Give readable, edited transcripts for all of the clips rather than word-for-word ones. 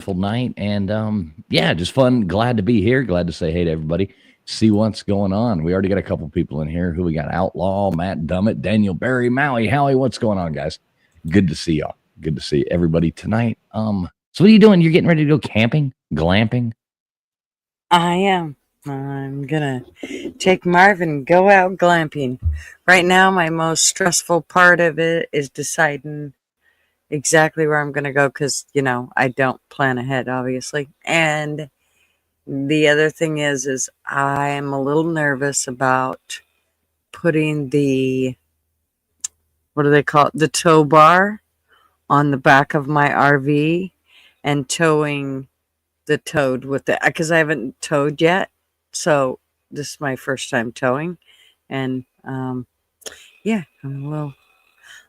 full night, and yeah, just fun. Glad to be here. Glad to say hey to everybody. See what's going on. We already got a couple people in here. Who we got? Outlaw, Matt Dummett, Daniel Barry, Maui, Howie. What's going on, guys? Good to see y'all. Good to see everybody tonight. So what are you doing? You're getting ready to go camping, glamping? I am. I'm gonna take Marvin and go out glamping. Right now, my most stressful part of it is deciding exactly where I'm gonna go because, I don't plan ahead, obviously. And the other thing is I am a little nervous about putting what do they call it? The tow bar on the back of my RV and towing the toad with it because I haven't towed yet. So this is my first time towing, and yeah, I'm a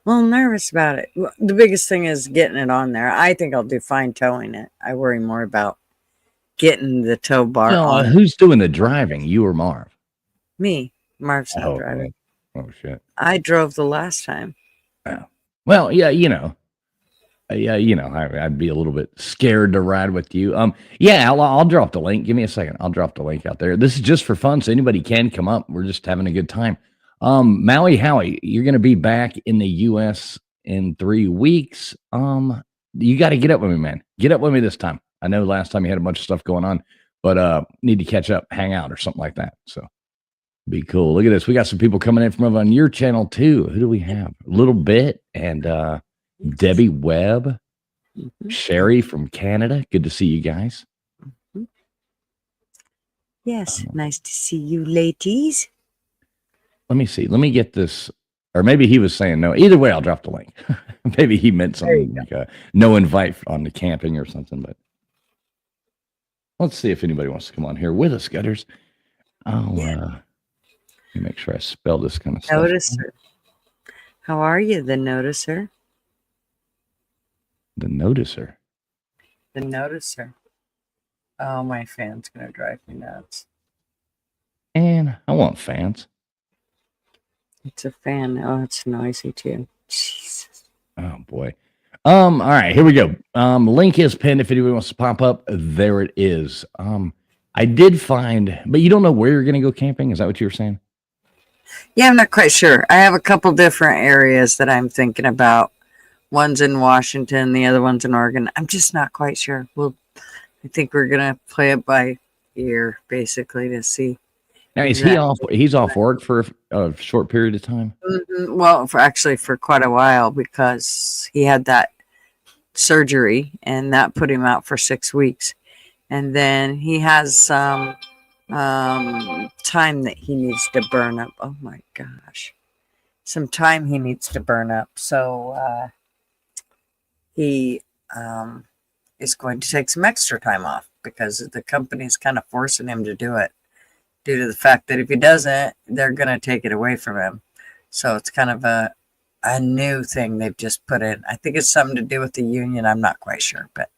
little nervous about it. The biggest thing is getting it on there. I think I'll do fine towing it. I worry more about getting the tow bar Well, on who's doing the driving? You or Marv? me. Marv's not Oh, driving. oh shit. I drove the last time. Oh. Well, yeah, I'd be a little bit scared to ride with you. Yeah, I'll drop the link. Give me a second. I'll drop the link out there. This is just for fun, so anybody can come up. We're just having a good time. Maui Howie, you're going to be back in the U.S. in 3 weeks. You got to get up with me, man. Get up with me this time. I know last time you had a bunch of stuff going on, but need to catch up, hang out, or something like that. So be cool. Look at this. We got some people coming in from over on your channel too. Who do we have? A little bit and Debbie Webb, Sherry from Canada. Good to see you guys. Yes, nice to see you, ladies. Let me see. Let me get this. Or maybe he was saying no. Either way, I'll drop the link. Maybe he meant something like no invite on the camping or something. But let's see if anybody wants to come on here with us, Gutters. Let me make sure I spell this kind of stuff. Noticer. How are you, the noticer? The noticer. The noticer. Oh, my fan's gonna drive me nuts. And I want fans. It's a fan. Oh, it's noisy too. Jesus. Oh boy. All right, here we go. Link is pinned if anybody wants to pop up. There it is. I did find, but you don't know where you're gonna go camping. Is that what you were saying? Yeah, I'm not quite sure. I have a couple different areas that I'm thinking about. One's in Washington, the other one's in Oregon. I'm just not quite sure. I think we're gonna play it by ear, basically, to see. Now is he off? He's off work for a short period of time. Well, for quite a while because he had that surgery and that put him out for 6 weeks, and then he has some time that he needs to burn up. Oh my gosh, some time he needs to burn up. So he is going to take some extra time off because the company is kind of forcing him to do it due to the fact that if he doesn't, they're going to take it away from him. So it's kind of a new thing they've just put in. I think it's something to do with the union. I'm not quite sure, but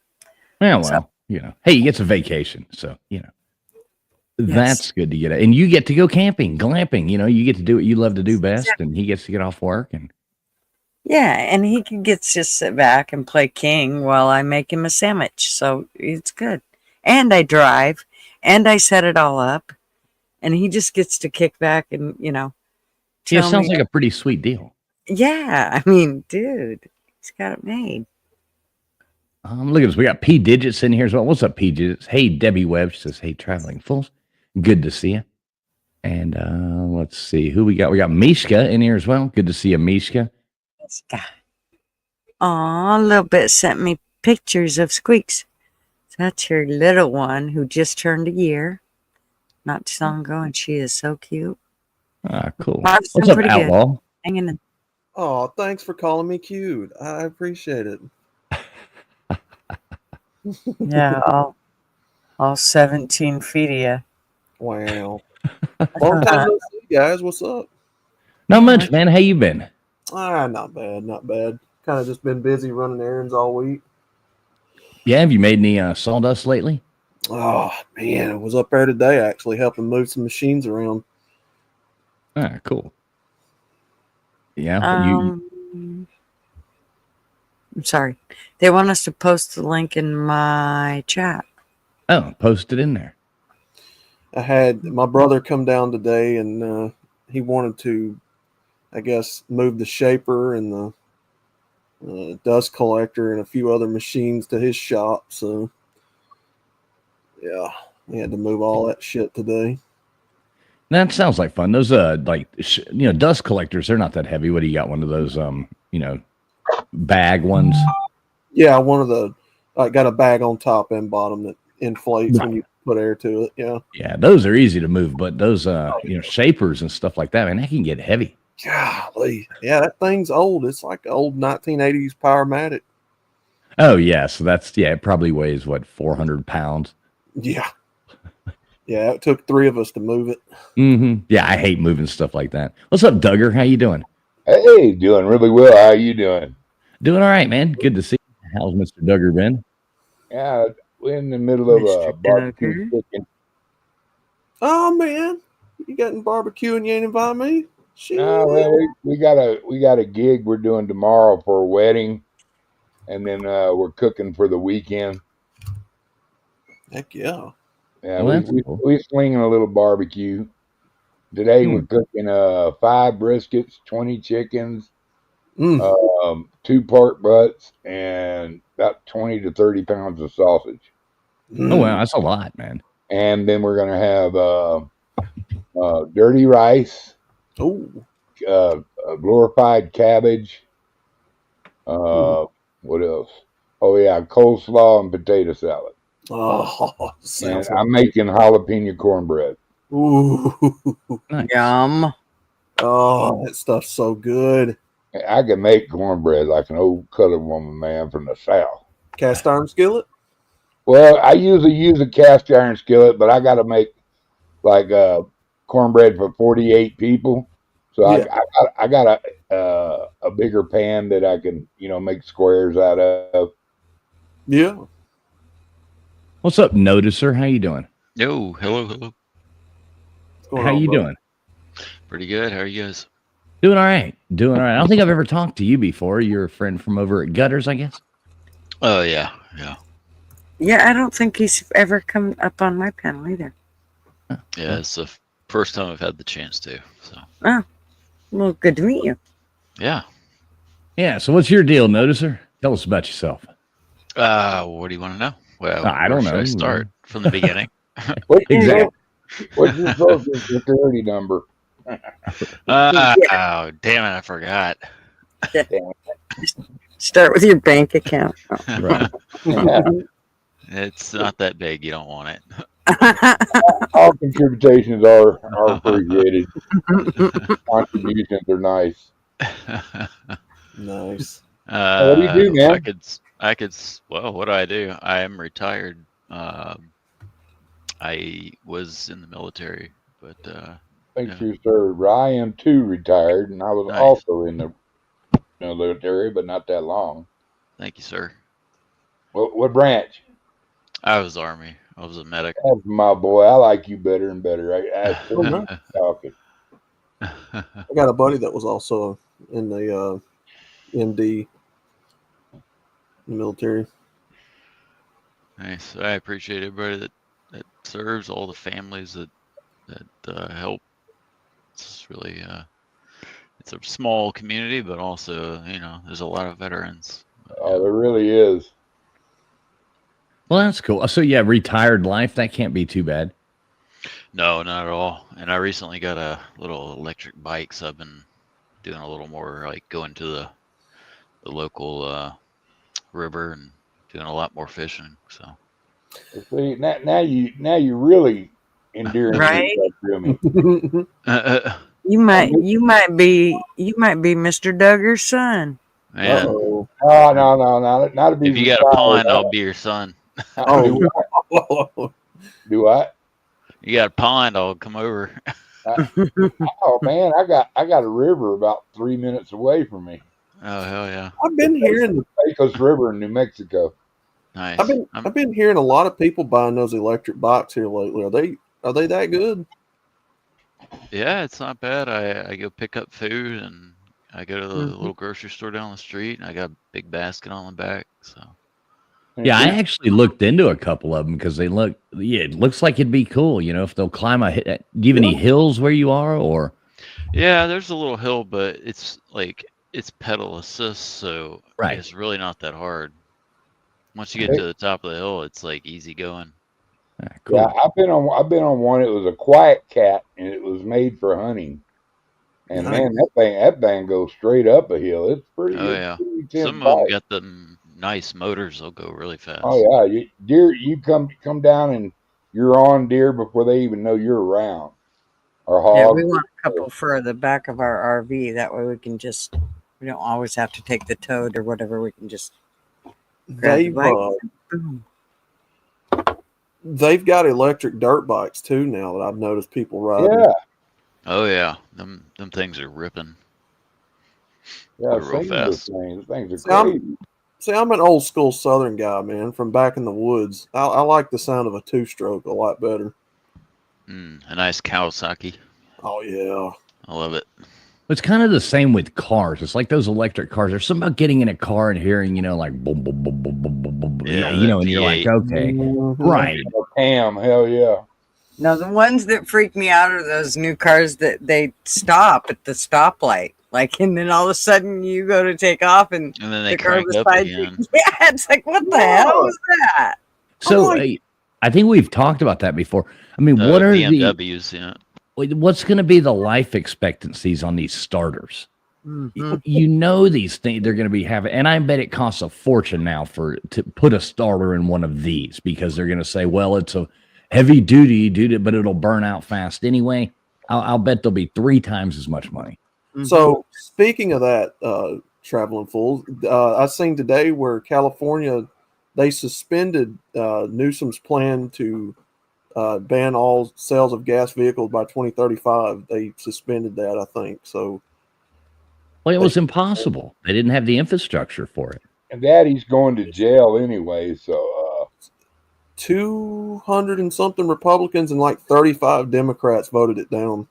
yeah, well, hey, he gets a vacation, so that's good to get it. And you get to go camping, glamping. You get to do what you love to do best, and he gets to get off work and. Yeah, and he can get to just sit back and play king while I make him a sandwich. So it's good. And I drive, and I set it all up, and he just gets to kick back and, Yeah, it sounds like a pretty sweet deal. Yeah, I mean, dude, he's got it made. Look at this. We got P Digits in here as well. What's up, P Digits? Hey, Debbie Webb. She says, hey, Traveling Fools. Good to see you. And let's see who we got. We got Mishka in here as well. Good to see you, Mishka. Aw, a little bit sent me pictures of Squeaks. That's her little one who just turned a year not too long ago, and she is so cute. Ah, cool. What's up, Outlaw? Good. Hanging in. Oh, thanks for calling me cute. I appreciate it. Yeah, all 17 feet of you. Wow. Long time no see, guys. What's up? Not much, man. How you been? Not bad, not bad. Kind of just been busy running errands all week. Yeah, have you made any sawdust lately? Oh, man. I was up there today actually helping move some machines around. Ah, cool. Yeah. I'm sorry. They want us to post the link in my chat. Oh, post it in there. I had my brother come down today, and he wanted to, I guess, move the shaper and the dust collector and a few other machines to his shop. So, yeah, we had to move all that shit today. That sounds like fun. Those dust collectors, they're not that heavy. What do you got? One of those bag ones? Yeah, one of the got a bag on top and bottom that inflates when you put air to it. Yeah. Yeah, those are easy to move, but those shapers and stuff like that, man, that can get heavy. Golly. Yeah, that thing's old. It's like an old 1980s Powermatic. Oh yeah, so it probably weighs what, 400 pounds. Yeah. Yeah, it took 3 of us to move it. Mm-hmm. Yeah, I hate moving stuff like that. What's up, Duggar? How you doing? Hey, doing really well. How you doing? Doing all right, man. Good to see you. How's Mr. Duggar been? Yeah, we're in the middle of a Mr. barbecue Duggar. cooking. Oh man, you got in barbecue and you ain't invite me? Shit. Well, we got a gig we're doing tomorrow for a wedding, and then we're cooking for the weekend. Heck yeah. Yeah, Well, that's cool. we slinging a little barbecue. Today we're cooking 5 briskets, 20 chickens, 2 pork butts, and about 20 to 30 pounds of sausage. Oh wow, that's a lot, man. And then we're gonna have dirty rice, glorified cabbage. What else? Oh yeah, coleslaw and potato salad. Oh, And I'm making jalapeno cornbread. Ooh. Nice. Yum. Oh, that stuff's so good. I can make cornbread like an old colored woman man from the South. Cast iron skillet? Well, I usually use a cast iron skillet, but I got to make like cornbread for 48 people. So Yeah. I got a bigger pan that I can make squares out of. Yeah. What's up, Noticer? How you doing? Yo, hello. What's going How on, you bud? doing? Pretty good. How are you guys? Doing all right. Doing all right. I don't think I've ever talked to you before. You're a friend from over at Gutters, I guess. Oh, yeah. Yeah, I don't think he's ever come up on my panel either. Yeah, it's the first time I've had the chance to. So, Well, good to meet you. yeah. Yeah. So what's your deal, Noticer? Tell us about yourself. What do you want to know? Well, I don't where should know. I start from the beginning? What's Exactly. What's your social security number? Oh, damn it. I forgot. Start with your bank account. Right. It's not that big. You don't want it. All contributions are appreciated. Contributions are nice. Nice. What do you do, man? Well, what do I do? I am retired. I was in the military, but Thanks you, sir. I am too retired, and I was Nice. also in the military, but not that long. thank you, sir. What branch? I was Army. I was a medic. That's my boy. I like you better and better. I talking. I got a buddy that was also in the MD military. Nice. I appreciate everybody that serves, all the families that help. It's really it's a small community, but also there's a lot of veterans. Oh, there really is. Well, that's cool. So yeah, retired life. That can't be too bad. No, not at all. And I recently got a little electric bike, so I've been doing a little more like going to the local river and doing a lot more fishing. So See, now you really endearing Right? yourself to me. You might be Mr. Duggar's son. man, Uh-oh. Oh no, not to be. if you got a pond, I'll be your son. Oh. Do what? You got a pond, I'll come over. Oh man, I got a river about 3 minutes away from me. Oh hell yeah, I've been hearing Pecos River in New Mexico. nice. I've been hearing a lot of people buying those electric bikes here lately. Are they that good? Yeah, it's not bad. I go pick up food and I go to the Mhm. little grocery store down the street, and I got a big basket on the back. So Yeah, I actually looked into a couple of them because they look. Yeah, it looks like it'd be cool. You know, if they'll climb a. Do you have any hills where you are, or? yeah, there's a little hill, but it's like it's pedal assist, so Right. it's really not that hard. Once you get to the top of the hill, it's like easy going. Ah, cool. Yeah, I've been on one. It was a quiet cat, and it was made for hunting. And Nice. man, that thing goes straight up a hill. It's pretty. Oh It's yeah, pretty intense some of them bike. got them nice motors. They'll go really fast. Oh yeah, you come down and you're on deer before they even know you're around. Or Yeah, hogs. we want a couple for the back of our RV. That way we don't always have to take the tote or whatever. We can just grab the They've bike. Boom. they've got electric dirt bikes too now that I've noticed people riding. Yeah, Oh yeah, them things are ripping. yeah. Go real Seen those fast. things. Things are See, I'm- crazy. See, I'm an old school Southern guy, man, from back in the woods. I like the sound of a two-stroke a lot better. A nice Kawasaki. Oh yeah. I love it. It's kind of the same with cars. It's like those electric cars. There's something about getting in a car and hearing, like boom, boom, boom, boom, boom, boom, boom. Yeah, And that you're like, V8. okay, Mhm. right. Cam, hell yeah. Now the ones that freak me out are those new cars that they stop at the stoplight, like, and then all of a sudden you go to take off and And then they the car crank up beside you. again. Yeah, it's like, what the hell is that? So like- I think we've talked about that before. I mean, what are BMWs? Yeah. what's going to be the life expectancies on these starters? Mhm. You know these things they're going to be having, and I bet it costs a fortune now to put a starter in one of these because they're going to say, well, it's a heavy duty, but it'll burn out fast anyway. I'll bet there'll be 3 times as much money. Mhm. So speaking of that, traveling fools, I seen today where California they suspended Newsom's plan to ban all sales of gas vehicles by 2035. They suspended that, I think. So Well, it was impossible. They didn't have the infrastructure for it. And Daddy's going to jail anyway, so 200 and something Republicans and like 35 Democrats voted it down.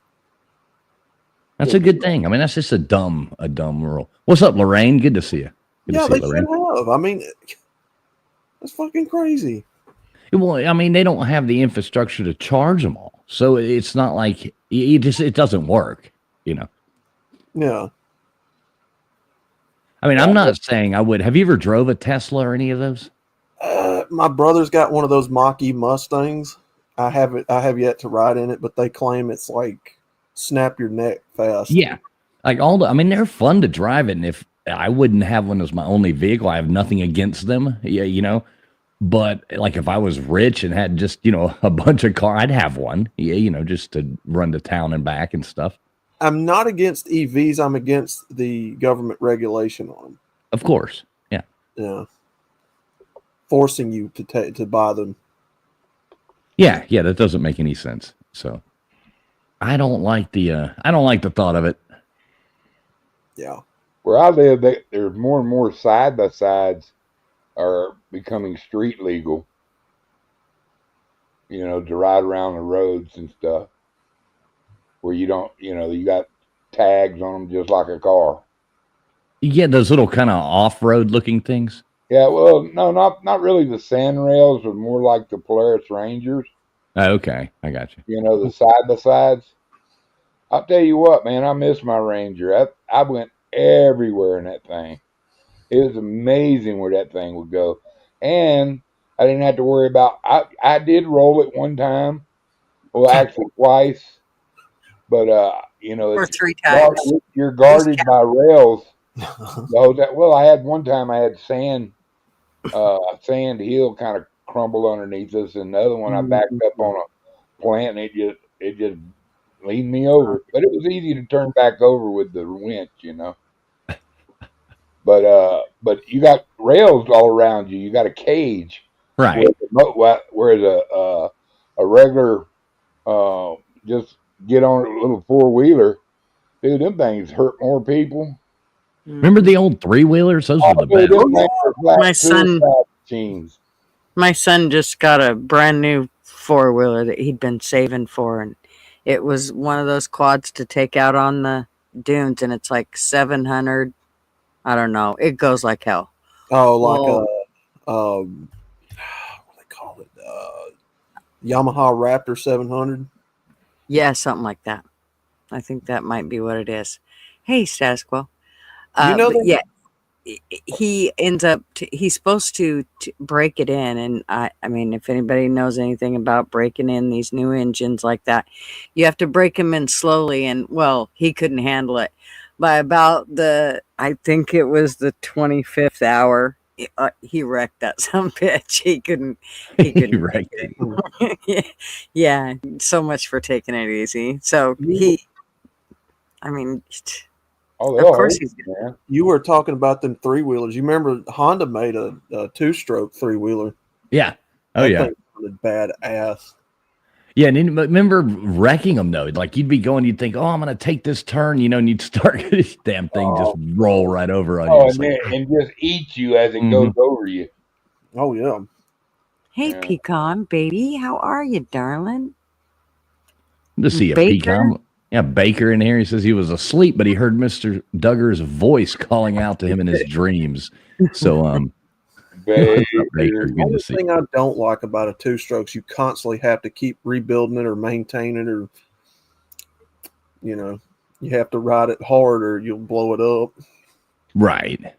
That's a good thing. I mean, that's just a dumb rule. What's up, Lorraine? Good to see you. Good Yeah, to they see you, should Lorraine. have. I mean, that's fucking crazy. Well, I mean, they don't have the infrastructure to charge them all, so it's not like it doesn't work. Yeah. I mean, I'm not saying I would. Have you ever drove a Tesla or any of those? My brother's got one of those Mach-E Mustangs. I have yet to ride in it, but they claim it's like snap your neck fast. Yeah, like I mean, they're fun to drive it. And if I wouldn't have one as my only vehicle, I have nothing against them. Yeah, but like if I was rich and had just a bunch of cars, I'd have one. Yeah, just to run to town and back and stuff. I'm not against EVs. I'm against the government regulation on them. Of course, yeah. Yeah. Forcing you to buy them. Yeah, that doesn't make any sense. So I don't like the thought of it. Yeah. where I live, there's more and more side by sides are becoming street legal. To ride around the roads and stuff, where you don't, you got tags on them just like a car. You get those little kind of off-road looking things. Yeah, well, no, not really the sand rails, but more like the Polaris Rangers. Oh, okay, I got you. The side by sides. I'll tell you what, man, I miss my Ranger. I went everywhere in that thing. It was amazing where that thing would go, and I didn't have to worry about. I did roll it one time, well, actually twice, but Or it's 3 times. you're guarded by rails. Well, I had one time I had sand hill kind of crumble underneath us, and the other one I backed up on a plant, and it just leaned me over. But it was easy to turn back over with the winch, But you got rails all around you. You got a cage, Right. whereas a regular just get on a little 4-wheeler, dude. Them things hurt more people. Remember the old 3-wheelers? Those were the Dude, best. them things are flat My son- suicide machines. My son just got a brand new 4-wheeler that he'd been saving for, and it was one of those quads to take out on the dunes, and it's like 700. I don't know. It goes like hell. Oh, like Well- what do they call it? Yamaha Raptor 700. Yeah, something like that. I think that might be what it is. Hey, Status Quo. You know But that- yeah, he ends up. He's supposed to break it in, and I mean, if anybody knows anything about breaking in these new engines like that, you have to break them in slowly. And well, he couldn't handle it. By about I think it was the 25th hour, he wrecked that some bitch. He couldn't. He couldn't. Right. Yeah, so much for taking it easy. So I mean, Oh, of course he's man. You were talking about them 3-wheelers. You remember Honda made a 2-stroke 3-wheeler. Yeah. Oh That yeah. thing sounded badass. Yeah, and then, but remember wrecking them though. Like you'd be going, you'd think, "Oh, I'm going to take this turn," and you'd start this damn thing just roll right over on you. Oh, It's and, like, and just eat you as it goes over you. Oh yeah. Hey, Yeah. Pecan baby, how are you, darling? to see a Baker? pecan. Yeah, Baker in here. He says he was asleep, but he heard Mr. Duggar's voice calling out to him in his dreams. So, what's up, Baker? The Good to only see thing you. I don't like about a 2-strokes, you constantly have to keep rebuilding it or maintain it, or you have to ride it hard or you'll blow it up. Right.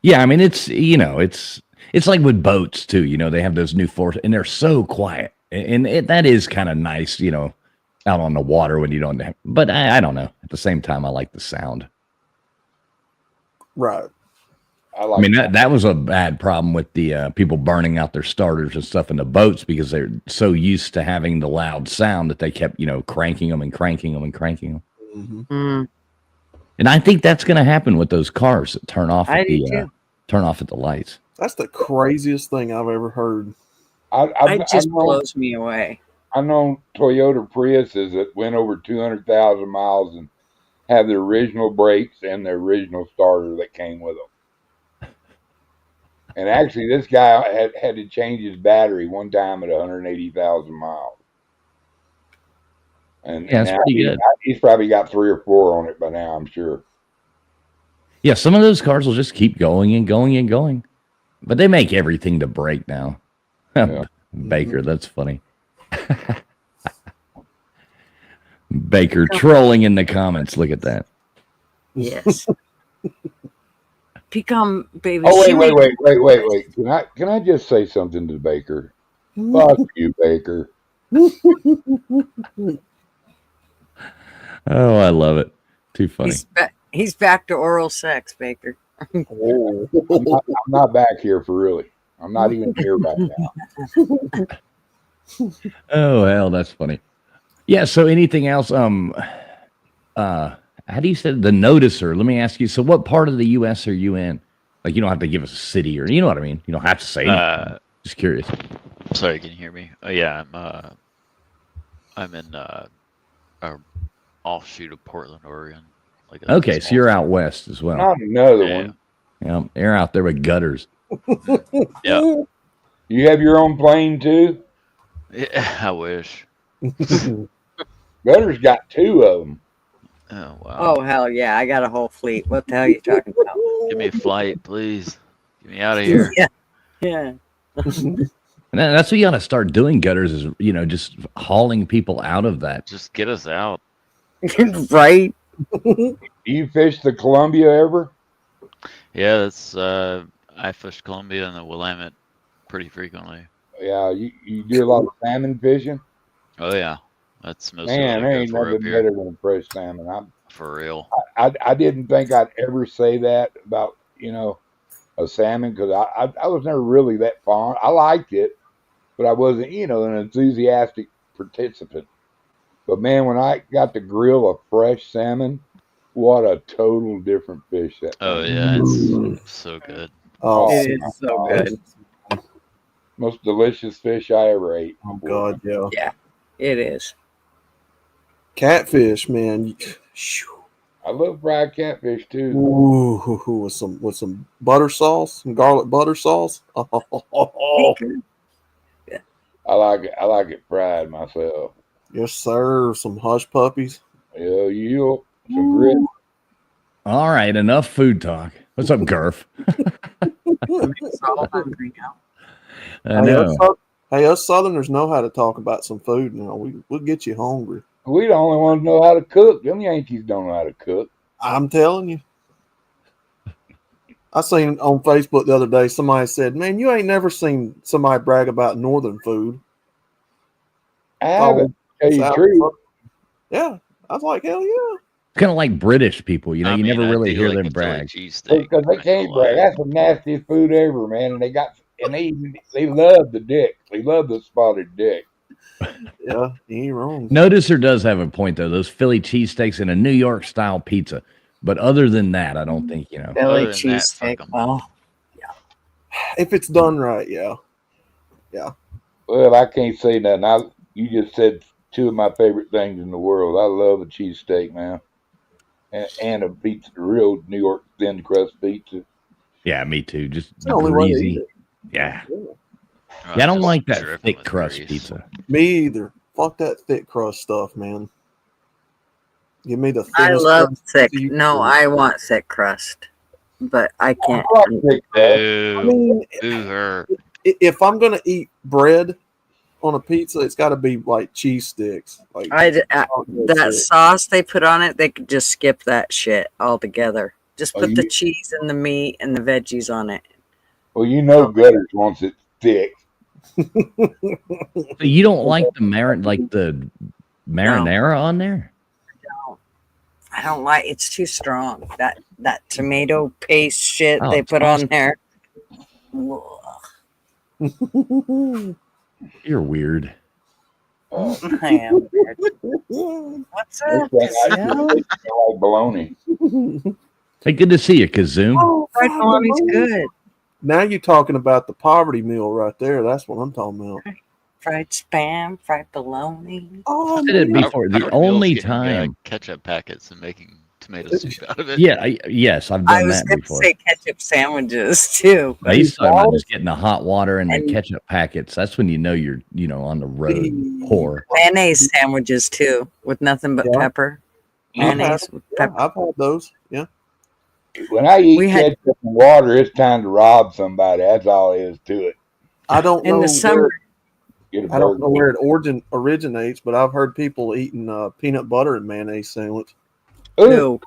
Yeah, I mean it's it's like with boats too. They have those new force and they're so quiet, and that is kind of nice. Out on the water when you don't have. But I don't know. At the same time, I like the sound. Right. I mean that was a bad problem with the people burning out their starters and stuff in the boats because they're so used to having the loud sound that they kept cranking them and cranking them and cranking them. Mm-hmm. Mm, And I think that's going to happen with those cars that turn off I at do the too. turn off at the lights. That's the craziest thing I've ever heard. It just blows me away. I know Toyota Priuses that went over 200,000 miles and have the original brakes and the original starter that came with them. And actually, this guy had to change his battery one time at 180,000 miles. And Yeah, that's now pretty good. He's probably got 3 or 4 on it by now, I'm sure. Yeah, some of those cars will just keep going and going and going. But they make everything to break now. Yeah. Baker, that's funny. Baker trolling in the comments. Look at that. Yes. Pecan baby. Oh, she wait. Can I just say something to Baker? Fuck you, Baker. Oh, I love it. Too funny. He's back to oral sex, Baker. Oh. I'm not back here for really. I'm not even here right now. Oh, hell, that's funny. Yeah, so anything else? How do you say the noticer? Let me ask you. So what part of the US are you in? Like you don't have to give us a city or you know what I mean? You don't have to say anything. Just curious. Sorry, can you hear me? Oh yeah, I'm in a offshoot of Portland, Oregon. Like a Okay, so small you're town. out west as well. Not another Yeah. one. Yeah, you're out there with gutters. Yeah. You have your own plane too? Yeah, I wish. Gutter's got 2 of them. Oh wow. Oh hell yeah! I got a whole fleet. What the hell are you talking about? Give me a flight, please. Get me out of here. Yeah. And that's what you got to start doing. Gutters is just hauling people out of that. Just get us out. Right. Do you fish the Columbia ever? Yeah, that's I fish Columbia and the Willamette pretty frequently. Yeah, you do a lot of salmon fishing? Oh yeah, that's mostly Man, what there I go ain't for nothing up here. better than a fresh salmon. For real. I didn't think I'd ever say that about, a salmon because I was never really that fond. I liked it, but I wasn't, an enthusiastic participant. But man, when I got to grill a fresh salmon, what a total different fish that Oh thing yeah, Mm. it's so good. Oh, It is so good. most delicious fish I ever ate. oh God, yeah. It is. Catfish, man. Phew. I love fried catfish too. Ooh, with some butter sauce, some garlic butter sauce. Oh, I like it fried myself. yes, sir. Some hush puppies. Yeah, you'll some grits. All right, enough food talk. What's up, Gurf? We're all hungry now. I know. Hey, us Southerners know how to talk about some food. You know, we'll get you hungry. We the only ones know how to cook. Them Yankees don't know how to cook. I'm telling you. I seen on Facebook the other day, somebody said, man, you ain't never seen somebody brag about Northern food. I haven't. Tell you the South- truth. Yeah. I was like, hell yeah. It's kind of like British people, you know. I You mean, never I really do hear like them a Philly brag. cheesesteak. Because they I ain't can't gonna lie. brag. That's the nastiest food ever, man. And they love the dick. They love the spotted dick. Yeah, you ain't wrong. Noticer does have a point though. Those Philly cheesesteaks and a New York style pizza, but other than that, I don't think you know. Philly Other than that, cheesesteak. fuck 'em. Well, If it's done right, yeah. Well, I can't say nothing. You just said two of my favorite things in the world. I love a cheesesteak, man. And a pizza, real New York thin crust pizza. Yeah, me too. Just It's the only way to eat greasy. it. Yeah. Oh, Yeah, I don't just like that dripping thick with crust grease. pizza. Me either. Fuck that thick crust stuff, man. Give me the I thinnest love crust thick. you can No, do. I want thick crust, but I can't. I like thick crust. I Boo. mean, Boo her. if I'm gonna eat bread on a pizza, it's got to be like cheese sticks. Like That that's it. sauce they put on it, they could just skip that shit altogether. Just Oh, put the you- cheese and the meat and the veggies on it. Well, you know, Gutters wants it thick. So you don't like the marinara on there? I don't like. It's too strong. That tomato paste shit Oh, they it's put awesome. on there. Ugh, You're weird. Uh, I am weird. What's this up? thing I Gazelle? just smell like bologna. Hey, good to see you, Kazoom. Oh, fried bologna's good. Now you're talking about the poverty meal right there. That's what I'm talking about. Fried spam, fried bologna. Oh, I did it man. before. Our The meal's only getting, time. ketchup packets and making tomato soup out of it. Yeah, yes, I've I done was that going to before. say ketchup sandwiches too. I used to talk about just getting the hot water and the And- ketchup packets. That's when you know you're, on the road. Poor. Mayonnaise sandwiches too, with nothing but Yeah. pepper. I've Mayonnaise had, with yeah, pepper. I've had those. Yeah. When I eat We had- ketchup and water, it's time to rob somebody. That's all there is to it. I don't In know the summer, Get a I don't burger. know where it originates, but I've heard people eating peanut butter and mayonnaise sandwich. Ooh, no.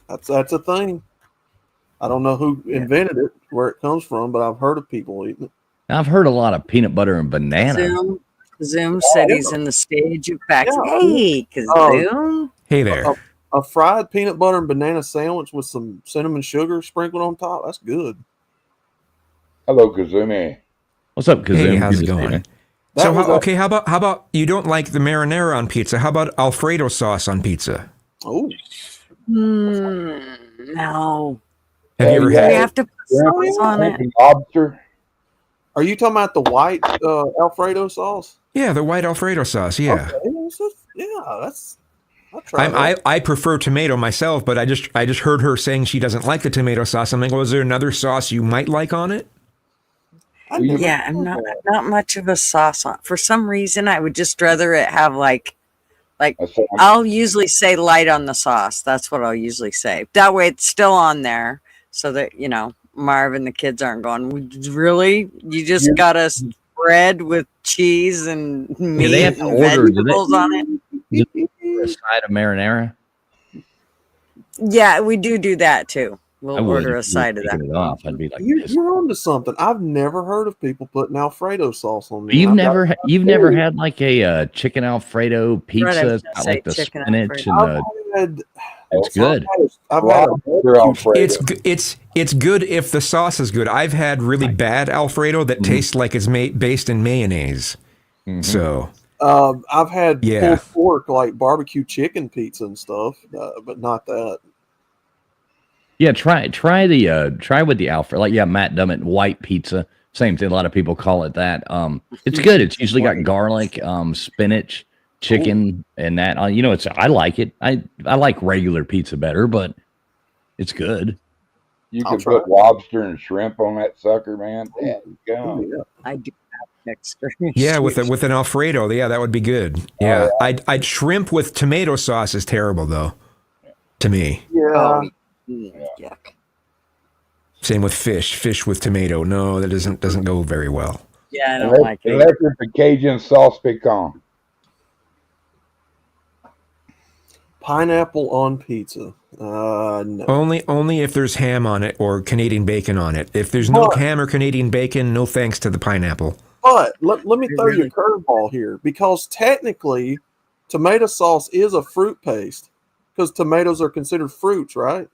That's a thing. I don't know who invented it, where it comes from, but I've heard of people eating it. I've heard a lot of peanut butter and banana. Zoom said he's in the stage of facts. Yeah. Hey, Kazoom. Hey there. A fried peanut butter and banana sandwich with some cinnamon sugar sprinkled on top. That's good. hello, Kazumi. What's up, Kazoom? Hey, how's Good it to see you. going? That So, was how about you don't like the marinara on pizza? How about Alfredo sauce on pizza? Oh, No. Have Oh, you ever We yeah. had? have to put sauce on it. Drinking lobster. are you talking about the white Alfredo sauce? Yeah, the white Alfredo sauce. Yeah. Okay, that's. I'll try that. I prefer tomato myself, but I just heard her saying she doesn't like the tomato sauce. I'm like, well, is there another sauce you might like on it? I've never Yeah, I'm tried not that. much of a sauce on. For some reason, I would just rather it have like I said, I'll usually say light on the sauce. That's what I'll usually say. That way, it's still on there, so that Marv and the kids aren't going. Really, you just Yeah. got us bread with cheese and meat they have to and order- do they- vegetables on it. For a side of marinara. Yeah, we do that too. We'll I would order a if you were side of that. taking it off. I'd be like, You're, pissed. you're onto something. I've never heard of people putting Alfredo sauce on. You've there. you've never had like a chicken Alfredo pizza. was It's gonna got say like the chicken spinach Alfredo. and the. I've had. It's good. I've had a lobster Alfredo. It's good if the sauce is good. I've had really bad Alfredo that tastes like it's based in mayonnaise. Mhm. So I've had Yeah. pulled pork like barbecue chicken pizza and stuff, but not that. Yeah, try with the Alfred. Like Matt Dummett white pizza. Same thing. A lot of people call it that. It's good. It's usually got garlic, spinach, chicken, and that. It's. I like it. I like regular pizza better, but it's good. You I'll can try put lobster and shrimp on that sucker, man. There you go. Yeah. I do have extra. yeah, with an Alfredo, yeah, that would be good. Yeah, I'd shrimp with tomato sauce is terrible though. to me. Yeah. Yuck. Same with fish. Fish with tomato. No, that doesn't go very well. Yeah, I don't Unless, like it. unless it's a Cajun sauce pecan. Pineapple on pizza. No. Only if there's ham on it or Canadian bacon on it. If there's no ham or Canadian bacon, no thanks to the pineapple. But let me throw you a curveball here, because technically tomato sauce is a fruit paste, because tomatoes are considered fruits, right?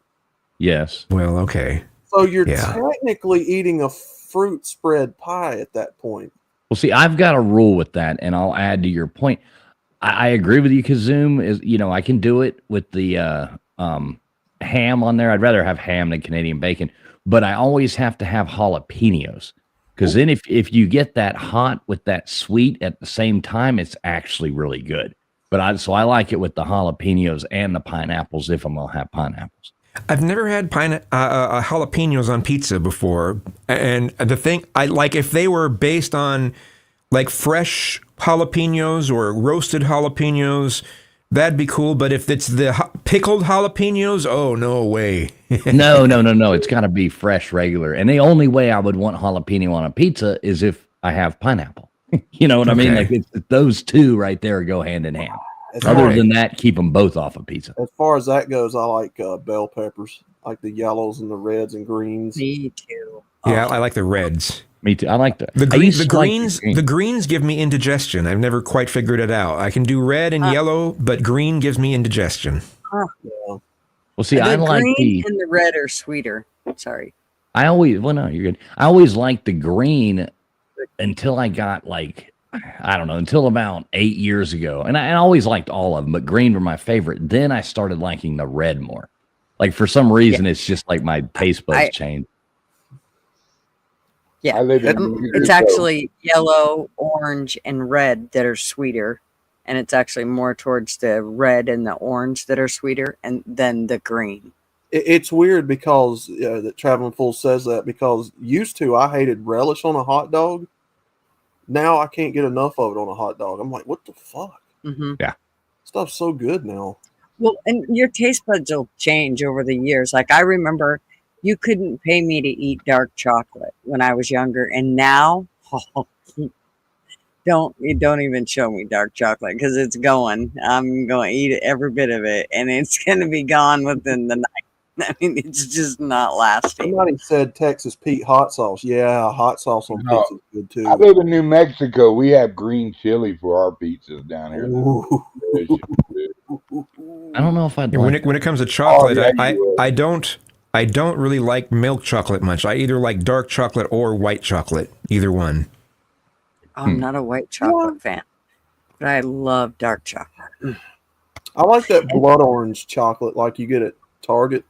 Yes. Well, okay. So you're Yeah. technically eating a fruit spread pie at that point. Well, see, I've got a rule with that, and I'll add to your point. I agree with you, Kazoom. Is I can do it with the ham on there. I'd rather have ham than Canadian bacon, but I always have to have jalapenos, because then if you get that hot with that sweet at the same time, it's actually really good. But I like it with the jalapenos and the pineapples if I'm gonna have pineapples. I've never had jalapenos on pizza before, and the thing I like, if they were based on like fresh jalapenos or roasted jalapenos, that'd be cool. But if it's the pickled jalapenos, oh no way. No. It's got to be fresh, regular. And the only way I would want jalapeno on a pizza is if I have pineapple. You know what I mean? Okay. Like those two right there go hand in hand. As Other far, than that, keep them both off of pizza. as far as that goes, I like bell peppers, like the yellows and the reds and greens. Me too. Yeah, Oh, I like the reds. Me too. I like the The I green, used the to like greens, green. the greens give me indigestion. I've never quite figured it out. I can do red and yellow, but green gives me indigestion. Yeah. Well, see, the I like green the. and the red are sweeter. Sorry. No, you're good. I always liked the green until I got like, I don't know, until about 8 years ago. And I always liked all of them, but green were my favorite. Then I started liking the red more. Like for some reason, it's just like my taste buds changed. Yeah. I live in It's actually yellow, orange, and red that are sweeter. And it's actually more towards the red and the orange that are sweeter, and then the green. It's weird because that Traveling Fool says that, because used to I hated relish on a hot dog. Now I can't get enough of it on a hot dog. I'm like, what the fuck? Mm-hmm. Stuff's so good now. Well, and your taste buds will change over the years. Like I remember you couldn't pay me to eat dark chocolate when I was younger, and now don't even show me dark chocolate, because it's going. I'm going to eat every bit of it, and it's going to be gone within the night. I mean, it's just not lasting. Somebody said Texas Pete hot sauce. Yeah, hot sauce on No. pizza is good too. I live in New Mexico. We have green chili for our pizzas down here. Ooh. I don't know if I'd Yeah, like when it comes to chocolate, yeah, you would. I don't really like milk chocolate much. I either like dark chocolate or white chocolate, either one. I'm not a white chocolate fan, but I love dark chocolate. I like that blood orange chocolate like you get at Target.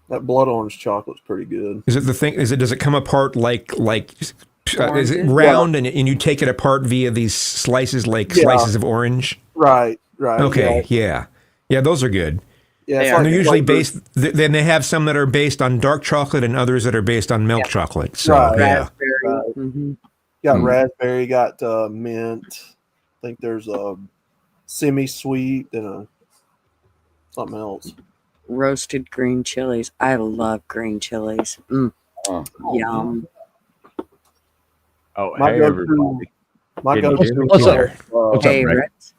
That blood orange chocolate's pretty good. Is it the thing? Does it come apart like is it Oranges? round and you take it apart via these slices slices of orange? Right. Okay, yeah. Those are good. Yeah, it's And like they're usually flavored- based. Then they have some that are based on dark chocolate and others that are based on milk chocolate. So Right. yeah, Raspberry. Right. Mhm. Got raspberry, got mint. I think there's a semi-sweet and something else. Roasted green chilies. I love green chilies. Yum. Oh, My hey go-to, everybody. my Can you go-to, hear me? What's up? is, What's up, Hey, Greg? Ritz.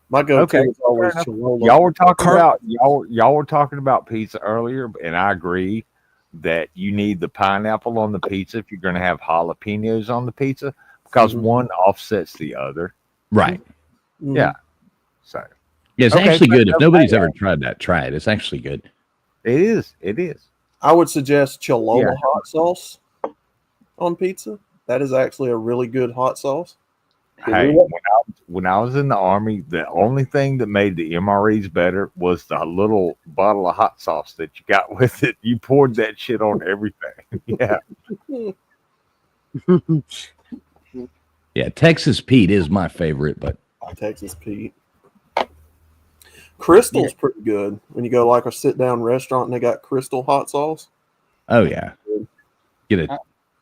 my go-to Okay, is always fair enough. Cholula. Y'all were talking Car- about y'all were talking about pizza earlier, and I agree that you need the pineapple on the pizza if you're going to have jalapenos on the pizza, because Mhm. one offsets the other. right. Mhm. Yeah. So Yeah, it's Okay, actually good. If but- nobody's ever tried that, try it. It's actually good. it is. It is. I would suggest Cholula Yeah. hot sauce on pizza. That is actually a really good hot sauce. Hey, when I was in the Army, the only thing that made the MREs better was the little bottle of hot sauce that you got with it. You poured that shit on everything. Yeah. Yeah, Texas Pete is my favorite, but Texas Pete. Crystal's pretty good. When you go like a sit down restaurant and they got Crystal hot sauce. oh yeah, get it.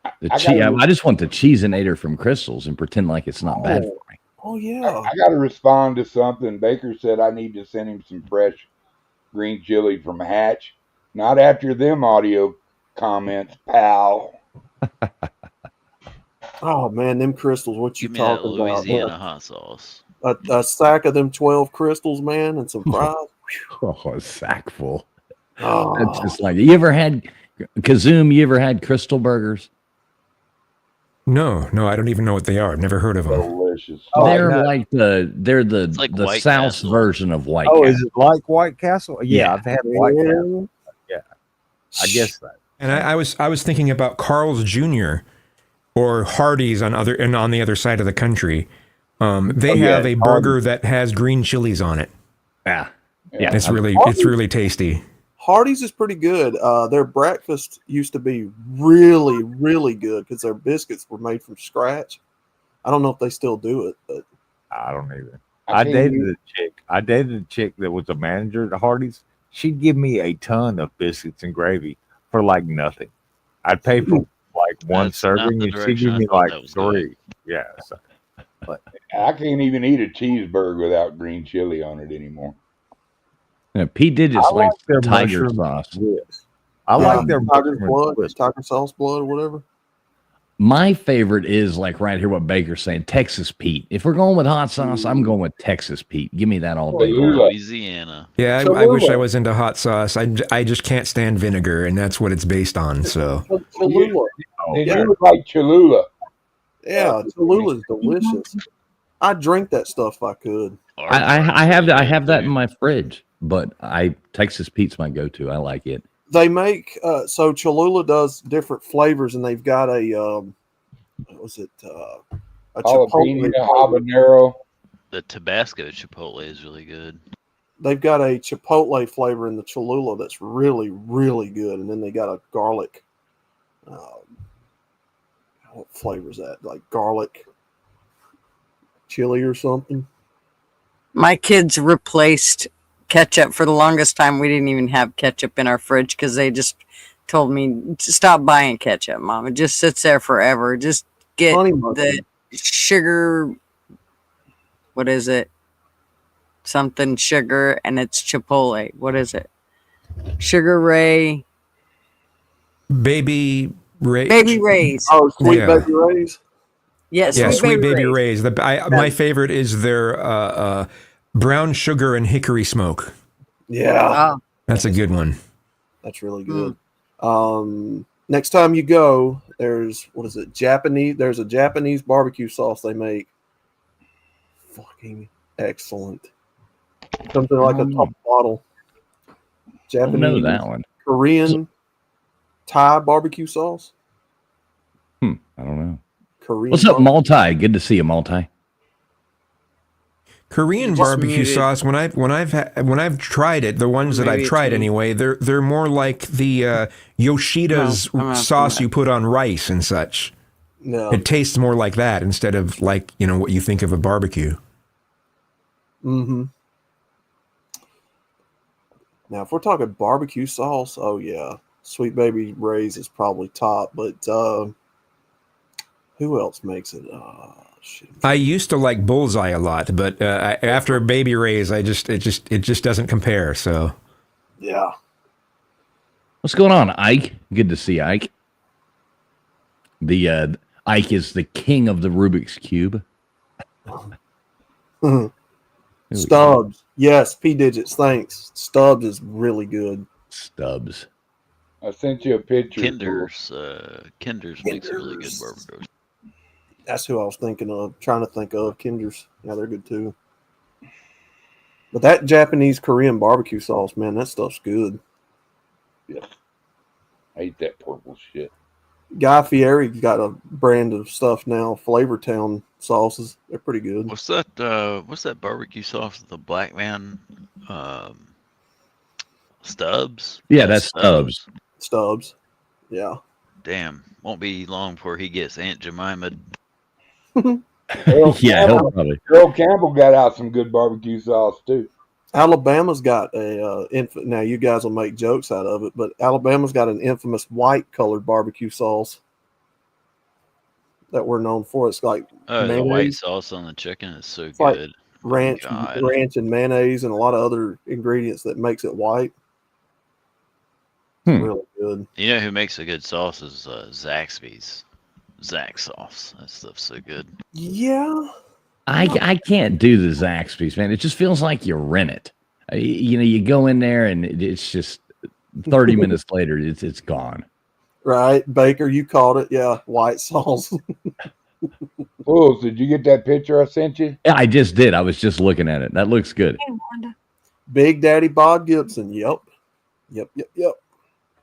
I gotta- I just want the Cheesinator from Crystals and pretend like it's not bad for me. Oh yeah. I got to respond to something. Baker said I need to send him some fresh green chili from Hatch. Not after them audio comments, pal. Oh man, them crystals! What you Give me that talking about? Louisiana hot sauce. A sack of them 12 crystals, man, and some fries. Oh, a sack full. Oh, That's just like you ever had Kazoom? You ever had Crystal Burgers? No, I don't even know what they are. I've never heard of them. Delicious. Oh, they're no. like they're the It's like the White South Castle. version of White Oh, Castle. is it like White Castle? Yeah, Yeah. I've had White Castle. I guess that. And I was thinking about Carl's Jr. or Hardee's on the other side of the country. They have a burger that has green chilies on it. Yeah. Yeah. It's really tasty. Hardee's is pretty good. Their breakfast used to be really, really good because their biscuits were made from scratch. I don't know if they still do it, but I don't either. I can't dated use- a chick. I dated a chick that was a manager at Hardee's. She'd give me a ton of biscuits and gravy for like nothing. I'd pay for like one That's not serving, the and she'd direction give I me thought like that was going. 3. Yeah. So, I can't even eat a cheeseburger without green chili on it anymore. Yeah, P Digits I like likes their tiger mushroom sauce. twist. I Yeah, like their tiger mushroom blood, twist. tiger sauce blood, or whatever. My favorite is like right here what Baker's saying, Texas Pete. If we're going with hot sauce, I'm going with Texas Pete. Give me that all day. Ooh. long. Louisiana. Yeah, I Cholula. wish I was into hot sauce. I just can't stand vinegar, and that's what it's based on. So Cholula. Did yeah. you like Cholula? Yeah, Cholula is delicious. I drink that stuff if I could. I have that in my fridge, but Texas Pete's my go-to. I like it. They make so Cholula does different flavors, and they've got a what was it? A Jalapeno, Chipotle. habanero. The Tabasco Chipotle is really good. They've got a Chipotle flavor in the Cholula that's really, really good, and then they got a garlic. What flavor is that? Like garlic chili or something? My kids replaced ketchup for the longest time. We didn't even have ketchup in our fridge because they just told me to stop buying ketchup, Mom. It just sits there forever. Just get Honey mustard. the sugar. What is it? Something sugar, and it's Chipotle. What is it? Sugar Ray, Baby Ray. Baby Ray's. Oh, Sweet Yeah. Baby Ray's. Yes, Yeah, Sweet Baby Ray's. Ray's. My favorite is their brown sugar and hickory smoke. Yeah, Oh, That's a good one. that's really good. Next time you go, there's what is it? Japanese. There's a Japanese barbecue sauce they make. Fucking excellent. Something like a top bottle. I don't know Japanese, that one. Korean, Thai barbecue sauce. I don't know. Korean. What's up, barbecue- Multi? Good to see you, Multi. Korean Just barbecue muted. sauce. When I've tried it, the ones that Maybe I've tried it's me. anyway, they're more like the Yoshida's No, I'm not sauce from you put on rice and such. No. It tastes more like that instead of like what you think of a barbecue. Mm-hmm. Now, if we're talking barbecue sauce, oh yeah, Sweet Baby Ray's is probably top. But who else makes it? Shit. I used to like Bullseye a lot, but after Baby Ray's, it just doesn't compare. So Yeah. What's going on, Ike? Good to see Ike. The Ike is the king of the Rubik's Cube. Here we go. Stubbs. Yes, P Digits. Thanks. Stubbs is really good. Stubbs. I sent you a picture. Kinder's makes a really good Kinder's. barbecue. That's who I was thinking of. Trying to think of Kinder's. Yeah, they're good too. But that Japanese Korean barbecue sauce, man, that stuff's good. I hate that purple shit. Guy Fieri's got a brand of stuff now, Flavortown sauces. They're pretty good. What's that barbecue sauce? The Black Man Stubbs? Yeah, that's Stubbs. Stubbs. Yeah. Damn. Won't be long before he gets Aunt Jemima. Earl Yeah, he'll Campbell, probably. Earl Campbell got out some good barbecue sauce too. Alabama's got a now you guys will make jokes out of it, but Alabama's got an infamous white colored barbecue sauce that we're known for. It's like Oh, the white mayonnaise. sauce on the chicken is so like- good. ranch, God. ranch and mayonnaise, and a lot of other ingredients that makes it white. Hmm. Really good. You know who makes a good sauce is Zaxby's. Zax sauce. That stuff's so good. Yeah. I can't do the Zaxby's, man. It just feels like you rent it. You know, you go in there and it's just 30 minutes later, it's gone. Right, Baker, you called it. Yeah, white sauce. Fools, did you get that picture I sent you? Yeah, I just did. I was just looking at it. That looks good. Hey, Wanda. Big Daddy Bob Gibson. Yep.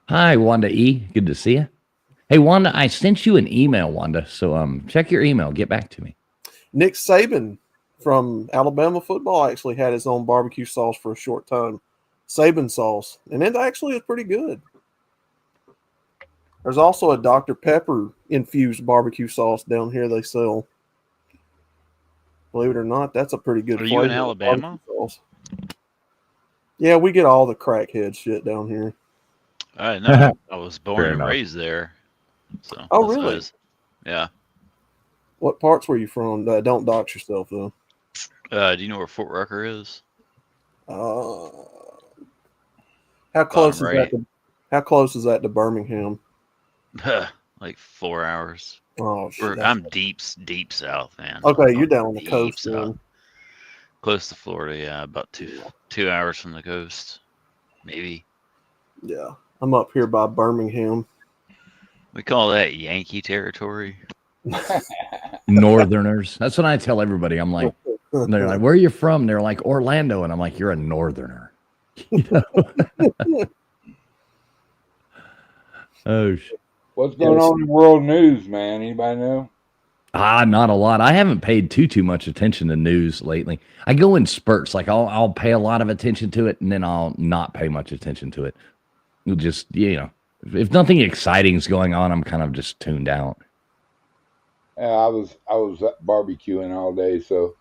Hi, Wanda E. Good to see you. Hey, Wanda, I sent you an email, Wanda. So check your email. Get back to me. Nick Saban from Alabama football actually had his own barbecue sauce for a short time. Saban sauce. And it actually is pretty good. There's also a Dr. Pepper infused barbecue sauce down here they sell. Believe it or not, that's a pretty good Are you in flavor of Alabama? barbecue sauce. Yeah, we get all the crackhead shit down here. I know. I was born Fair and enough. raised there. So Oh, that's why really? it's- Yeah. What parts were you from? Don't dox yourself, though. Do you know where Fort Rucker is? How close is right. that? How close is that to Birmingham? Like 4 hours. Oh shit! I'm deep south, man. Okay, I'm you're down on the deep coast. south. Then. Close to Florida, yeah. About two hours from the coast, maybe. Yeah, I'm up here by Birmingham. We call that Yankee territory. Northerners. That's what I tell everybody. I'm like, they're like, where are you from? They're like, Orlando. And I'm like, you're a northerner. You know? Oh, shit. What's going on in world news, man? Anybody know? Not a lot. I haven't paid too much attention to news lately. I go in spurts. Like I'll pay a lot of attention to it, and then I'll not pay much attention to it. Just, you know, if nothing exciting is going on, I'm kind of just tuned out. I was barbecuing all day, so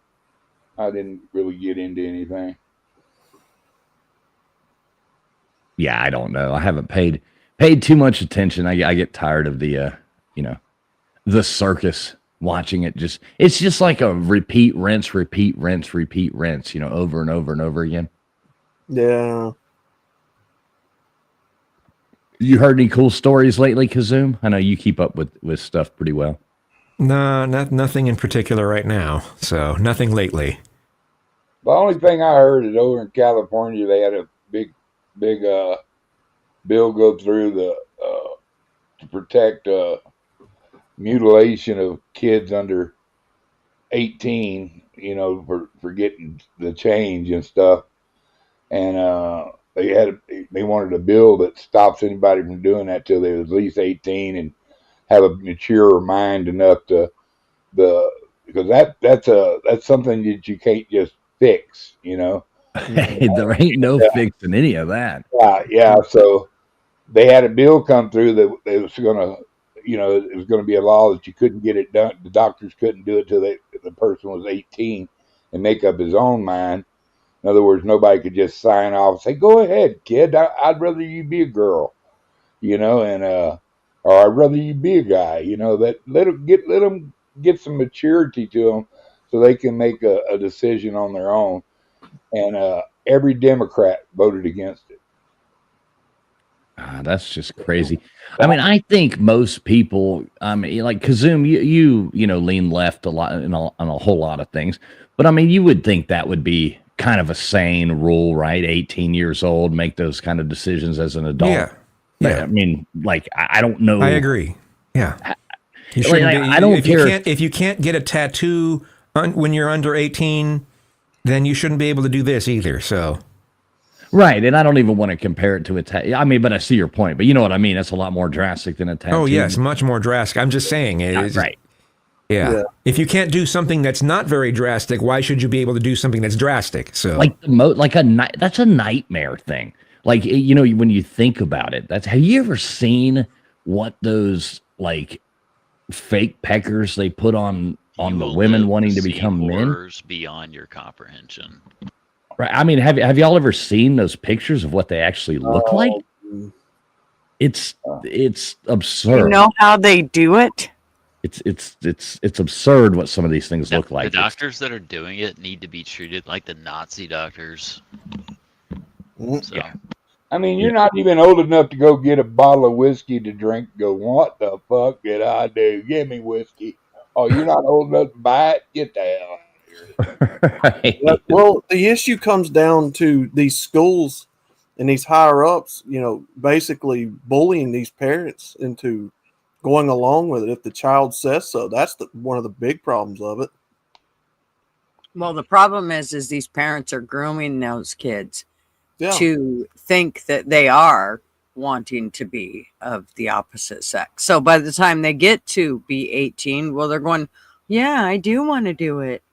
I didn't really get into anything. Yeah, I don't know. I haven't paid too much attention. I get tired of the you know, the circus, watching it. It's just like a repeat, rinse, you know, over and over and over again. Yeah. You heard any cool stories lately, Kazoom? I know you keep up with stuff pretty well. No, nothing in particular right now. So nothing lately. The only thing I heard is over in California, they had a big bill go through to protect mutilation of kids under 18, you know, for getting the change and stuff. And they wanted a bill that stops anybody from doing that till they was at least 18 and have a mature mind enough to because that's something that you can't just fix, you know. Hey, there ain't no fixing any of that. Yeah. So they had a bill come through that it was gonna, you know, it was gonna be a law that you couldn't get it done. The doctors couldn't do it till the person was 18 and make up his own mind. In other words, nobody could just sign off and say, "Go ahead, kid. I'd rather you be a girl," you know, and or I'd rather you be a guy, you know. That let them get some maturity to them so they can make a decision on their own. And every Democrat voted against it. That's just crazy. I mean, I think most people, I mean, like Kazoom, you know, lean left a lot on a whole lot of things, but I mean, you would think that would be kind of a sane rule, right? 18 years old, make those kind of decisions as an adult. Yeah. I mean, like, I don't know. I agree. Yeah. You Like, shouldn't be, I don't if care. if you can't get a tattoo when you're under 18, then you shouldn't be able to do this either. So, Right, and I don't even want to compare it to a tattoo. I mean, but I see your point. But you know what I mean? That's a lot more drastic than a tattoo. oh yes, much more drastic. I'm just saying. Right. Yeah. If you can't do something that's not very drastic, why should you be able to do something that's drastic? So, Like that's a nightmare thing. Like, you know, when you think about it, have you ever seen what those like fake peckers they put on You the will women live wanting to see become men? horrors beyond your comprehension. Right. I mean, have y'all ever seen those pictures of what they actually look like? It's absurd. You know how they do it? it's absurd what some of these things look like. The doctors that are doing it need to be treated like the Nazi doctors. Mhm. So, Yeah. I mean, you're not even old enough to go get a bottle of whiskey to drink. Go, what the fuck did I do? Give me whiskey. Oh, you're not old enough to buy it? Get the hell out of here. But, well, the issue comes down to these schools and these higher ups, basically bullying these parents into going along with it if the child says so. That's one of the big problems of it. Well, the problem is these parents are grooming those kids Yeah. to think that they are wanting to be of the opposite sex. So by the time they get to be 18, well, they're going, yeah, I do want to do it,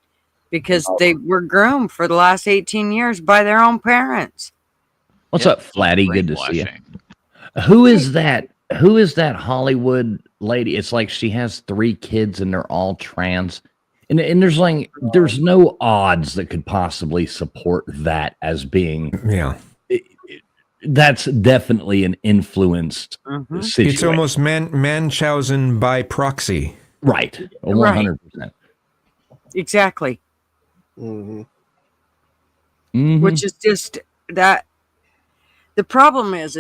because they were groomed for the last 18 years by their own parents. What's yeah, up, Flatty? Good to see you. brainwashing. Who is that? Who is that Hollywood lady? It's like she has 3 kids and they're all trans. And there's no odds that could possibly support that as being Yeah. that's definitely an influenced Mhm. situation. It's almost Munchausen by proxy. right. 100%. Exactly. hmm Mhm. Which is just that. The problem is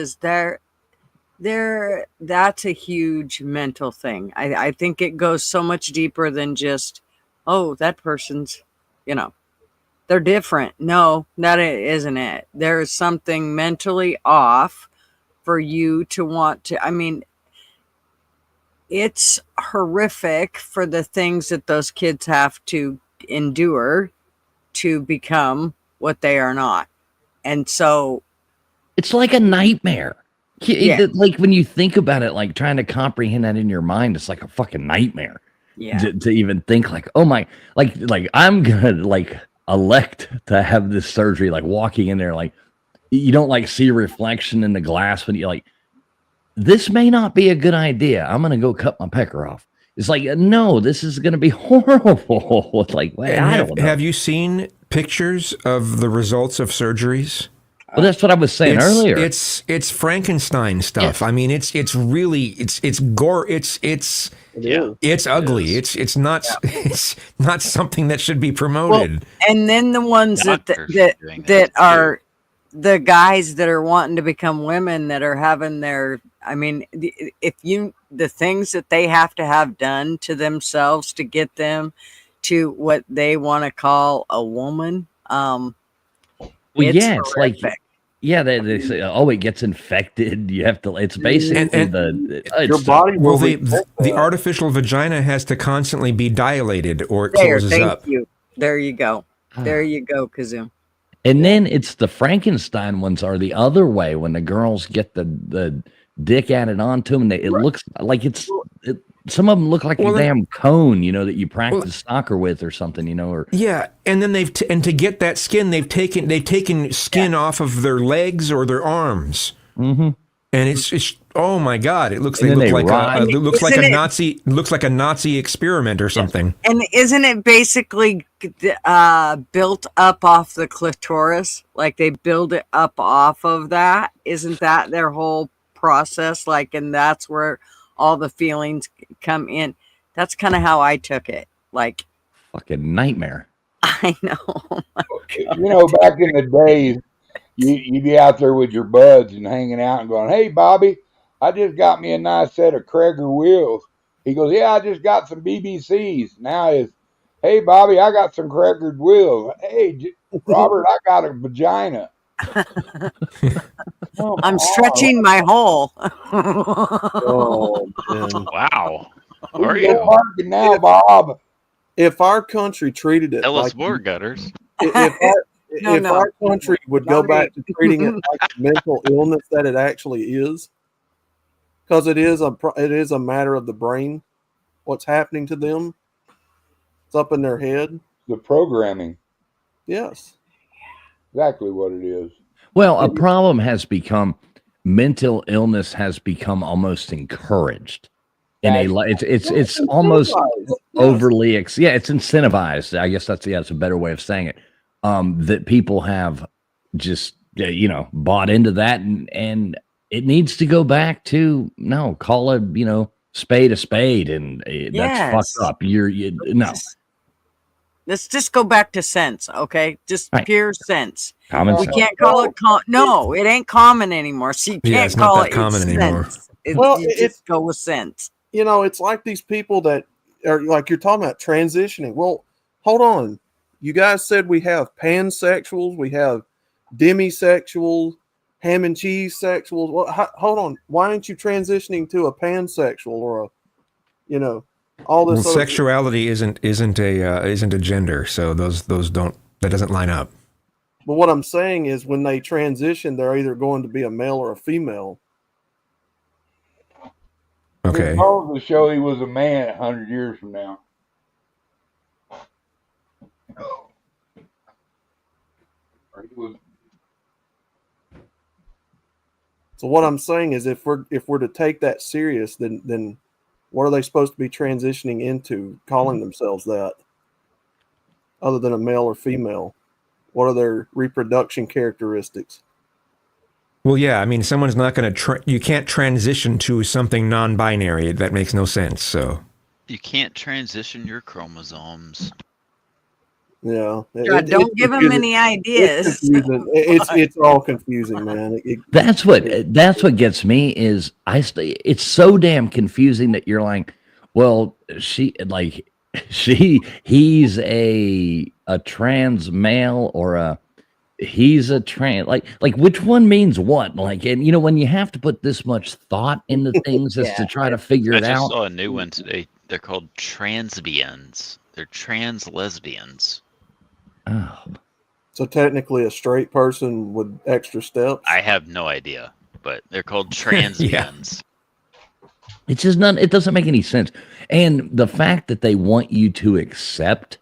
that's a huge mental thing. I think it goes so much deeper than just, oh, that person's, they're different. No, that isn't it. There is something mentally off for you to want to. I mean, it's horrific for the things that those kids have to endure to become what they are not. And so, It's like a nightmare. Yeah. Like when you think about it, like trying to comprehend that in your mind, it's like a fucking nightmare. yeah. To even think like, oh my, like I'm gonna like elect to have this surgery, like walking in there, like you don't like see a reflection in the glass when you like, this may not be a good idea. I'm gonna go cut my pecker off. It's like, no, this is gonna be horrible. It's like, well, And I don't know. have you seen pictures of the results of surgeries? Well, that's what I was saying earlier. It's Frankenstein stuff. I mean, it's gore. Yeah. It's ugly. It's not something that should be promoted. And then the ones Doctors that doing that too. are the guys that are wanting to become women that are having their, I mean, the things that they have to have done to themselves to get them to what they want to call a woman. Well, It's yeah, it's like, horrific. yeah, they say, oh, it gets infected. You have to. It's basically Your body will The artificial vagina has to constantly be dilated or it There, closes thank up. you. There you go. There you go, Kazoo. And then it's the Frankenstein ones are the other way when the girls get the dick added onto them. It looks like some of them look like Well, a damn cone, that you practice soccer with or something, or Yeah, and then and to get that skin, they've taken skin off of their legs or their arms, and it's oh my god, it looks And then they like rot. it looks like Isn't a it- Nazi experiment or something. And isn't it basically built up off the clitoris? Like they build it up off of that? Isn't that their whole process? Like, and that's where all the feelings come in. That's kind of how I took it. Like, fucking nightmare. I know. Back in the days, you'd be out there with your buds and hanging out and going, hey, Bobby, I just got me a nice set of Krager wheels. He goes, yeah, I just got some BBCs. Now it's, hey, Bobby, I got some Krager wheels. Hey, Robert, I got a vagina. I'm stretching my hole. Oh, man. Wow. How We are can go you? parking now, Bob. If our country treated it Tell us like more, gutters. if No. our country would go Not back to treating it like the mental illness that it actually is, because it is a matter of the brain, what's happening to them, it's up in their head. The programming, Yes. exactly what it is. Well, a problem has become mental illness has become almost encouraged. It's almost overly it's incentivized. I guess that's a better way of saying it. That people have just bought into that, and it needs to go back to call it spade a spade, and that's Yes. fucked up. No Let's just go back to sense, okay? Just Right. pure sense. common We sense. can't call it no, it ain't common anymore. So you Yeah, can't it's not call that it common it's anymore. sense. It's, Well, you just go with sense. You know, it's like these people that are like you're talking about transitioning. Well, hold on. You guys said we have pansexuals, we have demisexuals, ham and cheese sexuals. Well, hold on. Why aren't you transitioning to a pansexual or all Well, this other- sexuality isn't a gender, so those don't that doesn't line up. But what I'm saying is when they transition, they're either going to be a male or a female. Okay. His goal was to show he was a man 100 years from now. Or he was. So what I'm saying is if we're to take that serious, then what are they supposed to be transitioning into, calling themselves that, other than a male or female? What are their reproduction characteristics? Well, yeah, I mean, someone's not going to. You can't transition to something non-binary. That makes no sense. So You can't transition your chromosomes. Yeah, Don't give them any It's ideas. confusing. It's all confusing, man. That's what gets me is it's so damn confusing that you're like, well, he's a trans male or he's a trans like which one means what? Like, and when you have to put this much thought into things just to try to figure I it just out. saw a new one today. They're called transbians. They're trans lesbians. Oh. So technically, a straight person with extra steps. I have no idea, but they're called transbians. It's just none. It doesn't make any sense. And the fact that they want you to accept,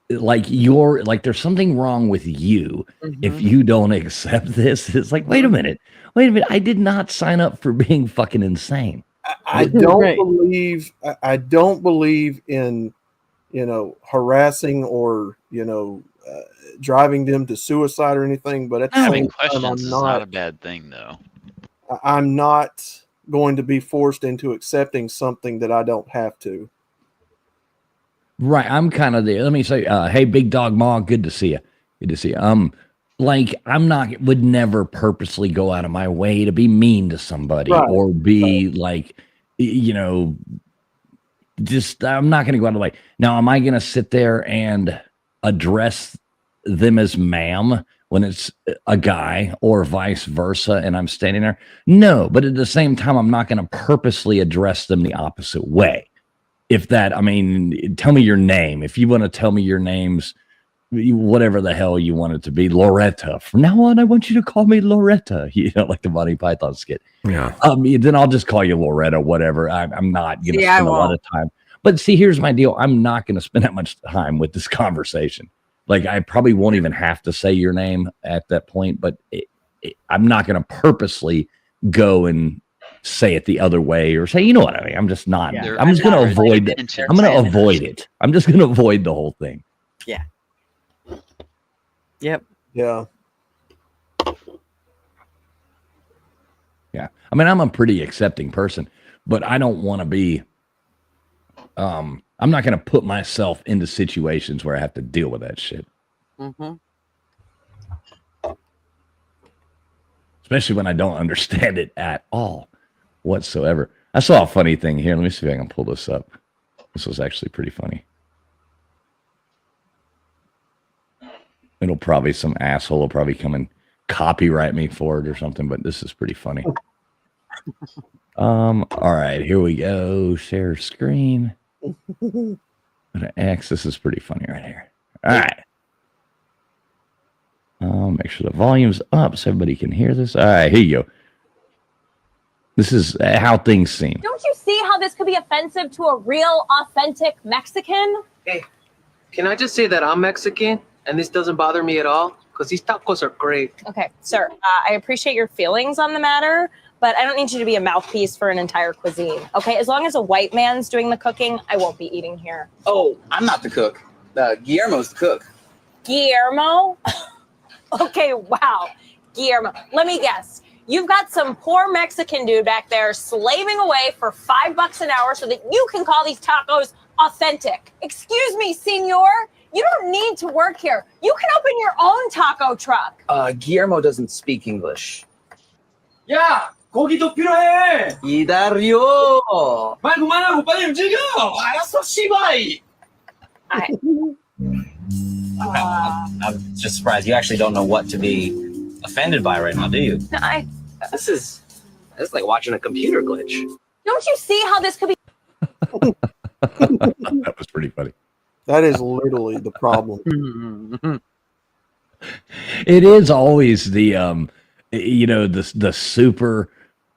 there's something wrong with you if you don't accept this. It's like, wait a minute. I did not sign up for being fucking insane. I don't Right. believe. I don't believe in, harassing or driving them to suicide or anything. But at the Having same time, questions is not a bad thing, though. I'm not going to be forced into accepting something that I don't have to. Right. I'm kind of there. Let me say, hey, Big Dog Ma, good to see you. Good to see you. Would never purposely go out of my way to be mean to somebody or be I'm not going to go out of the way. Now, am I going to sit there and address them as ma'am when it's a guy or vice versa and I'm standing there? No, but at the same time, I'm not going to purposely address them the opposite way. Tell me your name. If you want to tell me your name's whatever the hell you want it to be, Loretta. From now on, I want you to call me Loretta. Like the Monty Python skit. yeah. Then I'll just call you Loretta, whatever. I'm not going to spend a lot of time. But see, here's my deal. I'm not going to spend that much time with this conversation. Like, I probably won't even have to say your name at that point, but I'm not going to purposely go and say it the other way or say, you know what I mean? I'm just not. Yeah. I'm just going to avoid it. I'm going to avoid it. I'm just going to avoid the whole thing. Yeah. Yep. Yeah. Yeah. I mean, I'm a pretty accepting person, but I don't want to be, I'm not going to put myself into situations where I have to deal with that shit. Mm-hmm. Especially when I don't understand it at all whatsoever. I saw a funny thing here. Let me see if I can pull this up. This was actually pretty funny. Some asshole will probably come and copyright me for it or something, but this is pretty funny. All right, here we go. Share screen. X. This is pretty funny right here. All right. Make sure the volume's up so everybody can hear this. All right, here you go. This is how things seem. Don't you see how this could be offensive to a real, authentic Mexican? Hey, can I just say that I'm Mexican and this doesn't bother me at all? Because these tacos are great. Okay, sir, I appreciate your feelings on the matter, but I don't need you to be a mouthpiece for an entire cuisine. Okay, as long as a white man's doing the cooking, I won't be eating here. Oh, I'm not the cook. Guillermo's the cook. Guillermo? Okay, wow. Guillermo, let me guess. You've got some poor Mexican dude back there slaving away for $5 an hour so that you can call these tacos authentic. Excuse me, senor. You don't need to work here. You can open your own taco truck. Guillermo doesn't speak English. 야, 고기도 필요해. 기다려. 말 그만하고 빨리 움직여. 알았어, 씨발. I'm just surprised you actually don't know what to be offended by right now, do you? This is like watching a computer glitch. Don't you see how this could be? That was pretty funny. That is literally the problem. It is always the the super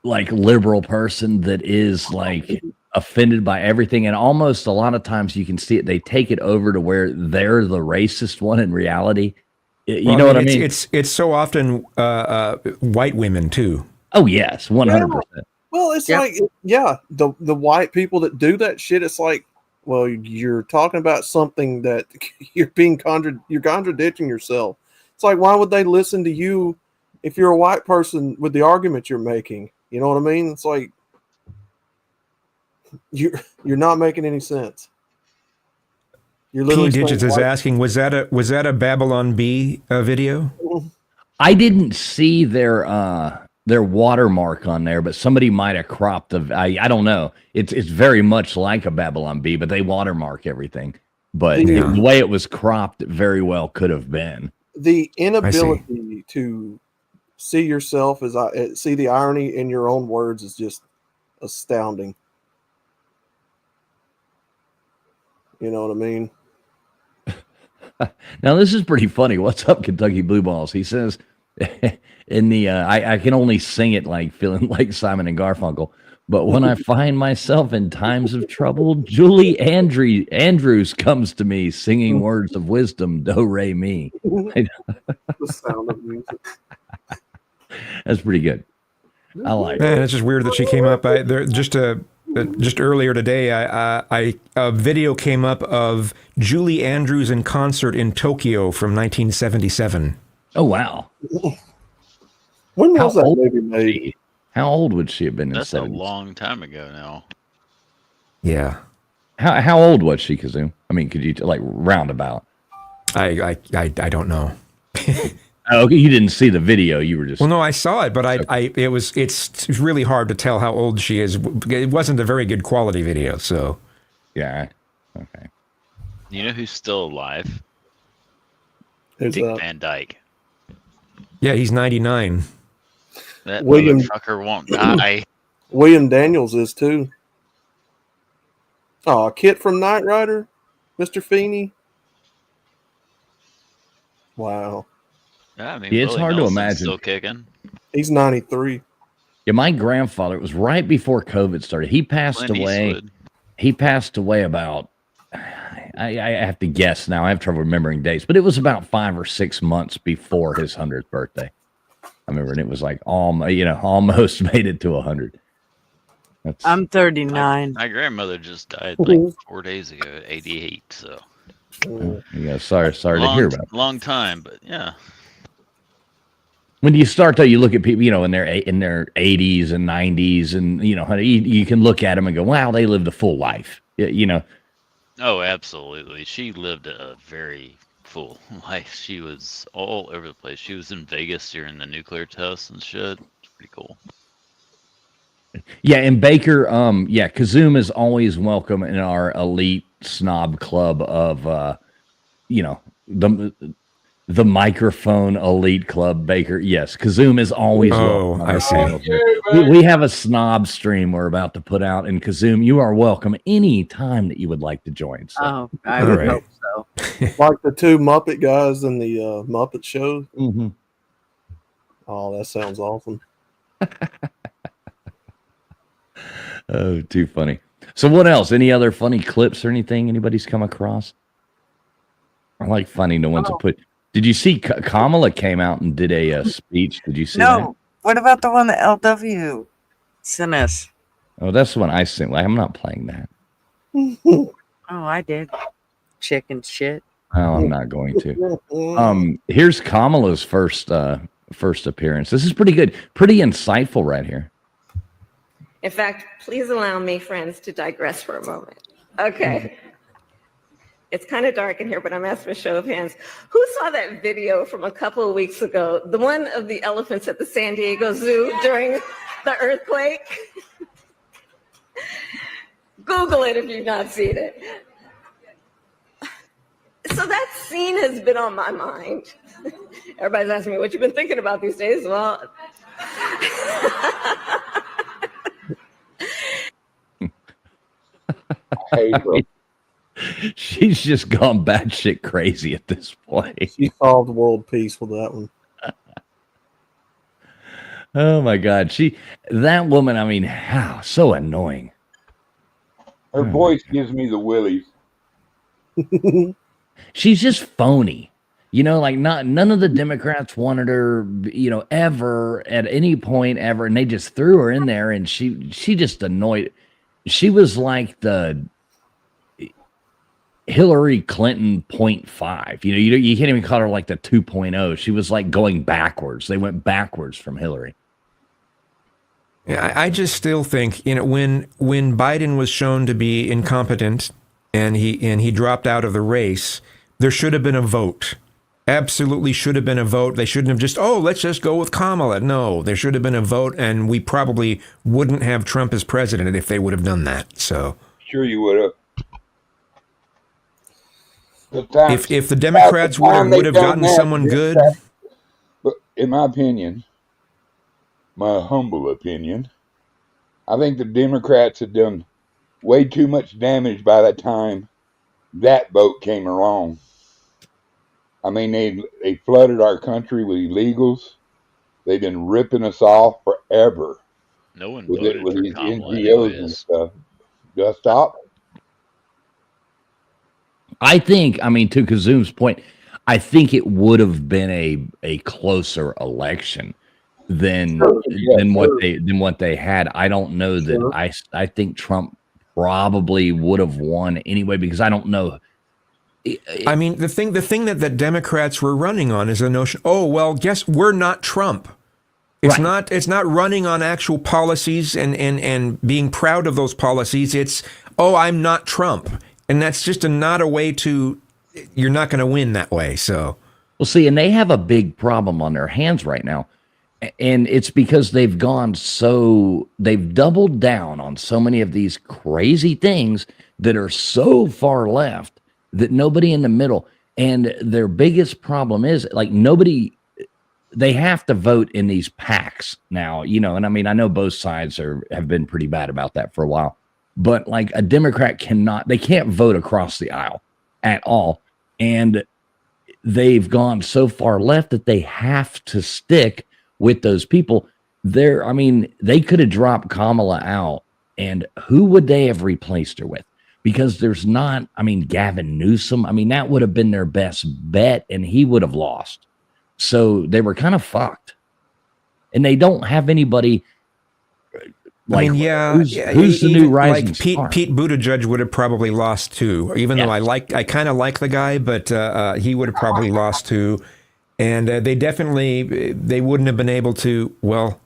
like liberal person that is like offended by everything, and almost a lot of times you can see it. They take it over to where they're the racist one in reality. You know what I mean? It's so often white women too. Oh yes, 100%. Well, it's like the white people that do that shit. It's like, well, you're talking about something that you're contradicting yourself. It's like, why would they listen to you if you're a white person with the argument you're making? You know what I mean? It's like you're not making any sense. You're literally Key Digits is asking, was that a Babylon Bee video? I didn't see their watermark on there, but somebody might have cropped I don't know. It's very much like a Babylon Bee, but they watermark everything. But the way it was cropped, it very well could have been. The inability to see yourself see the irony in your own words is just astounding. You know what I mean? Now this is pretty funny. What's up, Kentucky Blue Balls? He says in the I can only sing it like feeling like Simon and Garfunkel, but when I find myself in times of trouble, Julie Andrews comes to me singing words of wisdom, do re mi. The sound of music. That's pretty good. I like it. It's just weird that she came up. Just earlier today, a video came up of Julie Andrews in concert in Tokyo from 1977. Oh wow! When was that movie made? How old would she have been? That's in a 70s? long time ago now. Yeah. How old was she, Kazoo? I mean, could you like roundabout? I don't know. Oh, okay, you didn't see the video. You were just Well, no, I saw it, but it's really hard to tell how old she is. It wasn't a very good quality video, so yeah. Okay. You know who's still alive? Who's Dick that? Van Dyke. yeah, he's 99. That William- motherfucker won't die. William Daniels is too. Oh, Kit from Knight Rider, Mr. Feeney. Wow, Yeah, I mean, Yeah, it's Willie hard to Nelson's imagine. Still kicking. he's 93. Yeah, my grandfather, it was right before COVID started. He passed Clint away. Eastwood. He passed away about, I have to guess now. I have trouble remembering dates, but it was about 5 or 6 months before his 100th birthday. I remember, and it was like almost made it to 100. I'm 39. My grandmother just died like 4 days ago at 88. So Yeah, sorry to hear about it. long time, but yeah. When you start though, you look at people, in their 80s and 90s, and you can look at them and go, "Wow, they lived a full life." Oh, absolutely. She lived a very full life. She was all over the place. She was in Vegas during the nuclear tests and shit. It's pretty cool. Yeah, and Baker, Kazum is always welcome in our elite snob club of, the microphone elite club. Baker, yes, Kazum is always welcome. I see. We have a snob stream we're about to put out, and Kazum, you are welcome any time that you would like to join. So. Oh, I would hope so. Like the two Muppet guys in the Muppet Show. Mm-hmm. Oh, that sounds awesome. Oh, too funny. So what else? Any other funny clips or anything anybody's come across? I like finding the ones that put. Did you see Kamala came out and did a speech? Did you see that? No. What about the one that LW sent us? Oh, that's the one I sent. Like, I'm not playing that. Oh, I did. Chicken shit. Oh, I'm not going to. Here's Kamala's first first appearance. This is pretty good, pretty insightful right here. In fact, please allow me, friends, to digress for a moment. Okay. It's kind of dark in here, but I'm asking for a show of hands. Who saw that video from a couple of weeks ago? The one of the elephants at the San Diego Zoo during the earthquake? Google it if you've not seen it. So that scene has been on my mind. Everybody's asking me what you've been thinking about these days. Well, She's just gone batshit crazy at this point. She solved world peace with that one. Oh my God. That woman, I mean, how so annoying. Her voice gives me the willies. She's just phony. Like none of the Democrats wanted her, ever at any point ever. And they just threw her in there and she just annoyed. She was like the Hillary Clinton 0.5. You can't even call her like the 2.0. She was like going backwards. They went backwards from Hillary. Yeah, I just still think, when Biden was shown to be incompetent and he dropped out of the race, there should have been a vote. Absolutely should have been a vote. They shouldn't have just, let's just go with Kamala. No, there should have been a vote, and we probably wouldn't have Trump as president if they would have done that. So sure you would have. If the Democrats would have gotten someone good. But in my opinion, my humble opinion, I think the Democrats had done way too much damage by the time that vote came along. I mean, they flooded our country with illegals. They've been ripping us off forever. No one with voted with for these Kamala NGOs anyways. and stuff. Just stop. I think, to Kazoom's point, I think it would have been a closer election than what they had. I don't know that I think Trump probably would have won anyway, because I don't know. I mean, the thing that the Democrats were running on is a notion, guess we're not Trump. It's Right. it's not running on actual policies and being proud of those policies. It's, I'm not Trump. And that's just not a way to, you're not going to win that way. So, Well, see, and they have a big problem on their hands right now. And it's because they've doubled down on so many of these crazy things that are so far left that nobody in the middle. And their biggest problem is they have to vote in these PACs now, and I know both sides have been pretty bad about that for a while. But like a Democrat they can't vote across the aisle at all. And they've gone so far left that they have to stick with those people. They could have dropped Kamala out, and who would they have replaced her with? Because there's not, Gavin Newsom. That would have been their best bet, and he would have lost. So they were kind of fucked. And they don't have anybody. Who's the new rising star? Pete Buttigieg would have probably lost too, even though I kind of like the guy, but he would have probably lost too. And they wouldn't have been able to, no,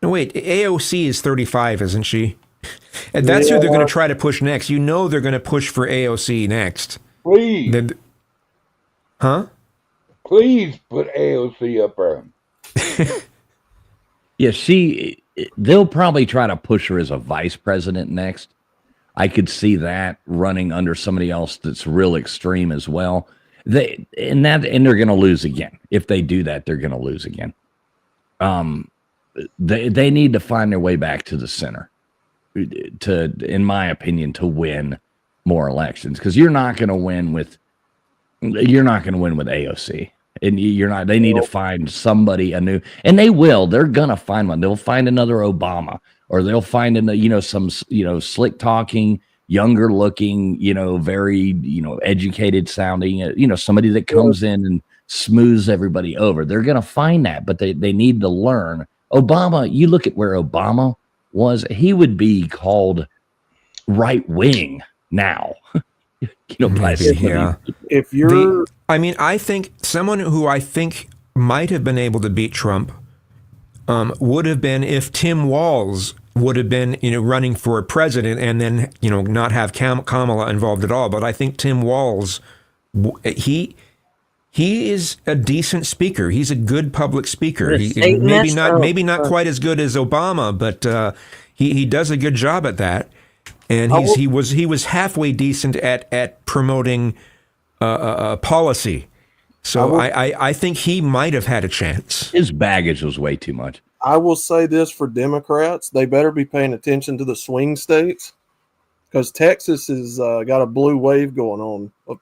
wait, AOC is 35, isn't she? And that's who they're going to try to push next. They're going to push for AOC next. Please. Huh? Please put AOC up there. Yeah, they'll probably try to push her as a vice president next. I could see that running under somebody else that's real extreme as well. They're going to lose again. If they do that, they're going to lose again. They need to find their way back to the center in my opinion, to win more elections, because you're not going to win with AOC. And they need to find somebody new, and they will. They're gonna find one. They'll find another Obama, or they'll find some slick talking, younger looking, very educated sounding, somebody that comes in and smooths everybody over. They're gonna find that, but they need to learn. Obama, you look at where Obama was; he would be called right wing now. Yeah. If you're, I think someone who I think might have been able to beat Trump would have been if Tim Walz would have been, running for president and then, not have Kamala involved at all. But I think Tim Walz, he is a decent speaker. He's a good public speaker. Maybe not quite as good as Obama, but he does a good job at that. And he was halfway decent at promoting policy. So I think he might have had a chance. His baggage was way too much. I will say this for Democrats: they better be paying attention to the swing states, because Texas has got a blue wave going on of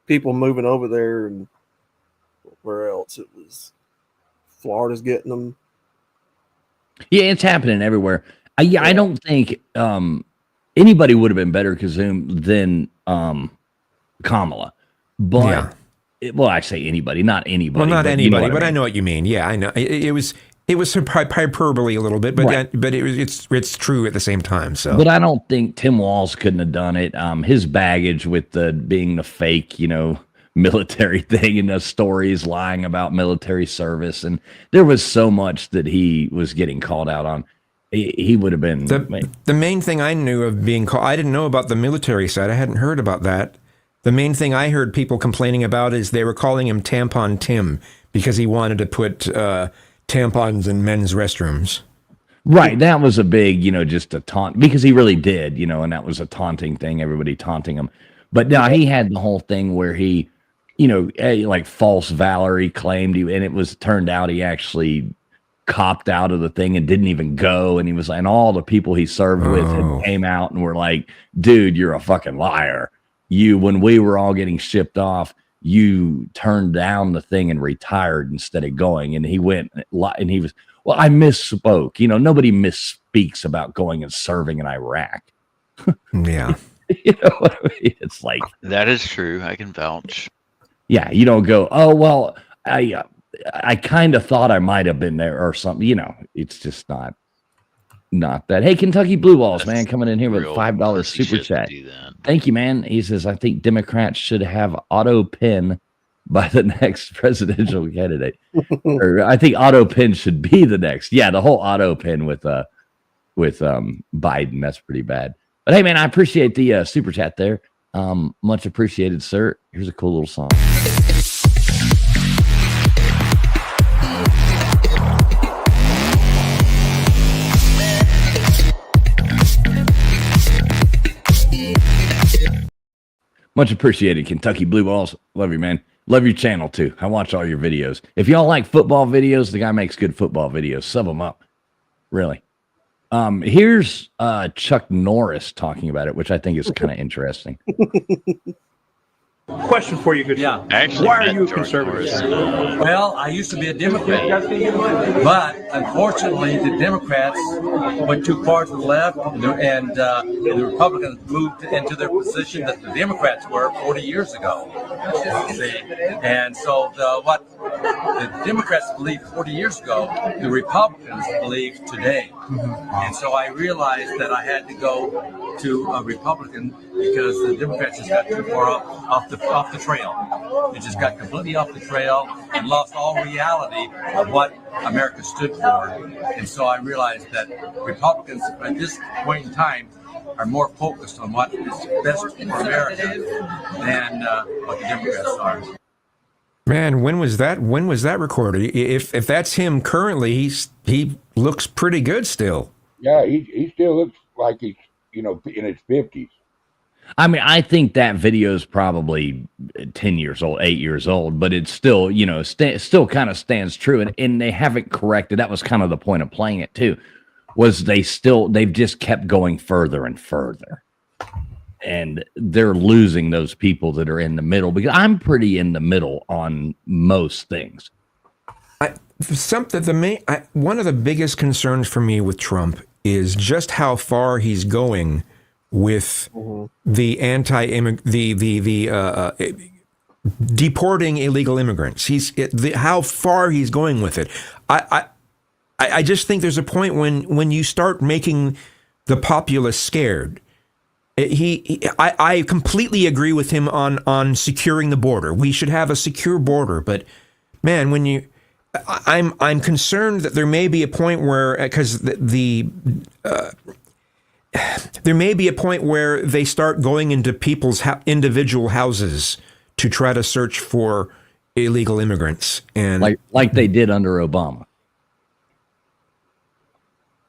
people moving over there, and where else it was, Florida's getting them. Yeah, it's happening everywhere. I don't think anybody would have been better than Kamala, but well, I say anybody, not anybody. Well, not anybody, but I I know what you mean. Yeah, I know. It was hyperbole a little bit, but Right. but it's true at the same time. So, But I don't think Tim Walz couldn't have done it. His baggage with being the fake, military thing and the stories lying about military service, and there was so much that he was getting called out on. He would have been the main thing I knew of being called. I didn't know about the military side. I hadn't heard about that. The main thing I heard people complaining about is they were calling him Tampon Tim because he wanted to put tampons in men's restrooms. Right. That was a big, just a taunt, because he really did, and that was a taunting thing, everybody taunting him. But no, he had the whole thing where he, like false valor, he claimed and it was turned out he actually copped out of the thing and didn't even go. And he was, and all the people he served with had came out and were like, dude, you're a fucking liar. When we were all getting shipped off, you turned down the thing and retired instead of going. And he went and he was, well, I misspoke. Nobody misspeaks about going and serving in Iraq. Yeah. You know what I mean? It's like, That is true. I can vouch. yeah, you don't go, oh, well, I kind of thought I might have been there or something. It's just not that. Hey, Kentucky Blue Balls, man, coming in here with a $5 super chat. Thank you, man. He says, I think Democrats should have auto pin by the next presidential candidate. Or I think auto pin should be the next. Yeah, the whole auto pin with Biden. That's pretty bad. But hey, man, I appreciate the super chat there. Much appreciated, sir. Here's a cool little song. Much appreciated, Kentucky Blue Balls. Love you, man. Love your channel, too. I watch all your videos. If y'all like football videos, the guy makes good football videos. Sub them up. Really. Here's Chuck Norris talking about it, which I think is kind of interesting. Question for you, good Yeah, sir. actually, Why are met you a George conservative? Norris. Well, I used to be a Democrat, but unfortunately, the Democrats went too far to the left, and the Republicans moved into their position that the Democrats were 40 years ago. See? And so what the Democrats believed 40 years ago, the Republicans believe today. And so I realized that I had to go to a Republican because the Democrats just got too far off the trail. They just got completely off the trail and lost all reality of what America stood for. And so I realized that Republicans at this point in time are more focused on what is best for America than what the Democrats are. Man, when was that recorded? If that's him currently, he looks pretty good still. Yeah, he still looks like he's in his 50s. I mean, I think that video is probably 10 years old, 8 years old, but it's still, still kind of stands true. And they haven't corrected. That was kind of the point of playing it too, was they've just kept going further and further. And they're losing those people that are in the middle, because I'm pretty in the middle on most things. One of the biggest concerns for me with Trump is just how far he's going with the deporting illegal immigrants. How far he's going with it. I just think there's a point when you start making the populace scared. I completely agree with him on securing the border. We should have a secure border, but man, I'm concerned that there may be a point where, because there may be a point where they start going into people's individual houses to try to search for illegal immigrants, and like they did under Obama.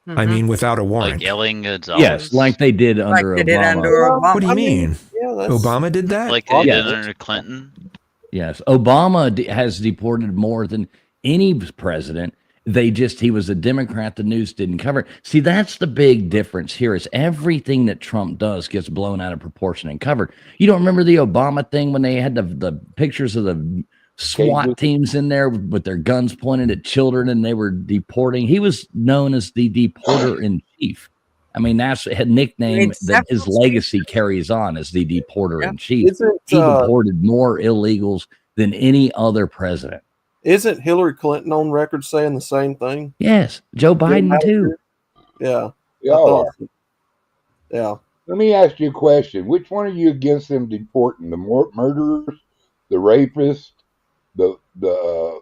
I mean, without a warrant. Like yelling Gonzalez. Yes, like they did under Obama. What do you mean? Obama did that? Like they did under Clinton. Yes, Obama has deported more than any president. He was a Democrat. The news didn't cover it. See, that's the big difference here is everything that Trump does gets blown out of proportion and covered. You don't remember the Obama thing when they had the pictures of the SWAT teams in there with their guns pointed at children and they were deporting. He was known as the deporter in chief. I mean, that's a nickname that his legacy carries on as the deporter in chief. He deported more illegals than any other president. Isn't Hillary Clinton on record saying the same thing? Yes, Joe Biden too. Yeah. Yeah. Yeah. Let me ask you a question. Which one are you against them deporting? The murderers, the rapists, the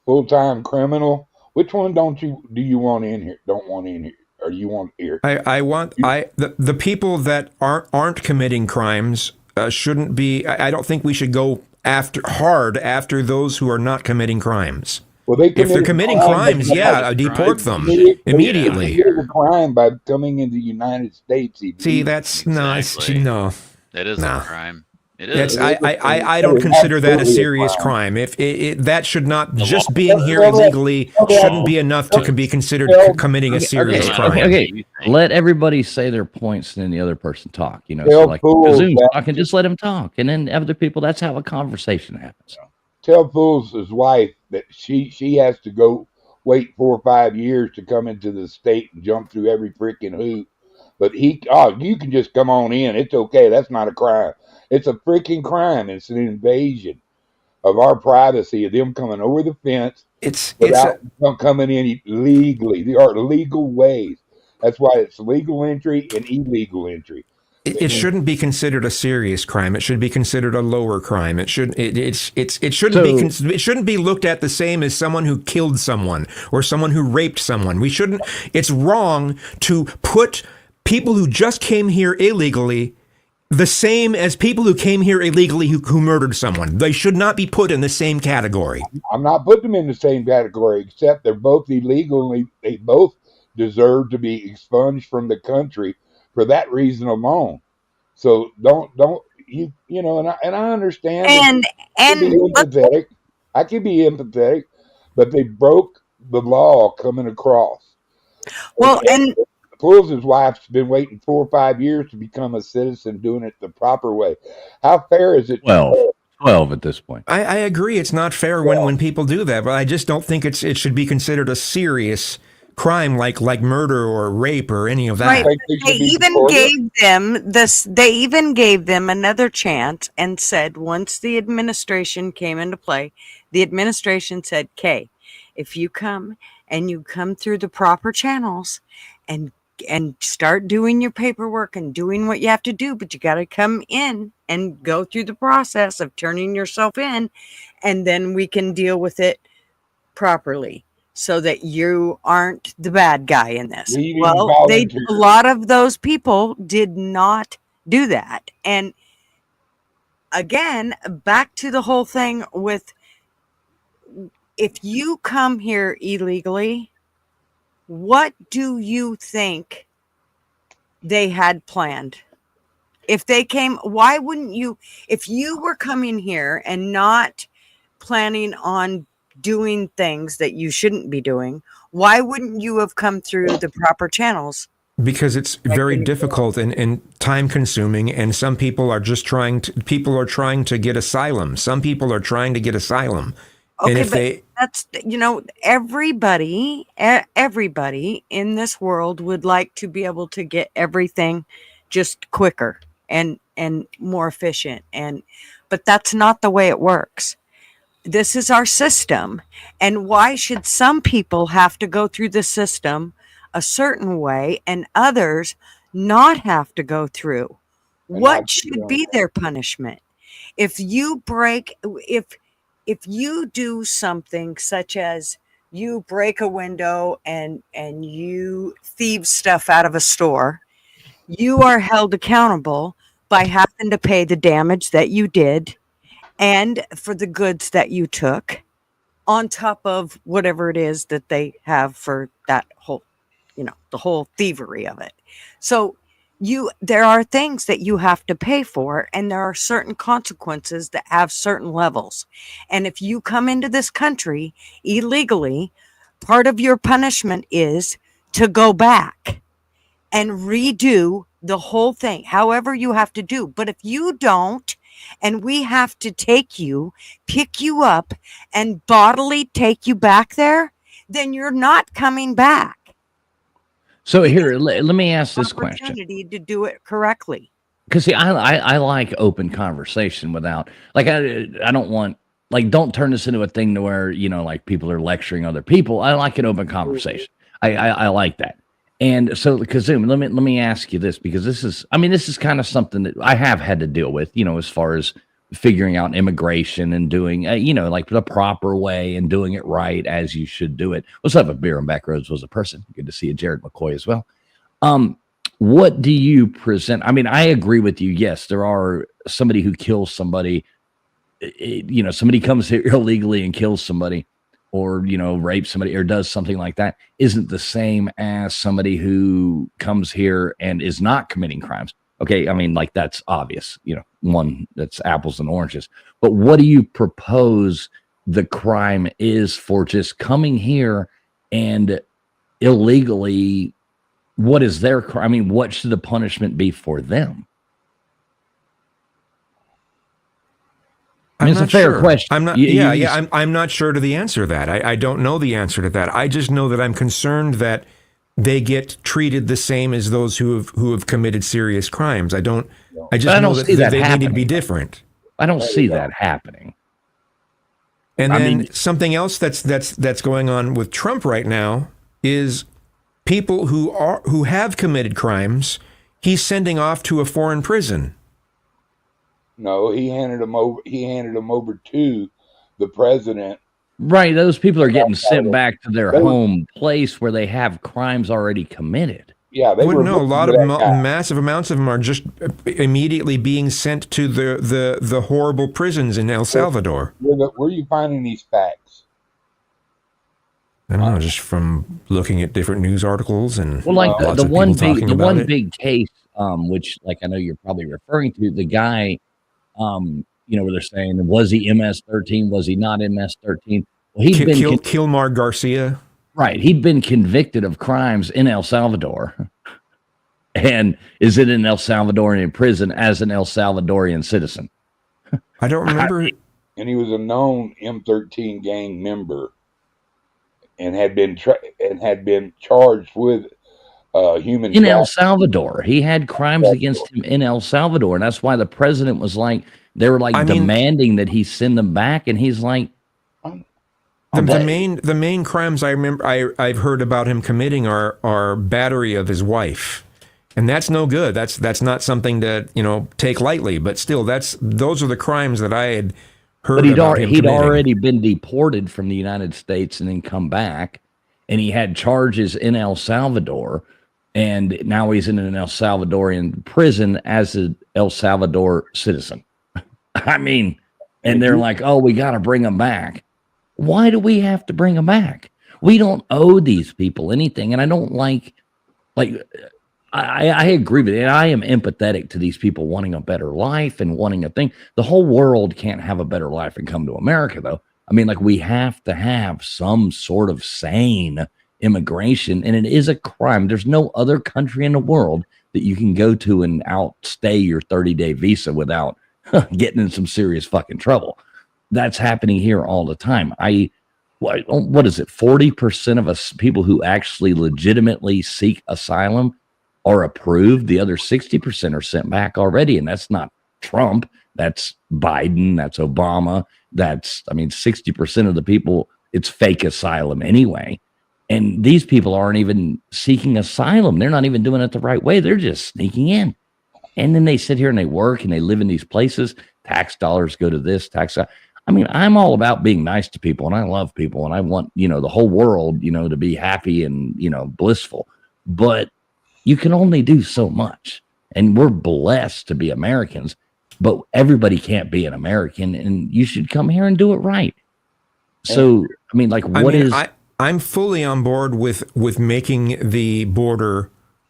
full-time criminal? Which one do you want in here? Don't want in here, or you want here? I want the people that aren't committing crimes shouldn't be. I don't think we should go after those who are not committing crimes. Well, if they're committing crimes, deport them immediately. They committed a crime by coming into the United States. See, that's no. That isn't a crime. It is. I don't consider that a serious crime. If that should not just being here illegally shouldn't be enough to be considered committing a serious crime. Okay, let everybody say their points and then the other person talk. You know, so like Kazoom's talking, just let him talk, and then other people. That's how a conversation happens. Tell Fool's wife that she has to go wait 4 or 5 years to come into the state and jump through every freaking hoop. But you can just come on in. It's okay. That's not a crime. It's a freaking crime. It's an invasion of our privacy, of them coming over the fence without coming in legally. There are legal ways. That's why it's legal entry and illegal entry. It shouldn't be considered a serious crime. It should be considered a lower crime. It shouldn't be looked at the same as someone who killed someone or someone who raped someone. It's wrong to put people who just came here illegally the same as people who came here illegally who murdered someone. They should not be put in the same category. I'm not putting them in the same category, except they're both illegal and they both deserve to be expunged from the country for that reason alone. So don't you know, and I understand I can be empathetic, but they broke the law coming across. Well, and Fool's wife's been waiting 4 or 5 years to become a citizen, doing it the proper way. How fair is it? 12 at this point. I agree. It's not fair when people do that, but I just don't think it should be considered a serious crime like murder or rape or any of that. Right. They even gave them another chance and said once the administration came into play, the administration said, "Okay, if you come and you come through the proper channels and start doing your paperwork and doing what you have to do, but you got to come in and go through the process of turning yourself in, and then we can deal with it properly so that you aren't the bad guy in this." Well, a lot of those people did not do that. And again, back to the whole thing with, if you come here illegally, what do you think they had planned? If they came, why wouldn't you, if you were coming here and not planning on doing things that you shouldn't be doing, why wouldn't you have come through the proper channels? Because it's very difficult and time consuming, and some people are just trying to get asylum. Some people are trying to get asylum. Okay, and if that's, you know, everybody in this world would like to be able to get everything just quicker and more efficient. But that's not the way it works. This is our system. And why should some people have to go through the system a certain way and others not have to go through? What should be their punishment? If if you do something such as you break a window and you thieve stuff out of a store, you are held accountable by having to pay the damage that you did and for the goods that you took, on top of whatever it is that they have for that whole, the whole thievery of it. So there are things that you have to pay for, and there are certain consequences that have certain levels. And if you come into this country illegally, part of your punishment is to go back and redo the whole thing, however you have to do. But if you don't, and we have to take you, pick you up, and bodily take you back there, then you're not coming back. So here, let me ask this question. Opportunity to do it correctly. Because see, I like open conversation without, like, I don't want, like, don't turn this into a thing to where, like people are lecturing other people. I like an open conversation. I like that. And so, Kazum, let me ask you this, because this is kind of something that I have had to deal with, as far as figuring out immigration and doing, like the proper way and doing it right as you should do it. What's up, a beer and Backroads was a person. Good to see you, Jared McCoy, as well. What do you present? I mean, I agree with you. Yes, there are somebody who kills somebody, somebody comes here illegally and kills somebody, or, rapes somebody or does something like that, isn't the same as somebody who comes here and is not committing crimes. Okay. I mean, like, that's obvious, one, that's apples and oranges. But what do you propose the crime is for just coming here and illegally? What is their crime? I mean, what should the punishment be for them? I mean, it's a fair question. I'm not. I'm not sure to the answer to that. I don't know the answer to that. I just know that I'm concerned that they get treated the same as those who have committed serious crimes. I just know that they need to be different. I don't see that happening. And then something else that's going on with Trump right now is people who have committed crimes, he's sending off to a foreign prison. No, he handed them over. He handed them over to the president. Right, those people are getting sent back to their home place where they have crimes already committed. Yeah, a lot of massive amounts of them are just immediately being sent to the horrible prisons in El Salvador. Where are you finding these facts? I don't know, just from looking at different news articles and like lots the of one people big talking about it. big case, which, like, I know you're probably referring to, the guy, where they're saying, was he MS-13? Was he not MS-13? Well, he's been Kilmar Garcia. Right. He'd been convicted of crimes in El Salvador and is in an El Salvadorian prison as an El Salvadorian citizen. I don't remember. And he was a known M13 gang member and had been charged with human in El Salvador. He had crimes against him in El Salvador, and that's why the president was like, they were like demanding that he send them back, and he's like, the main crimes I remember I've heard about him committing are battery of his wife, and that's no good. That's not something to take lightly. But still, those are the crimes that I had heard. But he'd already been deported from the United States and then come back, and he had charges in El Salvador, and now he's in an El Salvadorian prison as an El Salvador citizen. I mean, and they're like, oh, we got to bring him back. Why do we have to bring them back? We don't owe these people anything. And I don't like I agree with it. And I am empathetic to these people wanting a better life and wanting a thing. The whole world can't have a better life and come to America, though. I mean, like, we have to have some sort of sane immigration, and it is a crime. There's no other country in the world that you can go to and outstay your 30-day visa without getting in some serious fucking trouble. That's happening here all the time. What is it? 40% of us people who actually legitimately seek asylum are approved. The other 60% are sent back already. And that's not Trump. That's Biden. That's Obama. 60% of the people, it's fake asylum anyway. And these people aren't even seeking asylum. They're not even doing it the right way. They're just sneaking in. And then they sit here and they work and they live in these places. Tax dollars go to this, I mean, I'm all about being nice to people, and I love people, and I want, the whole world, to be happy and, blissful. But you can only do so much. And we're blessed to be Americans, but everybody can't be an American, and you should come here and do it right. So, I mean, I'm fully on board with making the border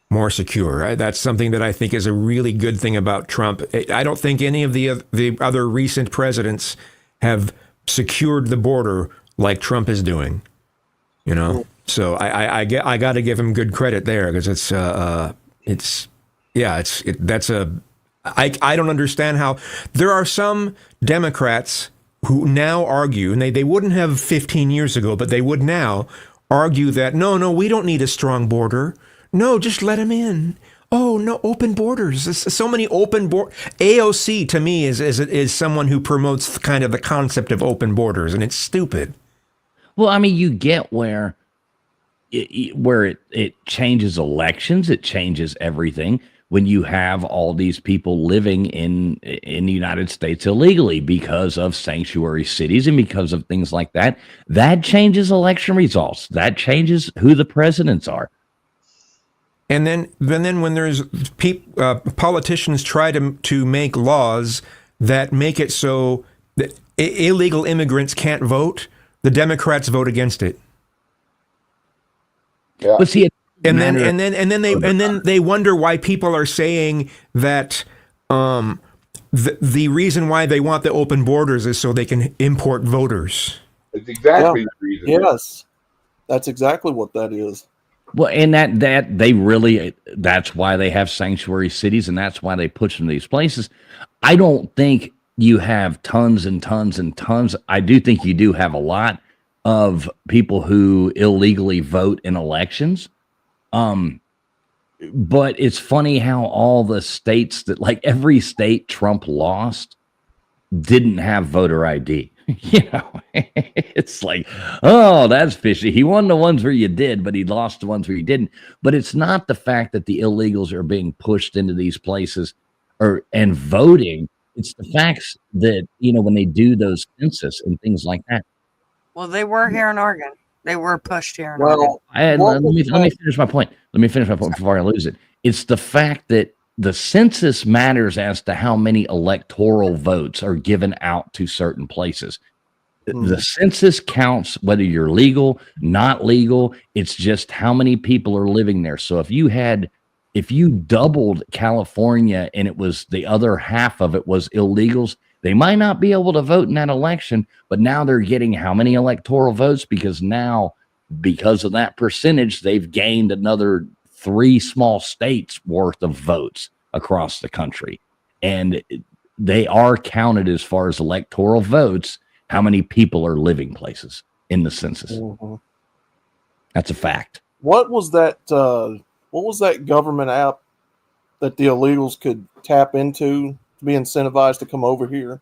more secure. That's something that I think is a really good thing about Trump. I don't think any of the other recent presidents have secured the border like Trump is doing. So I got to give him good credit there, because I don't understand how there are some Democrats who now argue, and they wouldn't have 15 years ago, but they would now argue that no, we don't need a strong border. No, just let him in. Oh no, open borders. There's so many open AOC to me is someone who promotes kind of the concept of open borders, and it's stupid. Well, I mean, you get where it changes elections, it changes everything when you have all these people living in the United States illegally because of sanctuary cities and because of things like that. That changes election results. That changes who the presidents are. And then when there's politicians try to make laws that make it so that illegal immigrants can't vote, the Democrats vote against it. Yeah. But see, and then they wonder why people are saying that the reason why they want the open borders is so they can import voters. It's exactly the reason. Yes, that's exactly what that is. Well, and that's why they have sanctuary cities, and that's why they push them to these places. I don't think you have tons and tons and tons. I do think you do have a lot of people who illegally vote in elections. But it's funny how all the states that, like every state Trump lost, didn't have voter ID. It's like, oh, that's fishy. He won the ones where you did, but he lost the ones where you didn't. But it's not the fact that the illegals are being pushed into these places and voting. It's the facts that, when they do those census and things like that. Well, they were here in Oregon. They were pushed here in Oregon. Let me finish my point. Let me finish my point before I lose it. It's the fact that the census matters as to how many electoral votes are given out to certain places. The census counts whether you're legal, not legal. It's just how many people are living there. So if you doubled California and it was the other half of it was illegals, they might not be able to vote in that election, but now they're getting how many electoral votes? Because of that percentage, they've gained another 3 small states worth of votes across the country. And they are counted as far as electoral votes, how many people are living places in the census. Mm-hmm. That's a fact. What was that government app that the illegals could tap into to be incentivized to come over here?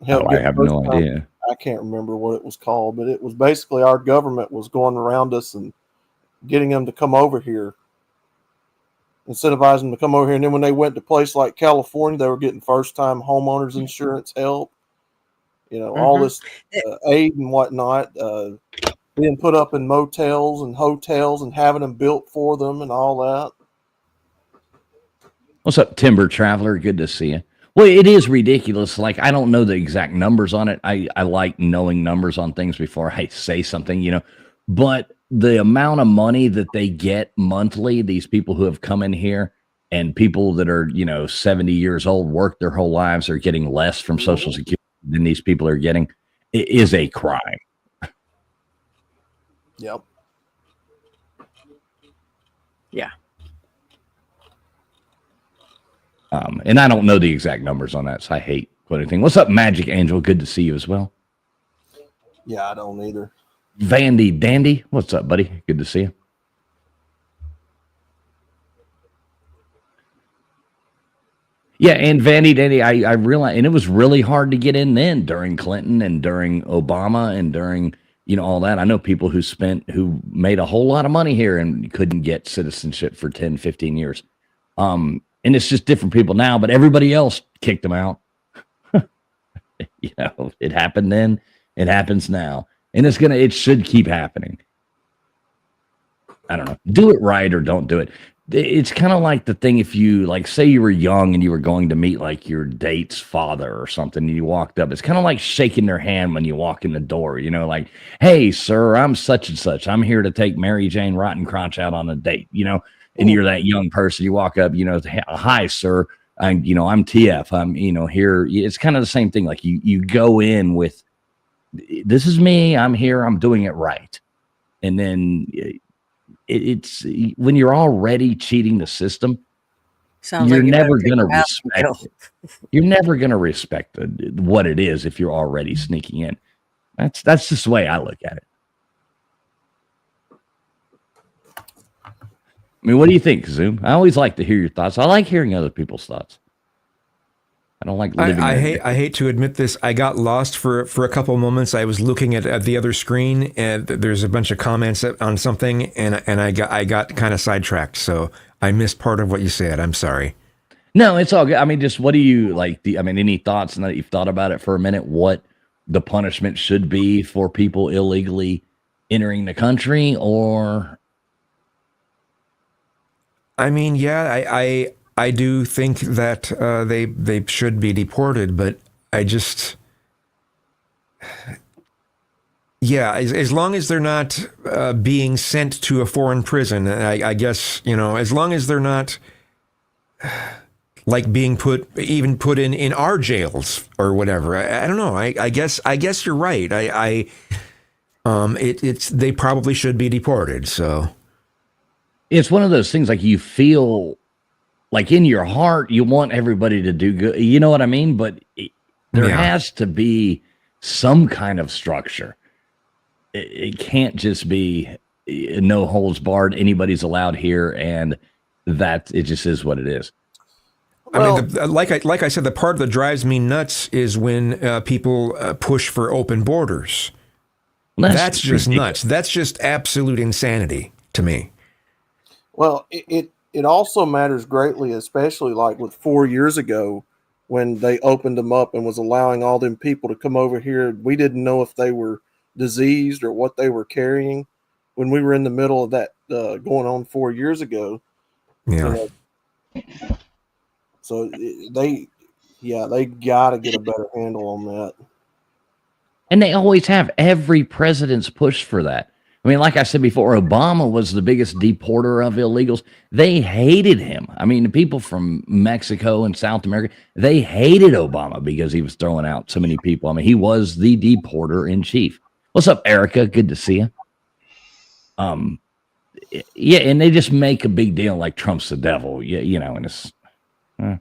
I have no idea. I can't remember what it was called, but it was basically our government was going around us and getting them to come over here, incentivizing them to come over here. And then when they went to a place like California, they were getting first-time homeowners insurance help, all this aid and whatnot, being put up in motels and hotels and having them built for them and all that. What's up, Timber Traveler? Good to see you. Well, it is ridiculous. Like, I don't know the exact numbers on it. I like knowing numbers on things before I say something, but the amount of money that they get monthly, these people who have come in here and people that are, 70 years old, work their whole lives, are getting less from Social Security than these people are getting. It is a crime. Yep. Yeah. And I don't know the exact numbers on that, so I hate quoting anything. What's up, Magic Angel? Good to see you as well. Yeah, I don't either. Vandy Dandy, what's up, buddy? Good to see you. Yeah, and Vandy Dandy, I realized, and it was really hard to get in then during Clinton and during Obama and during, all that. I know people who made a whole lot of money here and couldn't get citizenship for 10, 15 years. And it's just different people now, but everybody else kicked them out. You know, it happened then, it happens now, and it should keep happening. I don't know. Do it right or don't do it. It's kind of like the thing if you, like, say you were young and you were going to meet like your date's father or something, and you walked up. It's kind of like shaking their hand when you walk in the door, you know, like, hey, sir, I'm such and such. I'm here to take Mary Jane Rottencrotch out on a date, you know, and you're that young person. You walk up, you know, hi, sir. I'm TF. I'm, here. It's kind of the same thing. Like you go in with, this is me. I'm here. I'm doing it right. And then it's when you're already cheating the system, you're never going to respect it. You're never going to respect what it is if you're already sneaking in. That's just the way I look at it. I mean, what do you think, Zoom? I always like to hear your thoughts. I like hearing other people's thoughts. I don't like living. I hate to admit this. I got lost for a couple of moments. I was looking at the other screen, and there's a bunch of comments on something, and I got kind of sidetracked. So I missed part of what you said. I'm sorry. No, it's all good. I mean, just what do you like? Any thoughts now that you've thought about it for a minute? What the punishment should be for people illegally entering the country, or? I mean, yeah, I do think that they should be deported, but I just, yeah, as long as they're not being sent to a foreign prison, I guess, as long as they're not like being put in our jails or whatever. I don't know. I guess you're right. They probably should be deported. So it's one of those things, like, you feel like in your heart, you want everybody to do good. You know what I mean? But there has to be some kind of structure. It can't just be no holds barred. Anybody's allowed here, and that it just is what it is. Well, I mean, like I said, the part that drives me nuts is when people push for open borders. That's just nuts. That's just absolute insanity to me. Well, it also matters greatly, especially like with 4 years ago when they opened them up and was allowing all them people to come over here. We didn't know if they were diseased or what they were carrying when we were in the middle of that going on 4 years ago. Yeah. So they got to get a better handle on that. And they always have. Every president's pushed for that. I mean, like I said before, Obama was the biggest deporter of illegals. They hated him. I mean, the people from Mexico and South America, they hated Obama because he was throwing out so many people. I mean, he was the deporter in chief. What's up, Erica? Good to see you. Yeah, and they just make a big deal like Trump's the devil. And it's, I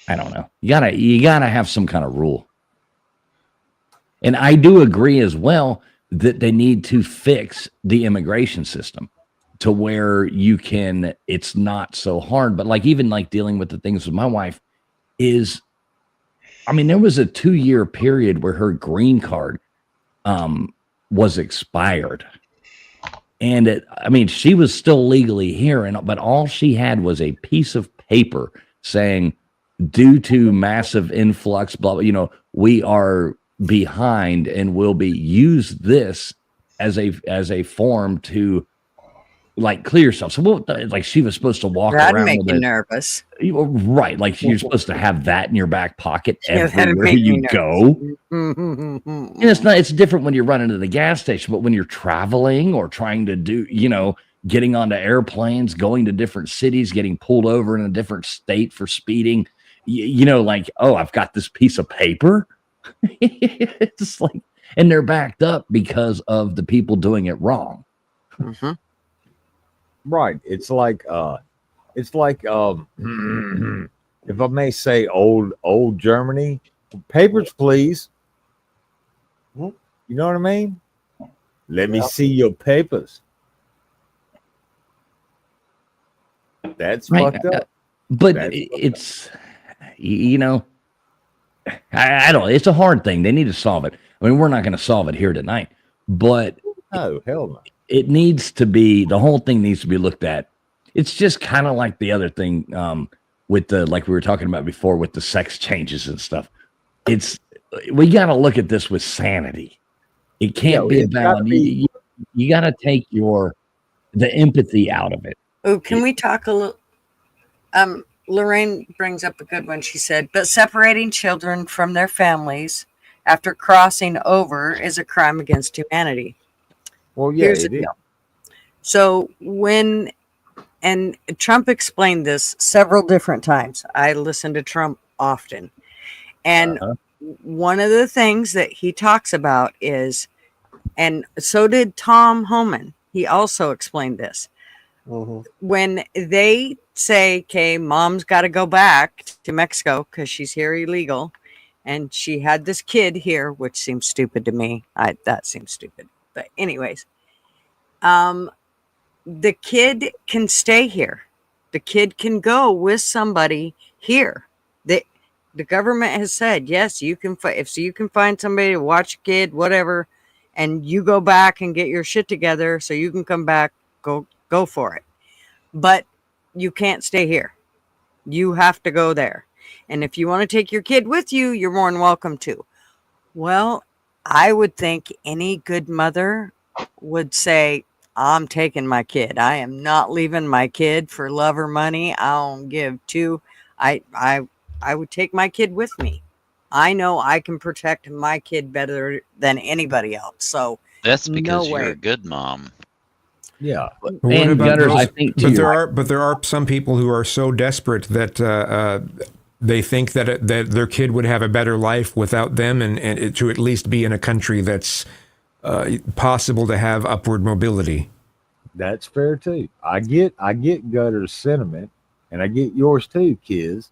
don't know. You gotta have some kind of rule. And I do agree as well that they need to fix the immigration system to where it's not so hard. But like, even like dealing with the things with my wife is, I mean, there was a 2-year period where her green card was expired. And she was still legally here, but all she had was a piece of paper saying, due to massive influx, blah, blah, we are behind and will be use this as a form to like clear yourself. So like she was supposed to walk around. That'd make you nervous, right? Like you're supposed to have that in your back pocket everywhere you go. And it's different when you're running to the gas station, but when you're traveling or trying to do, getting onto airplanes, going to different cities, getting pulled over in a different state for speeding, like, oh, I've got this piece of paper. It's like, and they're backed up because of the people doing it wrong. Mm-hmm. Right. It's like if I may say, old Germany, papers, please. You know what I mean? Let me see your papers. That's fucked up. But it's, I don't. It's a hard thing. They need to solve it. I mean, we're not going to solve it here tonight, but hell no. It needs to be. The whole thing needs to be looked at. It's just kind of like the other thing with the, like we were talking about before, with the sex changes and stuff. It's we got to look at this with sanity. It can't be about you got to take the empathy out of it. Oh, can we talk a little? Lorraine brings up a good one. She said, but separating children from their families after crossing over is a crime against humanity. Well, yeah, Here's the deal. So and Trump explained this several different times. I listen to Trump often. And one of the things that he talks about is, and so did Tom Homan, he also explained this. When they say, okay, mom's got to go back to Mexico because she's here illegal, and she had this kid here, which seems stupid to me. That seems stupid. But anyways, the kid can stay here. The kid can go with somebody here. The government has said, yes, you can. If you can find somebody to watch a kid, whatever, and you go back and get your shit together so you can come back, go for it. But you can't stay here. You have to go there. And if you want to take your kid with you, you're more than welcome to. Well, I would think any good mother would say, I'm taking my kid. I am not leaving my kid for love or money. I don't give two. I would take my kid with me. I know I can protect my kid better than anybody else. So that's because no you're way. a good mom. Yeah. And Gutters, I think but there are some people who are so desperate that they think that their kid would have a better life without them, and to at least be in a country that's possible to have upward mobility. That's fair too. I get Gutter's sentiment, and I get yours too, Kiz.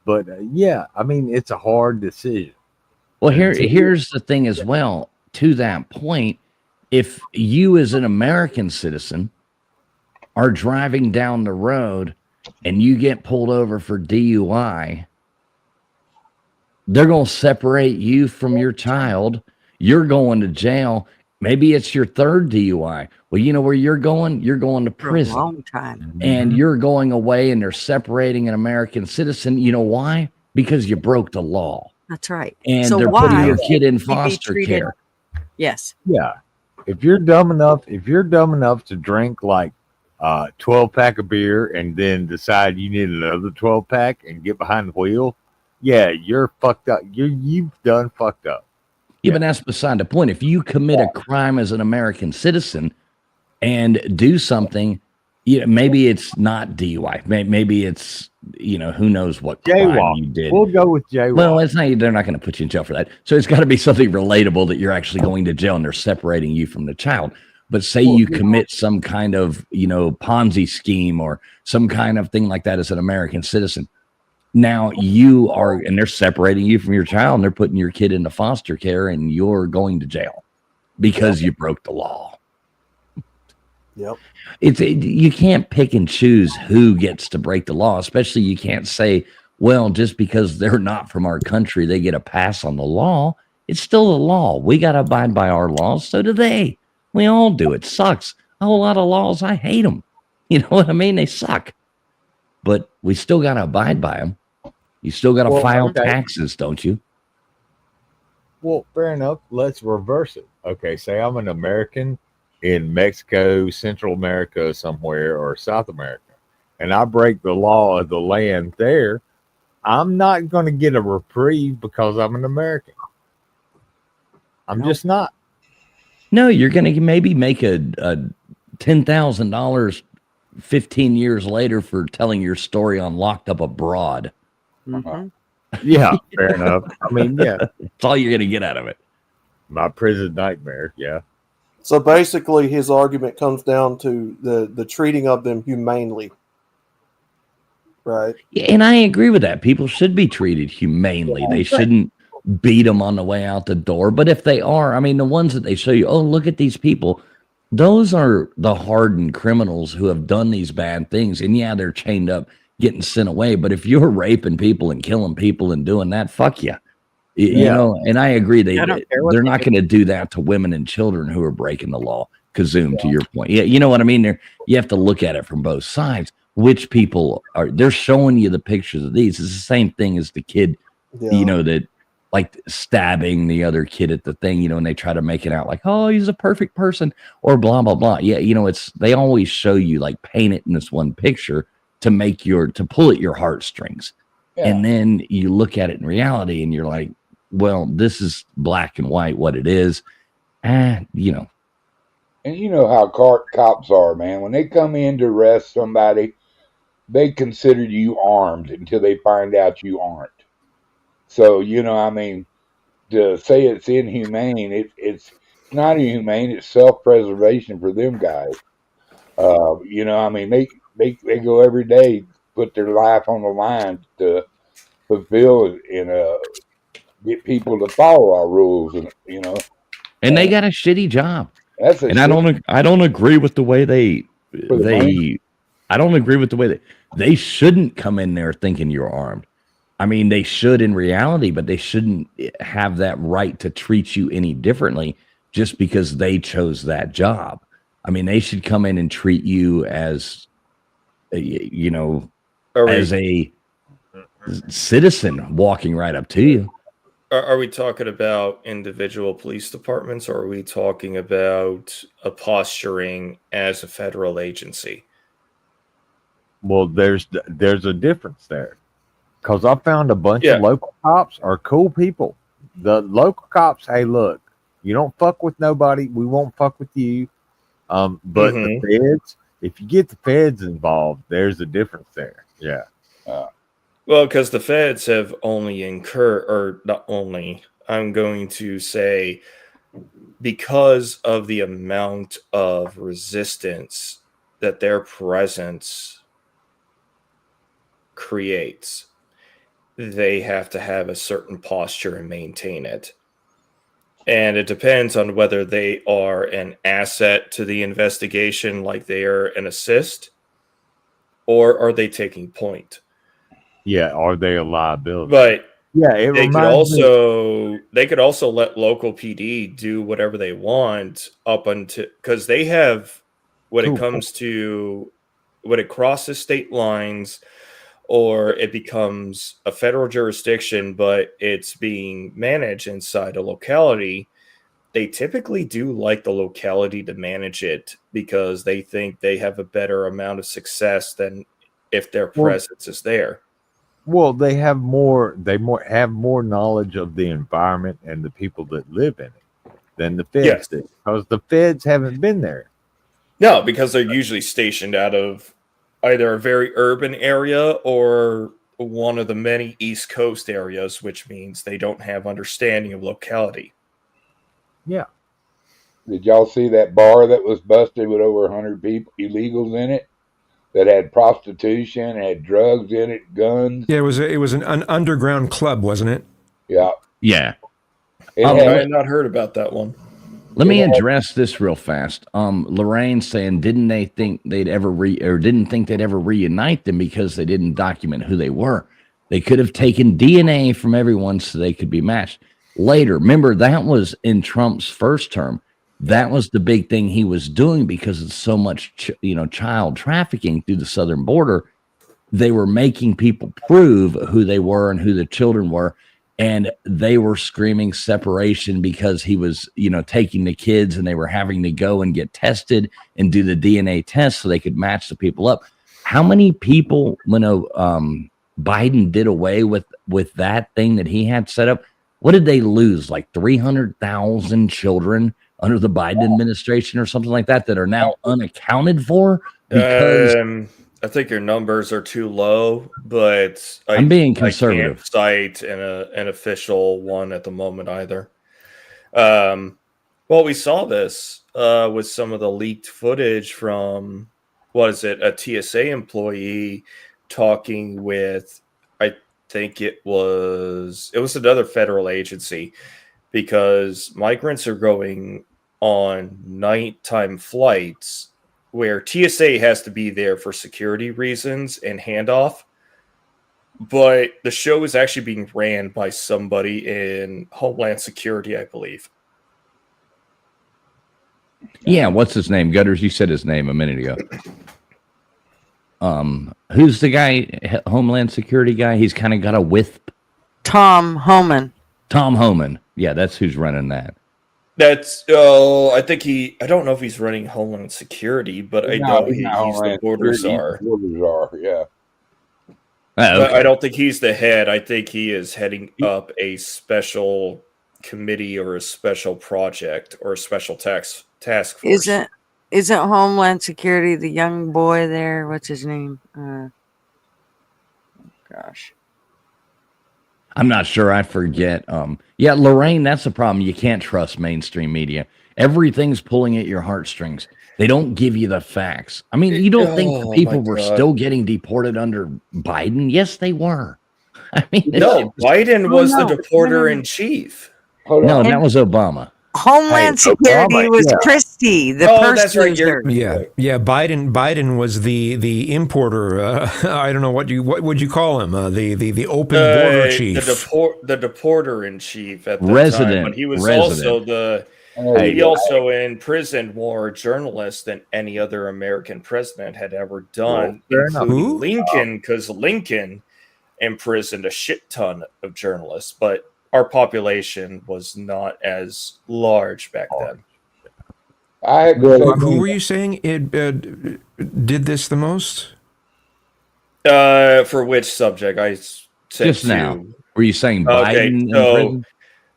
But yeah, I mean, it's a hard decision. Well, here's the thing as well. To that point, if you as an American citizen are driving down the road and you get pulled over for DUI, they're going to separate you from your child. You're going to jail. Maybe it's your third DUI. Well, you know where you're going? You're going to prison. For a long time. And you're going away and they're separating an American citizen. You know why? Because you broke the law. That's right. And so they're why putting your kid in should he be foster treated- care. Yes. Yeah. If you're dumb enough to drink like 12-pack of beer and then decide you need another 12-pack and get behind the wheel, yeah, you're fucked up. You've done fucked up. Yeah, but that's beside the point. If you commit a crime as an American citizen and do something, maybe it's not DUI. Maybe it's, who knows what crime you did. We'll go with jaywalk. Well, they're not going to put you in jail for that. So it's got to be something relatable that you're actually going to jail and they're separating you from the child. But say you commit some kind of, Ponzi scheme or some kind of thing like that as an American citizen. Now and they're separating you from your child and they're putting your kid into foster care and you're going to jail because you broke the law. Yep. You can't pick and choose who gets to break the law, especially you can't say, well, just because they're not from our country, they get a pass on the law. It's still the law. We got to abide by our laws. So do they. We all do. It sucks. A whole lot of laws, I hate them. You know what I mean? They suck. But we still got to abide by them. You still got to file taxes, don't you? Well, fair enough. Let's reverse it. Okay, say I'm an American in Mexico, Central America somewhere, or South America, and I break the law of the land there. I'm not going to get a reprieve because I'm an American. I'm just not. No, you're going to maybe make a $10,000 15 years later for telling your story on Locked Up Abroad. Mm-hmm. Yeah, fair enough. I mean, yeah. That's all you're going to get out of it. My prison nightmare, yeah. So basically, his argument comes down to the treating of them humanely. Right. Yeah, and I agree with that. People should be treated humanely. They shouldn't beat them on the way out the door. But if they are, I mean, the ones that they show you, oh, look at these people. Those are the hardened criminals who have done these bad things. And yeah, they're chained up, getting sent away. But if you're raping people and killing people and doing that, fuck you. You know, and I agree. They're not going to do that to women and children who are breaking the law. Kazoom, to your point. Yeah, you know what I mean? You have to look at it from both sides. Which people they're showing you the pictures of these. It's the same thing as the kid, you know, that like stabbing the other kid at the thing, and they try to make it out like, oh, he's a perfect person or blah, blah, blah. Yeah. They always show you like paint it in this one picture to pull at your heartstrings. Yeah. And then you look at it in reality and you're like, well, this is black and white, what it is. And you know how cops are, man. When they come in to arrest somebody, they consider you armed until they find out you aren't. So, to say it's inhumane, it's not inhumane. It's self-preservation for them guys. They go every day, put their life on the line to fulfill and get people to follow our rules, and they got a shitty job. I don't agree with the way they shouldn't come in there thinking you're armed. I mean, they should in reality, but they shouldn't have that right to treat you any differently just because they chose that job. I mean, they should come in and treat you as, as a citizen walking right up to you. Are we talking about individual police departments, or are we talking about a posturing as a federal agency? Well, there's a difference there, because I found a bunch of local cops are cool people. The local cops, hey, look, you don't fuck with nobody, we won't fuck with you. But the feds, if you get the feds involved, there's a difference there. Yeah. Well, because the feds have only I'm going to say, because of the amount of resistance that their presence creates, they have to have a certain posture and maintain it. And it depends on whether they are an asset to the investigation, like they are an assist, or are they taking point? Yeah, are they a liability? But yeah, they could also let local PD do whatever they want up until, because they have, when it crosses state lines or it becomes a federal jurisdiction, but it's being managed inside a locality, they typically do like the locality to manage it because they think they have a better amount of success than if their presence is there. Well, they have more knowledge of the environment and the people that live in it than the feds do, because the feds haven't been there. No, because they're usually stationed out of either a very urban area or one of the many East Coast areas, which means they don't have understanding of locality. Yeah. Did y'all see that bar that was busted with over 100 people, illegals in it? That had prostitution, had drugs in it, guns. Yeah, it was an underground club, wasn't it? Yeah. Yeah. I had not heard about that one. Let me address this real fast. Lorraine saying, didn't think they'd ever reunite them because they didn't document who they were. They could have taken DNA from everyone so they could be matched later. Remember, that was in Trump's first term. That was the big thing he was doing because of so much, child trafficking through the southern border. They were making people prove who they were and who the children were. And they were screaming separation because he was, taking the kids, and they were having to go and get tested and do the DNA test so they could match the people up. How many people, Biden did away with that thing that he had set up? What did they lose? Like 300,000 children under the Biden administration or something like that are now unaccounted for? Because I think your numbers are too low, but I'm being conservative. I can't cite an official one at the moment either. Well, we saw this with some of the leaked footage from, a TSA employee talking with, I think it was another federal agency, because migrants are going on nighttime flights where TSA has to be there for security reasons and handoff. But the show is actually being ran by somebody in Homeland Security, I believe. Yeah, what's his name? Gutters, you said his name a minute ago. Who's the guy, Homeland Security guy? He's kind of got a wisp. Tom Homan. Tom Homan. Yeah, that's who's running that. That's I don't know if he's running Homeland Security, but I know he's the border czar. Yeah. But I don't think he's the head. I think he is heading up a special committee or a special project or a special task force. Isn't Homeland Security the young boy there? What's his name? Gosh. I'm not sure. I forget. Yeah, Lorraine, that's the problem. You can't trust mainstream media. Everything's pulling at your heartstrings. They don't give you the facts. I mean, you don't think the people were still getting deported under Biden? Yes, they were. I mean, no, Biden was the deporter in chief. No, that was Obama. Homeland Security was Christie, the that's right. Yeah. Biden was the importer. I don't know what would you call him? The open border chief, the deporter in chief at the resident. time. But he was also he also imprisoned more journalists than any other American president had ever done, including Lincoln, because Lincoln imprisoned a shit ton of journalists, but our population was not as large back then. I agree. Who were you saying did this the most? For which subject? I said just now. Were you saying Biden? So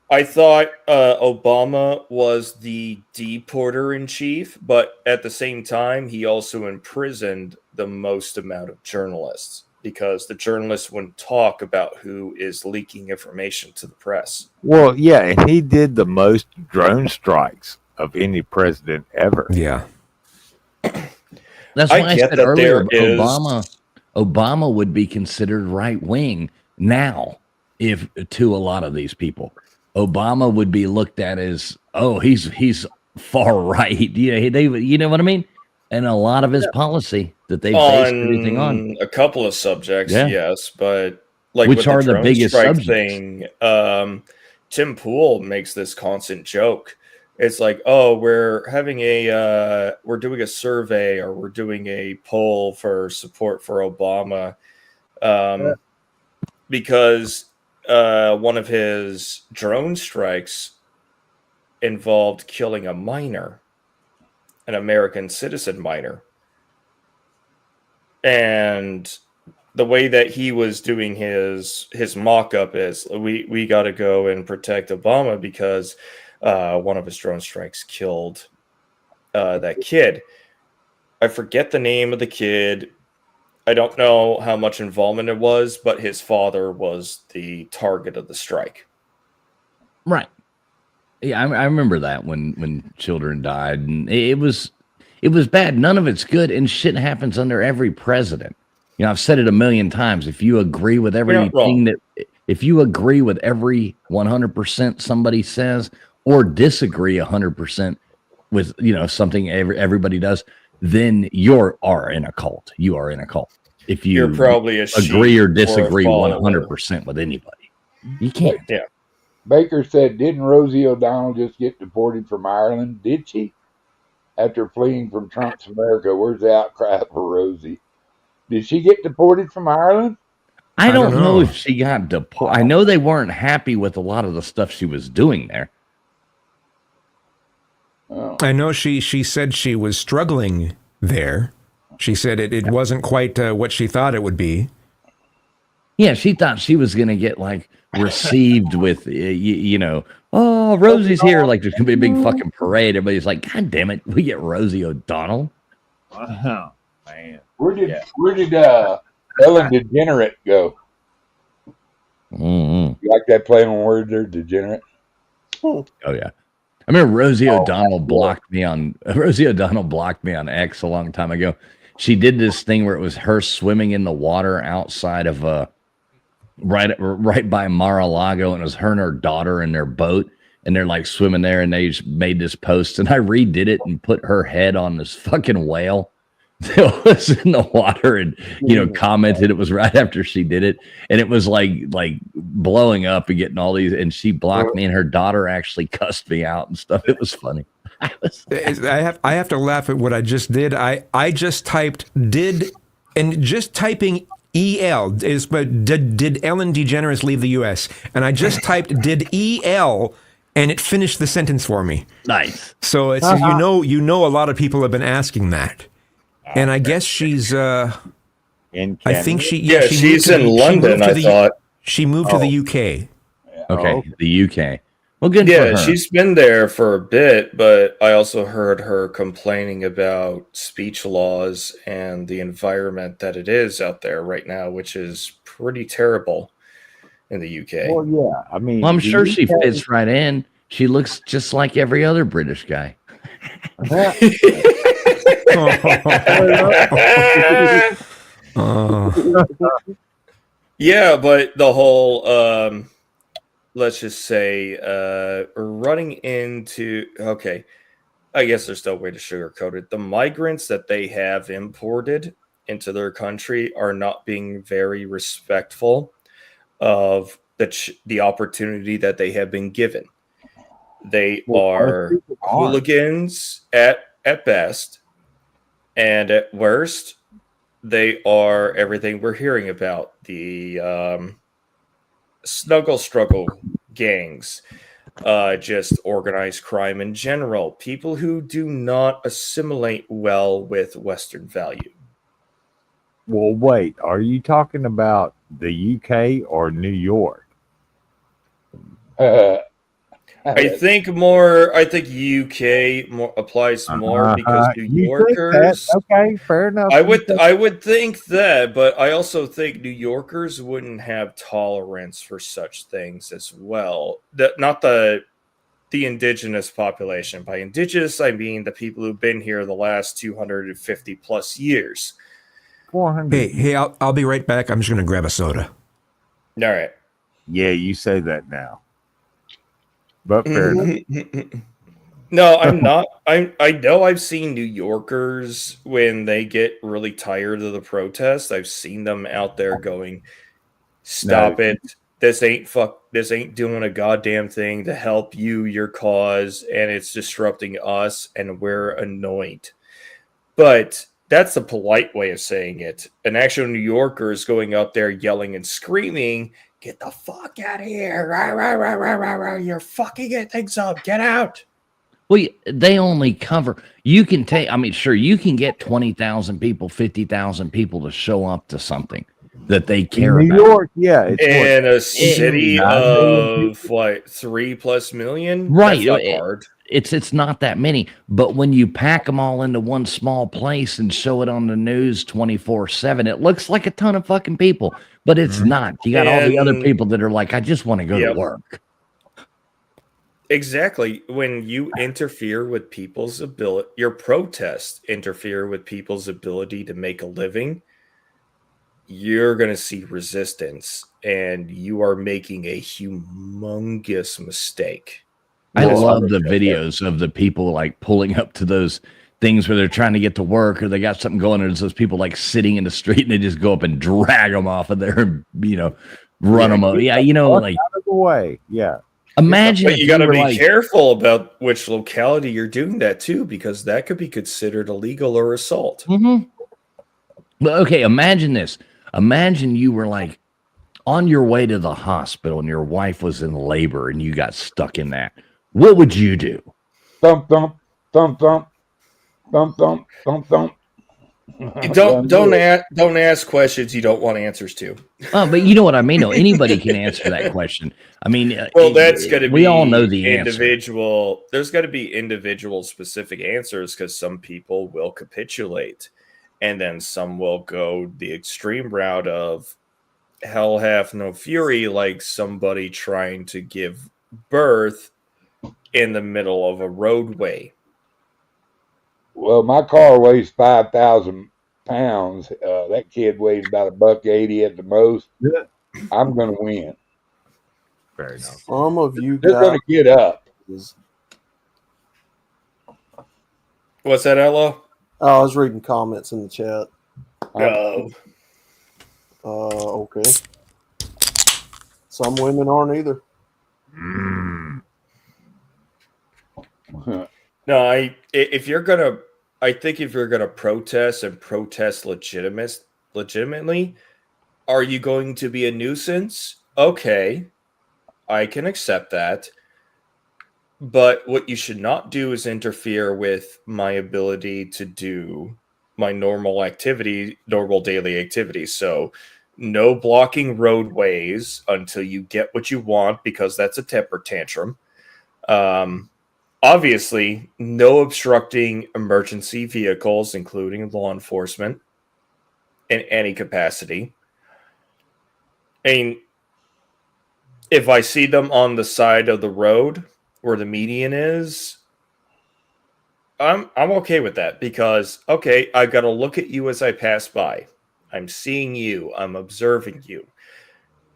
I thought Obama was the deporter in chief, but at the same time, he also imprisoned the most amount of journalists, because the journalists wouldn't talk about who is leaking information to the press. Well, yeah, and he did the most drone strikes of any president ever. Yeah. That's why I said earlier, Obama would be considered right wing now, if to a lot of these people. Obama would be looked at as, he's far right. Yeah, they, you know what I mean? And a lot of his policy that they based everything on. A couple of subjects, yes, but like which are the biggest subjects? Thing, Tim Pool makes this constant joke. It's like, we're doing a survey, or we're doing a poll for support for Obama, because one of his drone strikes involved killing a minor. An American citizen minor. And the way that he was doing his mock-up is, we got to go and protect Obama because one of his drone strikes killed that kid. I forget the name of the kid. I don't know how much involvement it was, but his father was the target of the strike. Right. Yeah, I remember that when children died, and it was bad. None of it's good, and shit happens under every president. You know, I've said it a million times. If you agree with everything if you agree with every 100% somebody says, or disagree 100% with something everybody does, then you are in a cult. You are in a cult. If you're probably agree or disagree 100% with anybody, you can't. Yeah. Baker said, didn't Rosie O'Donnell just get deported from Ireland? Did she? After fleeing from Trump's America, where's the outcry for Rosie? Did she get deported from Ireland? I don't know if she got deported. I know they weren't happy with a lot of the stuff she was doing there. Oh. I know she said she was struggling there. She said it wasn't quite what she thought it would be. Yeah, she thought she was going to get received with, Rosie's here. Like there's going to be a big fucking parade. Everybody's like, God damn it, we get Rosie O'Donnell. Wow, man. Where did Ellen DeGenerate go? Mm-hmm. You like that play on words there, degenerate? Oh yeah. I remember Rosie O'Donnell blocked me on X a long time ago. She did this thing where it was her swimming in the water outside of right by Mar-a-Lago, and it was her and her daughter in their boat, and they're swimming there, and they just made this post, and I redid it and put her head on this fucking whale that was in the water, and commented it was right after she did it, and it was like blowing up and getting all these, and she blocked me, and her daughter actually cussed me out and stuff. It was funny. I have to laugh at what I just did. I just typed did, and just typing EL is, but did Ellen DeGeneres leave the U.S.? And I just typed did EL, and it finished the sentence for me. Nice. So it's you know a lot of people have been asking that, and I guess she's in I think she she's in London. I thought she moved to the UK. Okay, the UK. Well, good. Yeah, for her. she's been there for a bit, but I also heard her complaining about speech laws and the environment that it is out there right now, which is pretty terrible in the UK. Well, yeah. I mean, Well, I'm the sure she UK fits right in. She looks just like every other British guy. Yeah, but the whole let's just say running into I guess there's no way to sugarcoat it. The migrants that they have imported into their country are not being very respectful of the opportunity that they have been given. They are hooligans at best, and at worst, they are everything we're hearing about, the snuggle struggle gangs, just organized crime in general, people who do not assimilate well with Western value. Well, wait. Are you talking about the UK or New York? I think UK applies more because New Yorkers. Okay, fair enough. I would think that, but I also think New Yorkers wouldn't have tolerance for such things as well. Not the indigenous population. By indigenous, I mean the people who've been here the last 250 plus years. 400. Hey, I'll be right back. I'm just going to grab a soda. All right. Yeah, you say that now. But fair enough. No, I'm not. I know I've seen New Yorkers when they get really tired of the protest. I've seen them out there going, "Stop it! This ain't doing a goddamn thing to help your cause, and it's disrupting us, and we're annoyed." But that's a polite way of saying it. An actual New Yorker is going up there yelling and screaming, "Get the fuck out of here! Rah, rah, rah, rah, rah, rah. You're fucking it things up. Get out!" Well, they only cover. You can take. I mean, sure, you can get 20,000 people, 50,000 people to show up to something that they care New about. York, yeah, it's In a city of what 3+ million, Right? That's not hard. It's not that many, but when you pack them all into one small place and show it on the news 24/7, it looks like a ton of fucking people, but it's not. You got all the other people that are like, I just want to go to work. Exactly. When you interfere with people's ability, your protests interfere with people's ability to make a living, you're going to see resistance, and you are making a humongous mistake. I love the videos of the people like pulling up to those things where they're trying to get to work or they got something going. And there's those people like sitting in the street and they just go up and drag them off of there and, run them up. Yeah. Like out of the way. Yeah. Imagine. But you got to be careful about which locality you're doing that too, because that could be considered illegal or assault. Mm-hmm. But okay. Imagine this. Imagine you were like on your way to the hospital and your wife was in labor and you got stuck in that. What would you do? Thump, thump, thump, thump, thump, thump, thump, thump. Don't ask questions you don't want answers to. But you know what I mean. No, anybody can answer that question. I mean, well, that's going to be. We all know the individual. There's got to be individual specific answers because some people will capitulate, and then some will go the extreme route of hell hath no fury, like somebody trying to give birth in the middle of a roadway. Well, my car weighs 5,000 pounds. That kid weighs about $1.80 at the most. Yeah. I'm going to win. Fair enough. Some of you They're going to get up. What's that, Ella? Oh, I was reading comments in the chat. Okay. Some women aren't either. No, I think if you're gonna protest and protest legitimately, Are you going to be a nuisance? Okay, I can accept that. But what you should not do is interfere with my ability to do my normal daily activities. So, no blocking roadways until you get what you want, because that's a temper tantrum. Obviously, no obstructing emergency vehicles, including law enforcement, in any capacity. I mean, if I see them on the side of the road where the median is, I'm okay with that, because okay, I got to look at you as I pass by. I'm seeing you, I'm observing you.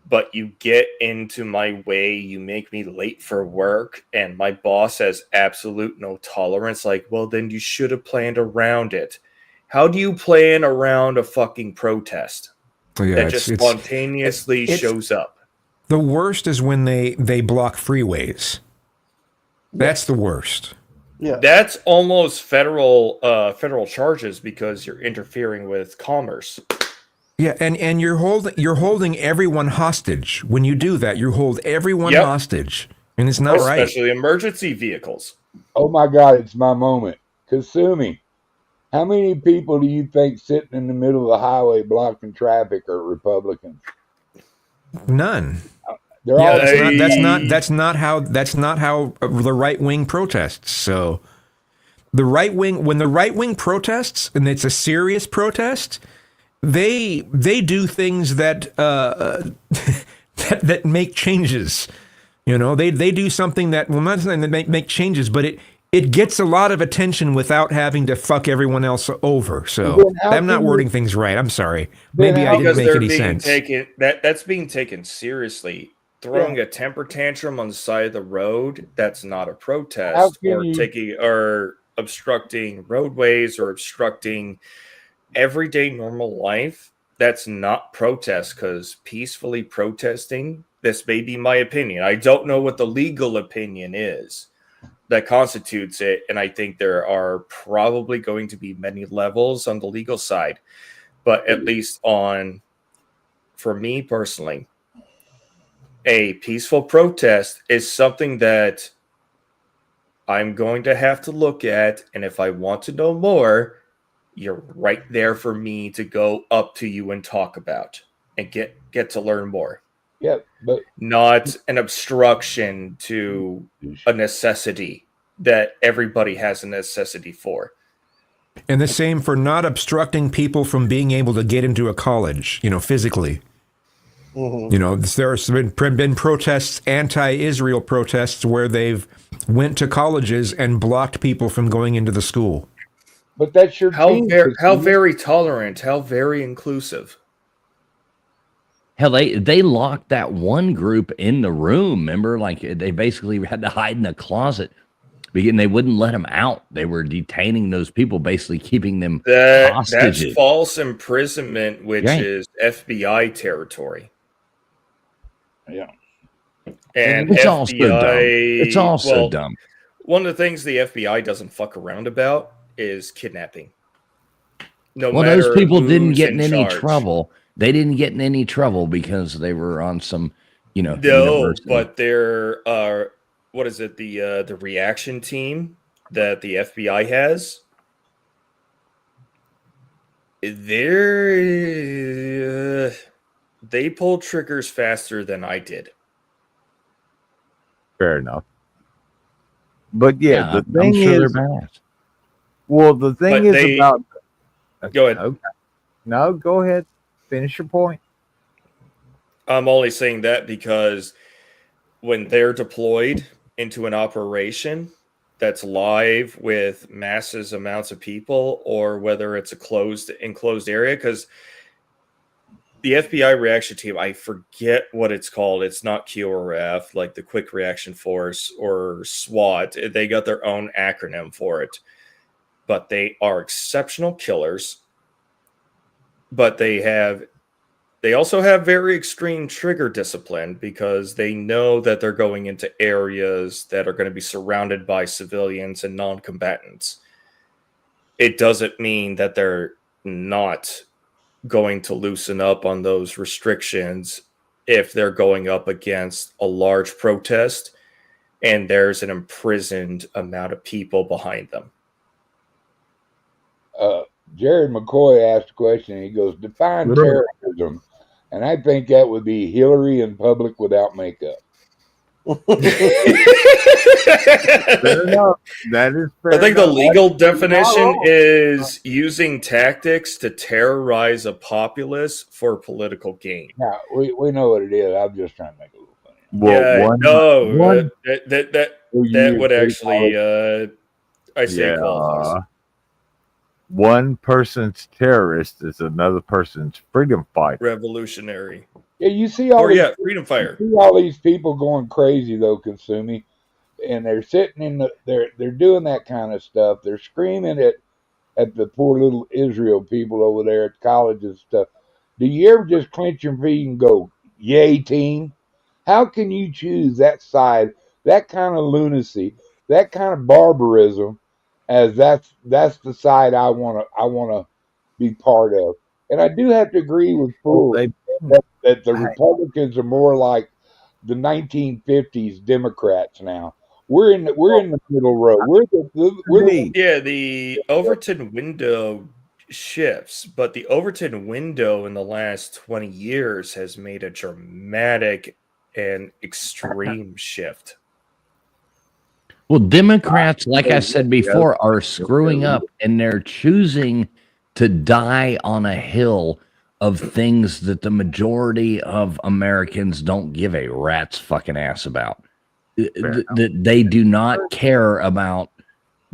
But you get into my way, you make me late for work, and my boss has absolute no tolerance. Like, well, then you should have planned around it. How do you plan around a fucking protest that just spontaneously shows up? The worst is when they block freeways. That's the worst. Yeah, that's almost federal charges, because you're interfering with commerce. Yeah, and you're holding everyone hostage. When you do that, you hold everyone hostage, and it's not right. Especially emergency vehicles. Oh my God, it's my moment. Kasumi, how many people do you think sitting in the middle of the highway blocking traffic are Republicans? None. They're all that's not how the right wing protests. So the right wing, when the right wing protests, and it's a serious protest, they do things that that make changes. You know, they do something that, well, not something that make changes, but it gets a lot of attention without having to fuck everyone else over. So I'm not wording things right. I'm sorry. Maybe I didn't make any sense. That's being taken seriously. Throwing a temper tantrum on the side of the road, that's not a protest. Or obstructing roadways or obstructing everyday normal life. That's not protest, because peacefully protesting, this may be my opinion. I don't know what the legal opinion is that constitutes it, and I think there are probably going to be many levels on the legal side. But at least for me personally, a peaceful protest is something that I'm going to have to look at, and if I want to know more, you're right there for me to go up to you and talk about and get to learn more. Yeah, but not an obstruction to a necessity that everybody has a necessity for. And the same for not obstructing people from being able to get into a college, physically. Mm-hmm. There's been protests, anti-Israel protests, where they've went to colleges and blocked people from going into the school. But that's your how very tolerant, how very inclusive. Hell, they locked that one group in the room. Remember, like they basically had to hide in a closet, and they wouldn't let them out. They were detaining those people, basically keeping them hostages. That's false imprisonment, which is FBI territory. Yeah, and it's FBI, all so dumb. It's all so dumb. One of the things the FBI doesn't fuck around about is kidnapping. Those people didn't get in any trouble. They didn't get in any trouble because they were on some, university. But there are, what is it? The reaction team that the FBI has. They pulled triggers faster than I did. Fair enough. But yeah, the thing I'm sure is, they're badass. Well, the thing is about. Go ahead. Okay. No, go ahead. Finish your point. I'm only saying that because when they're deployed into an operation that's live with massive amounts of people, or whether it's a enclosed area, because the FBI reaction team, I forget what it's called. It's not QRF, like the Quick Reaction Force or SWAT. They got their own acronym for it. But they are exceptional killers. But they also have very extreme trigger discipline, because they know that they're going into areas that are going to be surrounded by civilians and non-combatants. It doesn't mean that they're not going to loosen up on those restrictions if they're going up against a large protest and there's an imprisoned amount of people behind them. Jared McCoy asked a question. He goes, define terrorism. And I think that would be Hillary in public without makeup. Fair enough. That is fair I think the enough. legal definition is using tactics to terrorize a populace for political gain. Now, we know what it is. I'm just trying to make it a little funny. Well, that would actually, I say qualifies. One person's terrorist is another person's freedom fighter. Revolutionary. Yeah, you see all freedom fire. You see all these people going crazy though, Consumi, and they're sitting in they're doing that kind of stuff. They're screaming at the poor little Israel people over there at college and stuff. Do you ever just clench your feet and go, "Yay, team"? How can you choose that side, that kind of lunacy, that kind of barbarism, as that's the side I wanna be part of? And I do have to agree with Fool that the Republicans are more like the 1950s Democrats now. We're in the middle row. The Overton window shifts, but the Overton window in the last 20 years has made a dramatic and extreme shift. Well, Democrats, like I said before, are screwing up, and they're choosing to die on a hill of things that the majority of Americans don't give a rat's fucking ass about. They do not care about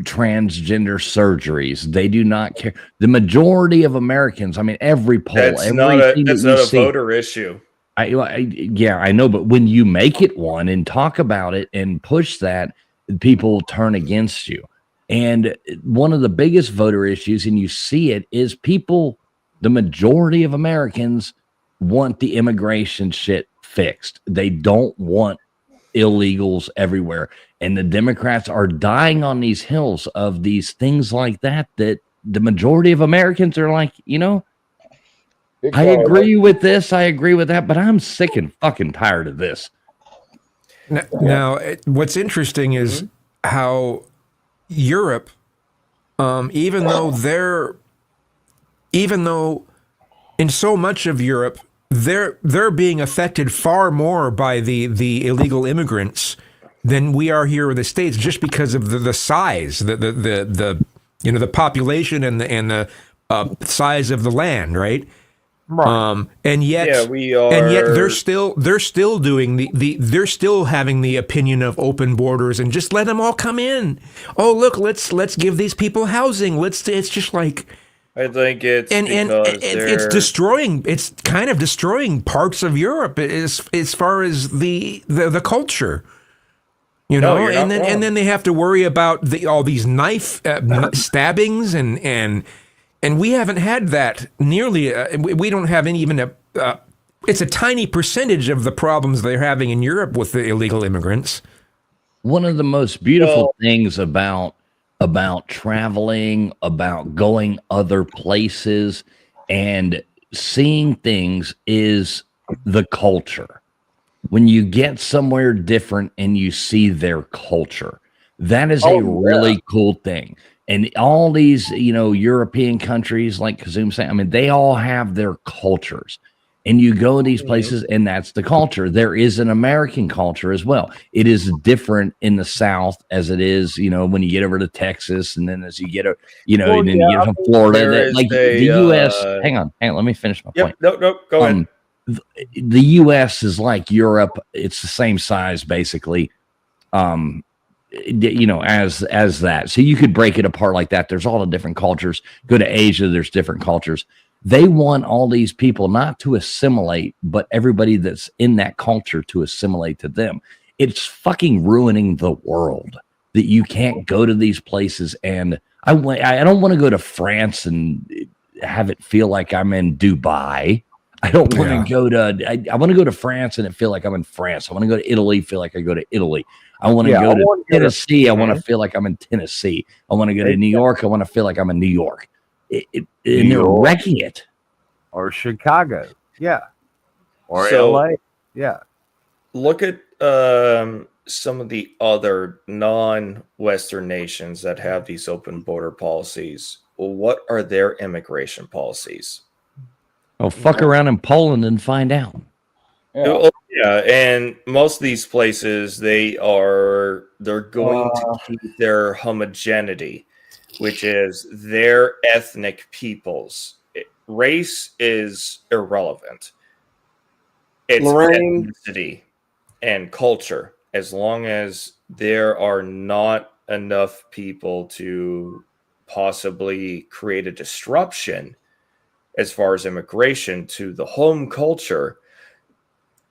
transgender surgeries. They do not care. The majority of Americans, I mean, every poll, That's not a voter issue. Yeah, I know, but when you make it one and talk about it and push that, people turn against you. And one of the biggest voter issues, and you see it, is people, the majority of Americans want the immigration shit fixed. They don't want illegals everywhere. And the Democrats are dying on these hills of these things like that the majority of Americans are like, I agree with this, I agree with that, but I'm sick and fucking tired of this. Now, what's interesting is how Europe, even though in so much of Europe they're being affected far more by the illegal immigrants than we are here in the States, just because of the size, the population and the size of the land, right? Right. And yet they're still doing they're still having the opinion of open borders and just let them all come in. Oh, look, let's give these people housing. It's just like, I think it's it's kind of destroying parts of Europe as far as the culture. And then they have to worry about all these knife stabbings and we haven't had that nearly. We don't have it's a tiny percentage of the problems they're having in Europe with the illegal immigrants. One of the most beautiful things about traveling, about going other places and seeing things is the culture. When you get somewhere different and you see their culture, that is a really cool thing. And all these, European countries, like Kazum saying, I mean, they all have their cultures. And you go to these places, and that's the culture. There is an American culture as well. It is different in the South as it is, when you get over to Texas, and then as you get, and then you get from Florida. The U.S. Hang on, let me finish my point. No, go ahead. The U.S. is like Europe. It's the same size, basically. As that. So you could break it apart like that. There's all the different cultures. Go to Asia, there's different cultures. They want all these people not to assimilate, but everybody that's in that culture to assimilate to them. It's fucking ruining the world that you can't go to these places. And I don't want to go to France and have it feel like I'm in Dubai. I don't want to go to, I want to go to France and it feel like I'm in France. I want to go to Italy, feel like I go to Italy. I want to go to Tennessee. I want to feel like I'm in Tennessee. I want to go to New York. I want to feel like I'm in New York. And they're wrecking it. or Chicago. Yeah. Or So- LA. Yeah. Look at some of the other non-Western nations that have these open border policies. Well, what are their immigration policies? Oh, fuck around in Poland and find out. Oh, yeah, and most of these places they're going to keep their homogeneity, which is their ethnic peoples. Race is irrelevant. It's Lorraine. ethnicity and culture. As long as there are not enough people to possibly create a disruption as far as immigration to the home culture,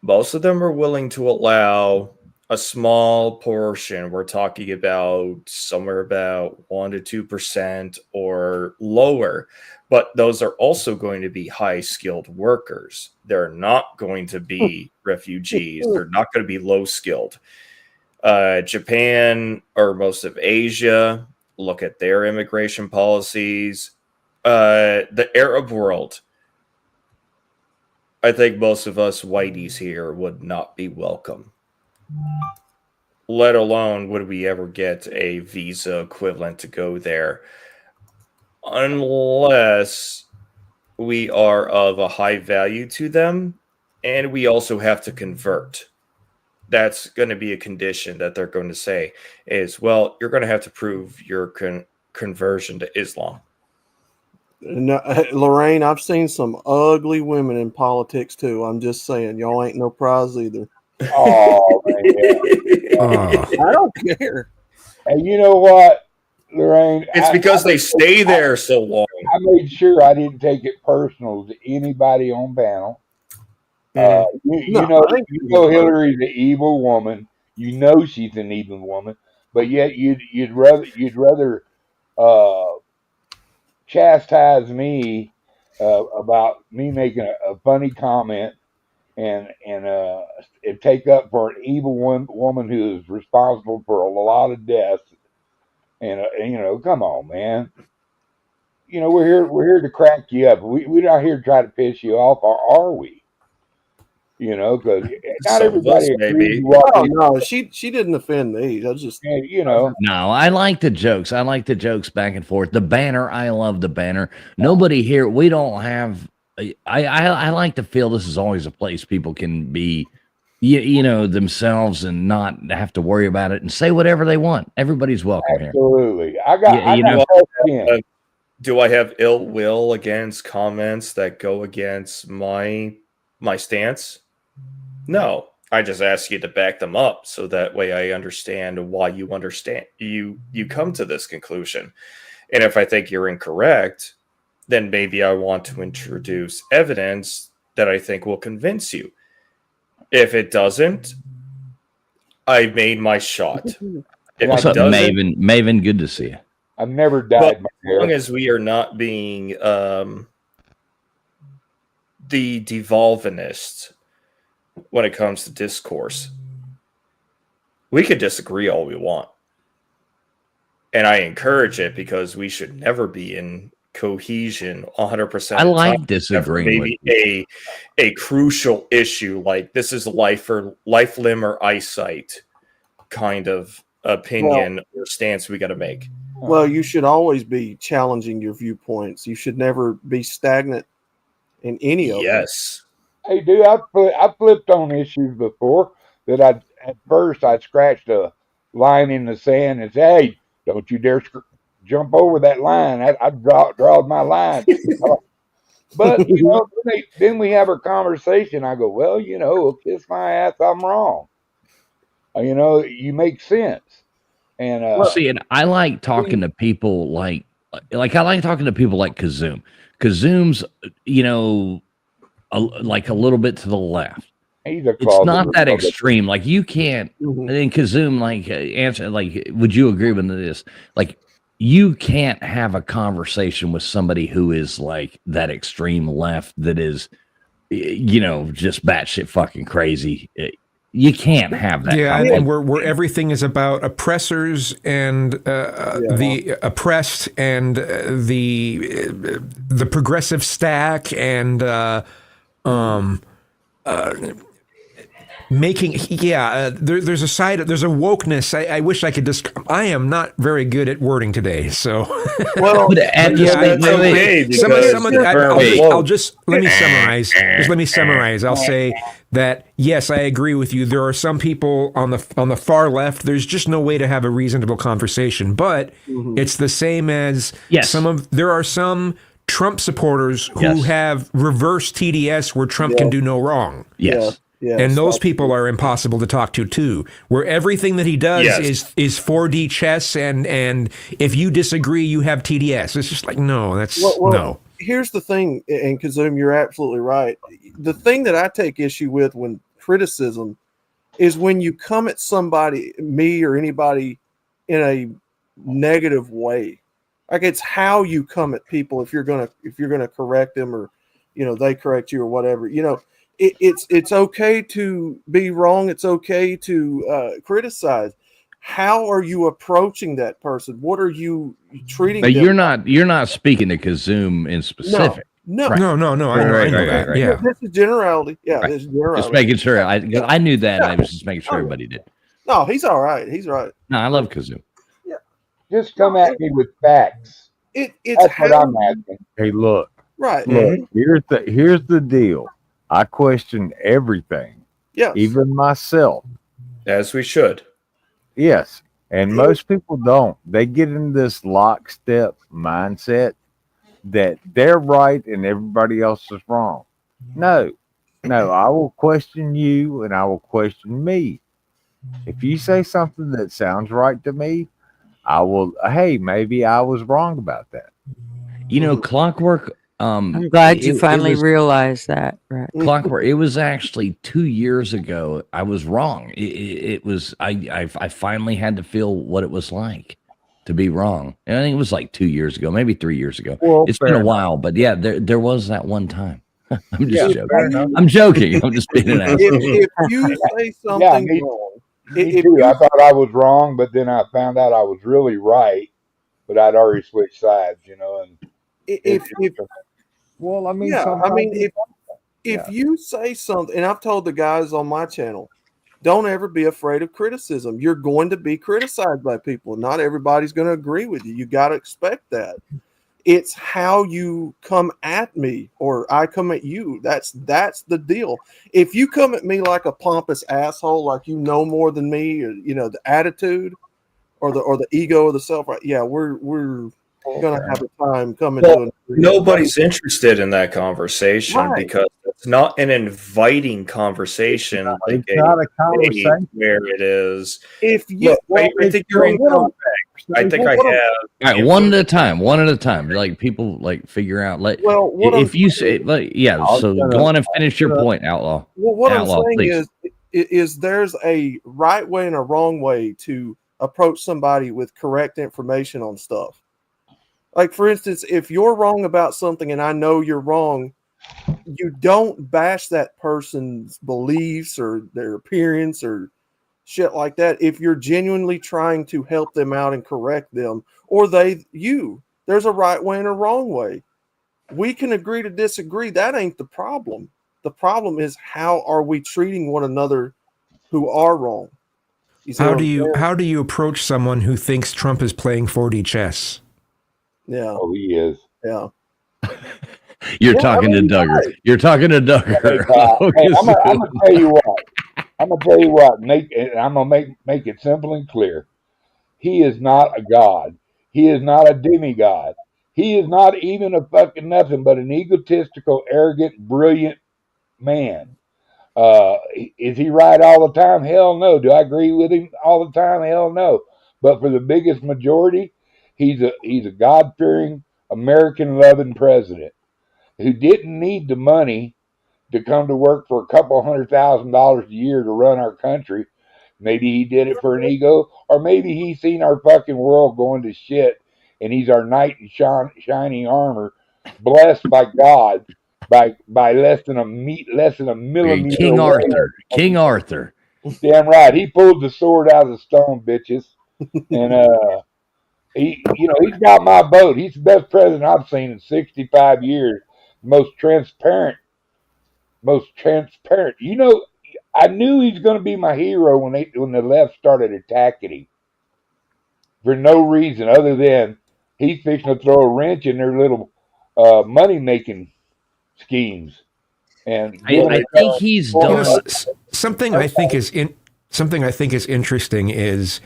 most of them are willing to allow a small portion. We're talking about somewhere about 1% to 2% or lower, but those are also going to be high skilled workers. They're not going to be refugees. They're not going to be low skilled. Japan or most of Asia, look at their immigration policies. The Arab world, I think most of us whiteys here would not be welcome. Let alone would we ever get a visa equivalent to go there, unless we are of a high value to them and we also have to convert. That's going to be a condition that they're going to say is, well, you're going to have to prove your conversion to Islam. No, Lorraine, I've seen some ugly women in politics too. I'm just saying, y'all ain't no prize either. Oh, man. I don't care. And you know what, Lorraine? It's because they stay there so long. I made sure I didn't take it personal to anybody on panel. You know Hillary's an evil woman. You know she's an evil woman, but yet you'd rather chastise me about me making a funny comment and take up for an evil woman who is responsible for a lot of deaths. And you know, come on, man. You know, we're here to crack you up. We're not here to try to piss you off, or are we? You know, because not everybody agrees. Oh, no, she didn't offend me. I just, you know. No, I like the jokes. I like the jokes back and forth. The banner, I love the banner. Nobody here, we don't have. I like to feel this is always a place people can be, you know, themselves and not have to worry about it and say whatever they want. Everybody's welcome here. Absolutely. Do I have ill will against comments that go against my stance? No, I just ask you to back them up so that way I understand why you come to this conclusion. And if I think you're incorrect, then maybe I want to introduce evidence that I think will convince you. If it doesn't, I made my shot. If What's up, Maven? Maven, good to see you. I've never dyed my hair. As long as we are not being the devolvinists when it comes to discourse, we could disagree all we want. And I encourage it because we should never be in cohesion 100%. I like disagreeing with maybe a crucial issue like this is life, limb, or eyesight kind of opinion or stance we got to make. Well, you should always be challenging your viewpoints. You should never be stagnant in any of them. Yes. Hey, dude, I flipped on issues before that at first I scratched a line in the sand and said, hey, don't you dare jump over that line. I drawed my line. But, you know, then we have a conversation. I go, well, you know, kiss my ass, I'm wrong. You know, you make sense. And see, and I like talking to people like I like talking to people like Kazoom. Kazoom's, you know, like a little bit to the left. It's not that extreme. Like you can't. And then Kazoom, like answer, like, would you agree with this? Like, you can't have a conversation with somebody who is like that extreme left that is, you know, just batshit fucking crazy. you can't have that. Yeah, kind of- and where everything is about oppressors and the oppressed and the progressive stack and making there's a side, there's a wokeness. I wish I could just. I am not very good at wording today, so. Well, I'll just let me summarize. Just let me summarize. I'll say that yes, I agree with you. There are some people on the far left. There's just no way to have a reasonable conversation. But it's the same as there are some Trump supporters who have reverse TDS where Trump can do no wrong. Yes. Yes. And those people are impossible to talk to too. Where everything that he does is 4D chess, and if you disagree, you have TDS. It's just like no. No. Here's the thing, and Kazum, you're absolutely right. The thing that I take issue with when criticism is when you come at somebody, me or anybody, in a negative way. Like it's how you come at people if you're gonna correct them or they correct you or whatever. It's okay to be wrong. It's okay to criticize. How are you approaching that person? What are you treating? But them you're not speaking to Kazum in specific. No. I know that. Yeah. This is generality. Yeah, Right. this is generality. Just making sure. I knew that. I was just making sure everybody did. No, he's all right. He's right. No, I love Kazum. Just come at me with facts. It's That's what I'm asking. Hey, look. Right. Look, here's the deal. I question everything. Yeah. Even myself. As we should. Yes. And most people don't. They get in this lockstep mindset that they're right and everybody else is wrong. No. I will question you and I will question me. If you say something that sounds right to me, I will, hey, maybe I was wrong about that. Clockwork. I'm glad you finally realized that. Right. Clockwork. It was actually 2 years ago. I was wrong. It was. I finally had to feel what it was like to be wrong. And I think it was like 2 years ago, maybe 3 years ago. Well, it's been a while, but yeah, there was that one time. I'm just joking. I'm joking. I'm just being an ass. If you say something wrong, Me too. I thought I was wrong, but then I found out I was really right. But I'd already switched sides, and if if you say something, and I've told the guys on my channel, don't ever be afraid of criticism. You're going to be criticized by people. Not everybody's going to agree with you. You got to expect that. It's how you come at me or I come at you. That's the deal. If you come at me like a pompous asshole, like you know more than me, or the attitude or the ego or the self, right? Yeah, we're gonna have a time coming to nobody's interested in that conversation Right. because it's not an inviting conversation like It's not a conversation. where it is. If you, Look, I think you're incorrect. I think I have. All right, one at a time. Like people like figure out. Like, what if I'm you say, like, yeah. So go on and finish your point, Outlaw. Well, what Outlaw, I'm saying please. is there's a right way and a wrong way to approach somebody with correct information on stuff. Like, for instance, if you're wrong about something and I know you're wrong, you don't bash that person's beliefs or their appearance or shit like that. If you're genuinely trying to help them out and correct them, or there's a right way and a wrong way. We can agree to disagree. That ain't the problem. The problem is how are we treating one another who are wrong? How do you approach someone who thinks Trump is playing 4D chess? Yeah. Oh, he is. Yeah. You're talking to Duggar. right. You're talking to Duggar. I'm gonna tell you what. I'm gonna make it simple and clear. He is not a god. He is not a demigod. He is not even a fucking nothing but an egotistical, arrogant, brilliant man. Is he right all the time? Hell no. Do I agree with him all the time? Hell no. But for the biggest majority, he's a God-fearing, American-loving president who didn't need the money to come to work for a couple $100,000 a year to run our country. Maybe he did it for an ego, or maybe he's seen our fucking world going to shit, and he's our knight in shining armor, blessed by God by less than a millimeter. King Arthur. Damn right. He pulled the sword out of the stone, bitches. And he's got my vote. He's the best president I've seen in 65 years. Most transparent. You know, I knew he's going to be my hero when the left started attacking him for no reason other than he's fixing to throw a wrench in their little money making schemes. And I think he's done something. I think is interesting is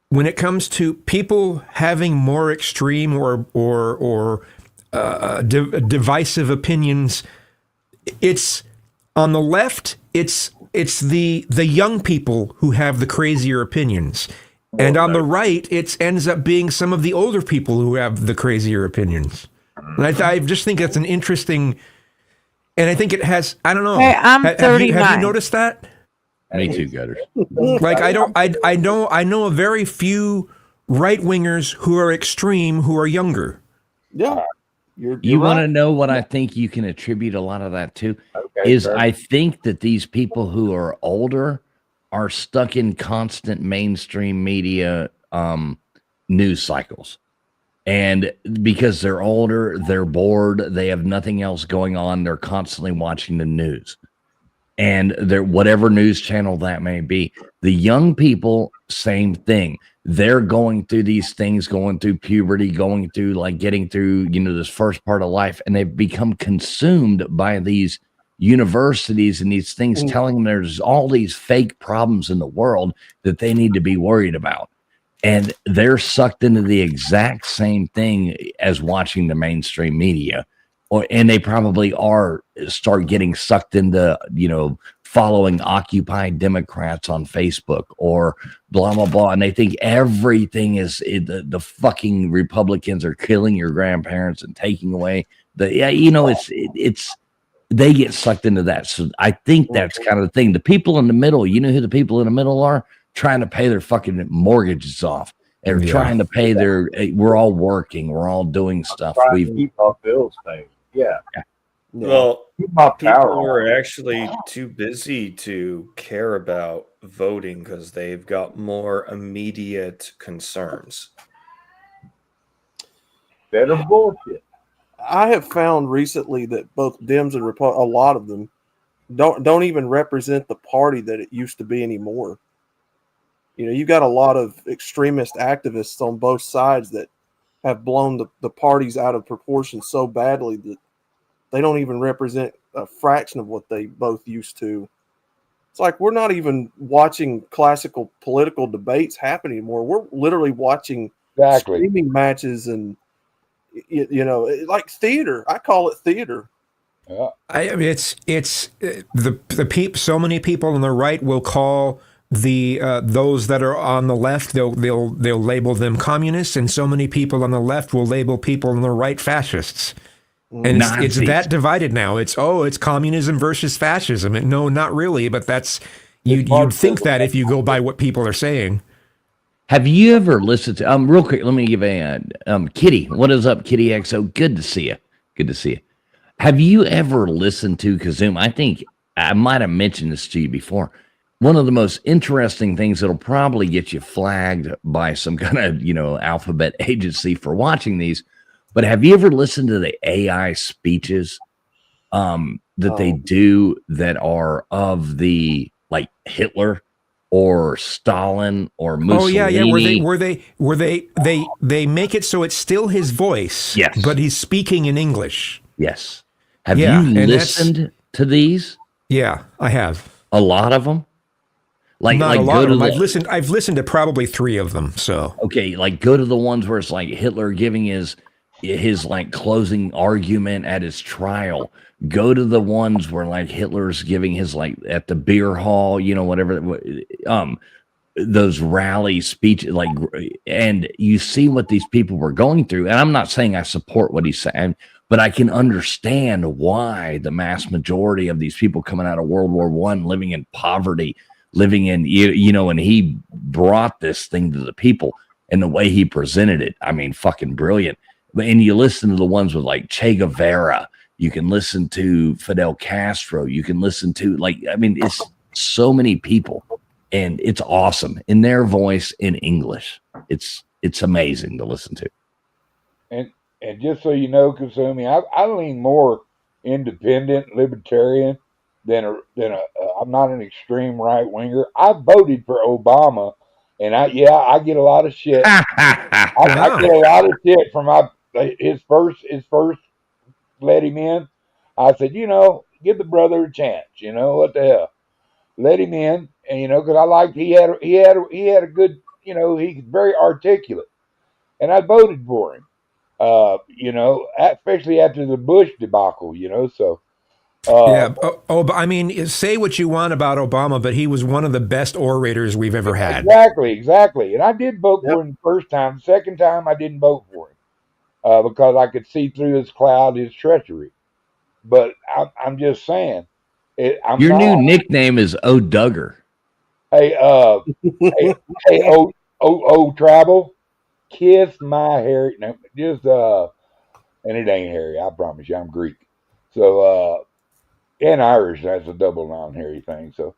when it comes to people having more extreme or divisive opinions. It's on the left. It's the young people who have the crazier opinions, and on the right, it ends up being some of the older people who have the crazier opinions. And I just think that's an interesting. And I think it has. I don't know. Hey, I'm 39. Have you noticed that? Me too, Gutters. Like I know a very few right wingers who are extreme who are younger. Yeah. You want to know what I think you can attribute a lot of that to? I think that these people who are older are stuck in constant mainstream media news cycles. And because they're older, they're bored, they have nothing else going on, they're constantly watching the news. And they're whatever news channel that may be. The young people, same thing. They're going through these things, going through puberty, going through like getting through, this first part of life, and they've become consumed by these universities and these things telling them there's all these fake problems in the world that they need to be worried about. And they're sucked into the exact same thing as watching the mainstream media. And they probably start getting sucked into, following Occupy Democrats on Facebook or blah, blah, blah. And they think everything is the fucking Republicans are killing your grandparents and taking away they get sucked into that. So I think that's kind of the thing. The people in the middle, you know who the people in the middle are? Trying to pay their fucking mortgages off. They're trying to pay we're all working. We're all doing stuff. We keep our bills paid. Yeah. Well, people are actually too busy to care about voting because they've got more immediate concerns. That is bullshit. I have found recently that both Dems and Republicans, a lot of them, don't even represent the party that it used to be anymore. You got a lot of extremist activists on both sides that have blown the parties out of proportion so badly that they don't even represent a fraction of what they both used to. It's like we're not even watching classical political debates happen anymore. We're literally watching streaming matches and, like theater. I call it theater. Yeah. I mean, it's so many people on the right will call those that are on the left, they'll label them communists, and so many people on the left will label people on the right fascists. And it's that divided now. It's communism versus fascism. And no, not really, but that's you'd think that if you go by what people are saying. Have you ever listened to real quick? Let me give a Kitty. What is up, Kitty XO? Good to see you. Good to see you. Have you ever listened to Kazoom? I think I might have mentioned this to you before. One of the most interesting things that'll probably get you flagged by some kind of, alphabet agency for watching these. But have you ever listened to the AI speeches that they do that are of the like Hitler or Stalin or Mussolini? Oh yeah, where they make it so it's still his voice, yes, but he's speaking in English. Yes. Have you listened to these? Yeah, I have. A lot of them? Not a lot of them. I've listened to probably 3 of them. So okay, go to the ones where it's like Hitler giving his like closing argument at his trial. Go to the ones where like Hitler's giving his like at the beer hall, whatever. Those rally speeches, and you see what these people were going through. And I'm not saying I support what he's saying, but I can understand why the mass majority of these people coming out of World War I, living in poverty, living in, and he brought this thing to the people and the way he presented it. I mean, fucking brilliant. And you listen to the ones with like Che Guevara, you can listen to Fidel Castro, you can listen to it's so many people. and it's awesome in their voice in English. It's amazing to listen to. And just so you know, Kasumi, I lean more independent, libertarian than a. I'm not an extreme right winger. I voted for Obama, and I get a lot of shit. I get a lot of shit from his first let him in. I said, give the brother a chance. What the hell? Let him in, and because I liked he had a good, he's very articulate, and I voted for him. Especially after the Bush debacle, so. But I mean, say what you want about Obama, but he was one of the best orators we've ever had. Exactly. And I did vote for him the first time. The second time, I didn't vote for him because I could see through his cloud, his treachery. But I'm just saying. Your new nickname is O Duggar. Hey, Travel. Kiss my Harry. No, just and it ain't Harry. I promise you, I'm Greek. So and Irish. That's a double non-Harry thing. So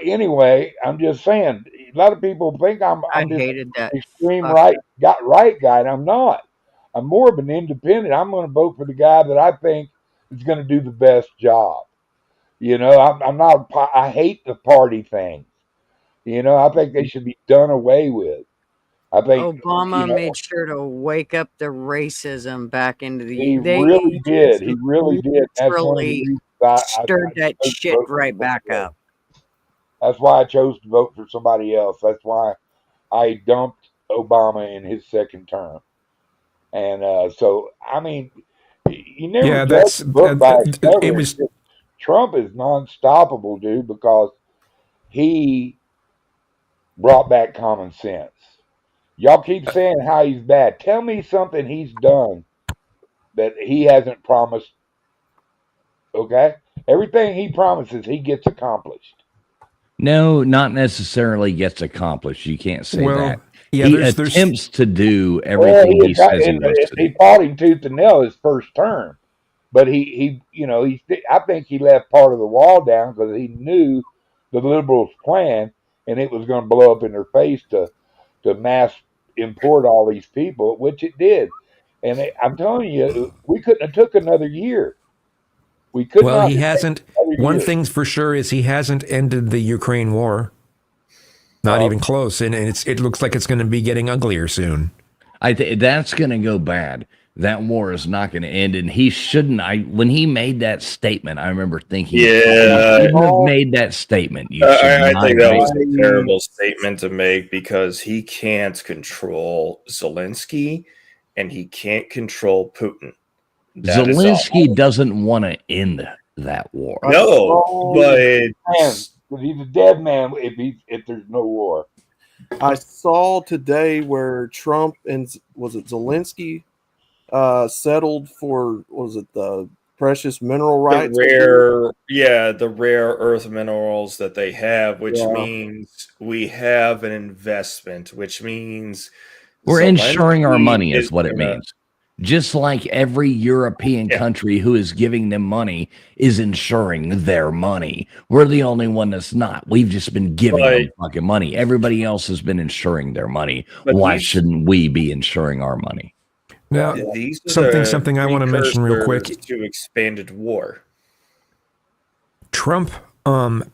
anyway, I'm just saying. A lot of people think I'm just hated that extreme right guy, and I'm not. I'm more of an independent. I'm going to vote for the guy that I think is going to do the best job. I'm not. I hate the party things. I think they should be done away with. I think Obama made sure to wake up the racism back into the. He really did. He really did. Really stirred that shit right back up. That's why I chose to vote for somebody else. That's why I dumped Obama in his second term. And so, I mean, you never judge the book by its cover. Trump is non-stoppable, dude, because he brought back common sense. Y'all keep saying how he's bad. Tell me something he's done that he hasn't promised. Okay? Everything he promises, he gets accomplished. No, not necessarily gets accomplished. You can't say that. Yeah, he attempts to do everything he says he wants to do. He fought him tooth and nail his first term. But I think he left part of the wall down because he knew the liberals' plan, and it was going to blow up in their face to mass import all these people, which it did. And I'm telling you, we couldn't have took another year. We could. Well, he hasn't. One thing's for sure is he hasn't ended the Ukraine war. Not even close, and it looks like it's going to be getting uglier soon. I think that's going to go bad. That war is not going to end, and he shouldn't. When he made that statement, I remember thinking, yeah, he shouldn't have made that statement. I think that was a terrible statement to make because he can't control Zelensky, and he can't control Putin. Zelensky doesn't want to end that war. No, but he's a dead man if there's no war. I saw today where Trump and was it Zelensky settled for the precious mineral rights? The rare earth minerals that they have, which means we have an investment, which means we're insuring our money is what it means. Just like every European country who is giving them money is insuring their money. We're the only one that's not. We've just been giving them fucking money. Everybody else has been insuring their money. Why shouldn't we be insuring our money? Now, something I want to mention real quick. To expanded war. Trump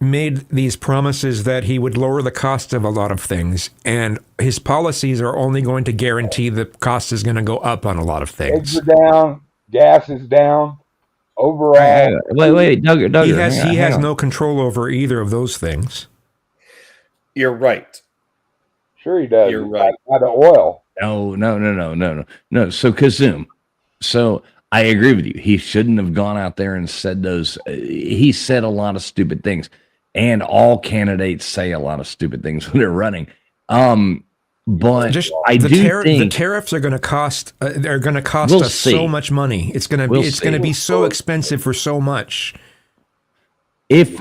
made these promises that he would lower the cost of a lot of things, and his policies are only going to guarantee the cost is going to go up on a lot of things. Eggs are down, gas is down, overall. Wait, Doug. He has no control over either of those things. You're right. Sure he does. You're right. Out of oil. No. So Kazum. So I agree with you. He shouldn't have gone out there and said those. He said a lot of stupid things, and all candidates say a lot of stupid things when they're running. But I do think the tariffs are going to cost. They're going to cost us so much money. It's going to be so expensive for so much. If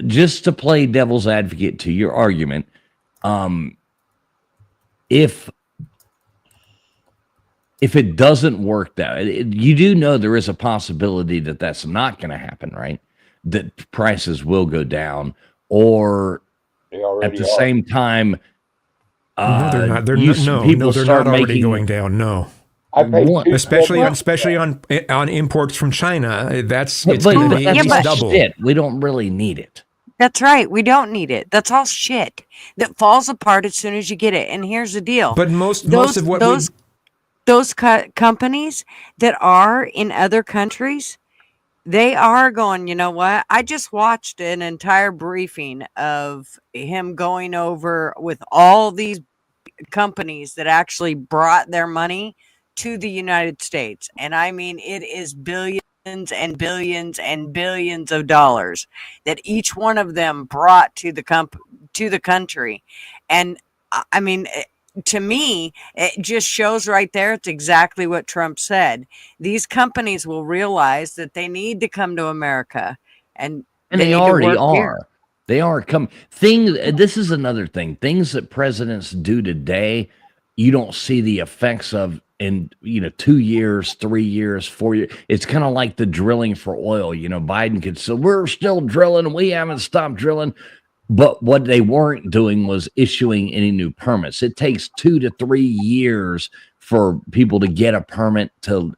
just to play devil's advocate to your argument, if it doesn't work you do know there is a possibility that that's not going to happen, right? That prices will go down, or They At already the are. same time, No, they're not. They're people no, they're start not already making going down. No, I paid What? especially $2.70. on imports from China. It's But going to be at yeah, least but- double. shit, we don't really need it. That's right. We don't need it. That's all shit that falls apart as soon as you get it. And here's the deal. But most of what those companies that are in other countries, they are going, you know what? I just watched an entire briefing of him going over with all these companies that actually brought their money to the United States. And I mean, it is billions and billions and billions of dollars that each one of them brought to the country. And I mean, to me, it just shows right there. It's exactly what Trump said. These companies will realize that they need to come to America, and And they need to already work are. here. They are this is another thing. Things that presidents do today, you don't see the effects of in 2 years, 3 years, 4 years. It's kind of like the drilling for oil. Biden could say, we're still drilling, we haven't stopped drilling. But what they weren't doing was issuing any new permits. It takes 2 to 3 years for people to get a permit to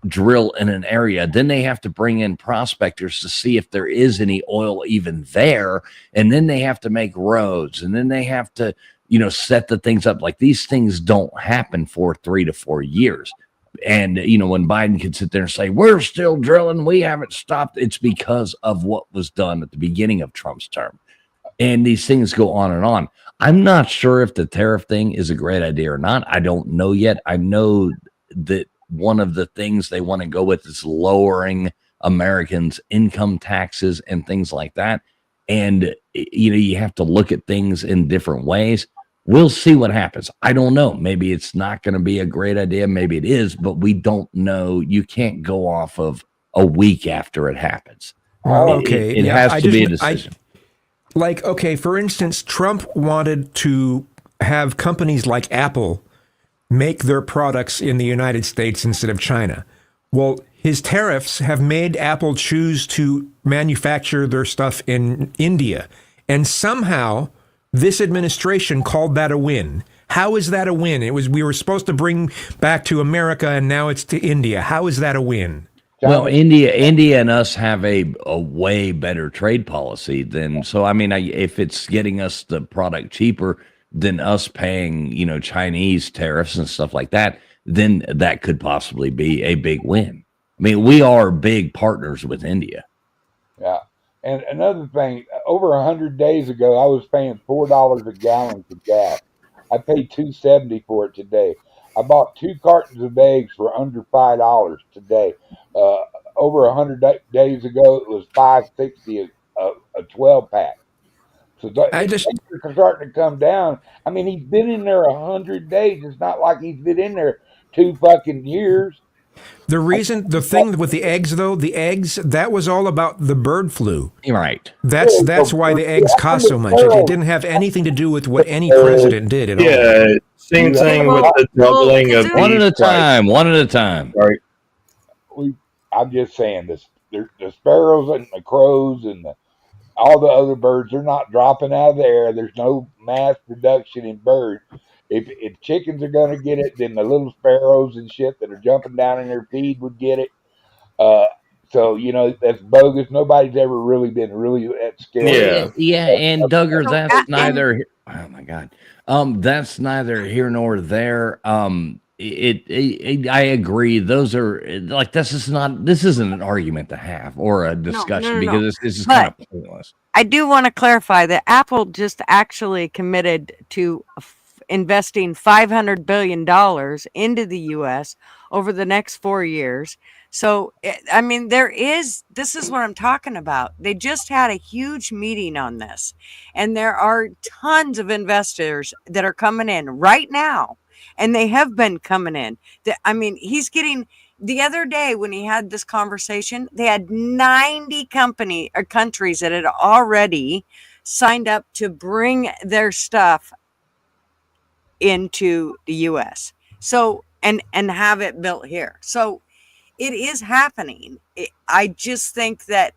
drill in an area. Then they have to bring in prospectors to see if there is any oil even there. And then they have to make roads. And then they have to, set the things up. Like, these things don't happen for 3 to 4 years. And, when Biden could sit there and say, we're still drilling, we haven't stopped, it's because of what was done at the beginning of Trump's term. And these things go on and on. I'm not sure if the tariff thing is a great idea or not. I don't know yet. I know that one of the things they want to go with is lowering Americans' income taxes and things like that. And, you have to look at things in different ways. We'll see what happens. I don't know. Maybe it's not going to be a great idea. Maybe it is, but we don't know. You can't go off of a week after it happens. Okay. It has to be a decision. For instance, Trump wanted to have companies like Apple make their products in the United States instead of China. Well, his tariffs have made Apple choose to manufacture their stuff in India. And somehow this administration called that a win. How is that a win? We were supposed to bring back to America and now it's to India. How is that a win? Well, India and us have a way better trade policy than, so I mean, if it's getting us the product cheaper than us paying, Chinese tariffs and stuff like that, then that could possibly be a big win. I mean, we are big partners with India. Yeah. And another thing, over 100 days ago, I was paying $4 a gallon for gas. I paid $2.70 for it today. I bought 2 cartons of eggs for under $5 today. Over 100 days ago, it was $5.60 a 12 pack. So things are starting to come down. I mean, he's been in there 100 days. It's not like he's been in there 2 fucking years. The thing with the eggs, though, that was all about the bird flu. Right. That's why the eggs cost so much. It didn't have anything to do with what any president did at all. Yeah, same thing with the doubling of one at a time. Right. I'm just saying this. The sparrows and the crows and all the other birds are not dropping out of the air. There's no mass production in birds. If chickens are going to get it, then the little sparrows and shit that are jumping down in their feed would get it. So, that's bogus. Nobody's ever really been really that scared. Yeah. And Duggar, that's neither. Oh my God. That's neither here nor there. I agree. Those are like, this isn't an argument to have or a discussion because this is kind of pointless. I do want to clarify that Apple just actually committed to investing $500 billion into the U.S. over the next 4 years. So, I mean, this is what I'm talking about. They just had a huge meeting on this, and there are tons of investors that are coming in right now, and they have been coming in. He's getting, the other day when he had this conversation, they had 90 countries that had already signed up to bring their stuff into the U.S. So, and have it built here. So it is happening. I just think that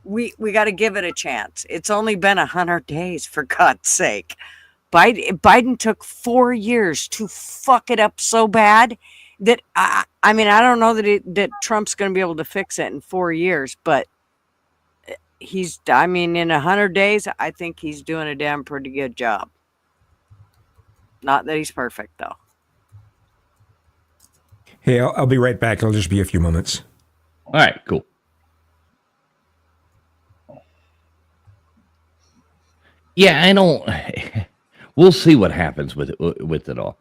we got to give it a chance. It's only been 100 days, for God's sake. Biden took 4 years to fuck it up so bad that I mean, I don't know that Trump's going to be able to fix it in 4 years, but in 100 days, I think he's doing a damn pretty good job. Not that he's perfect, though. Hey, I'll be right back. It'll just be a few moments. All right, cool. Yeah, I don't. We'll see what happens with it all.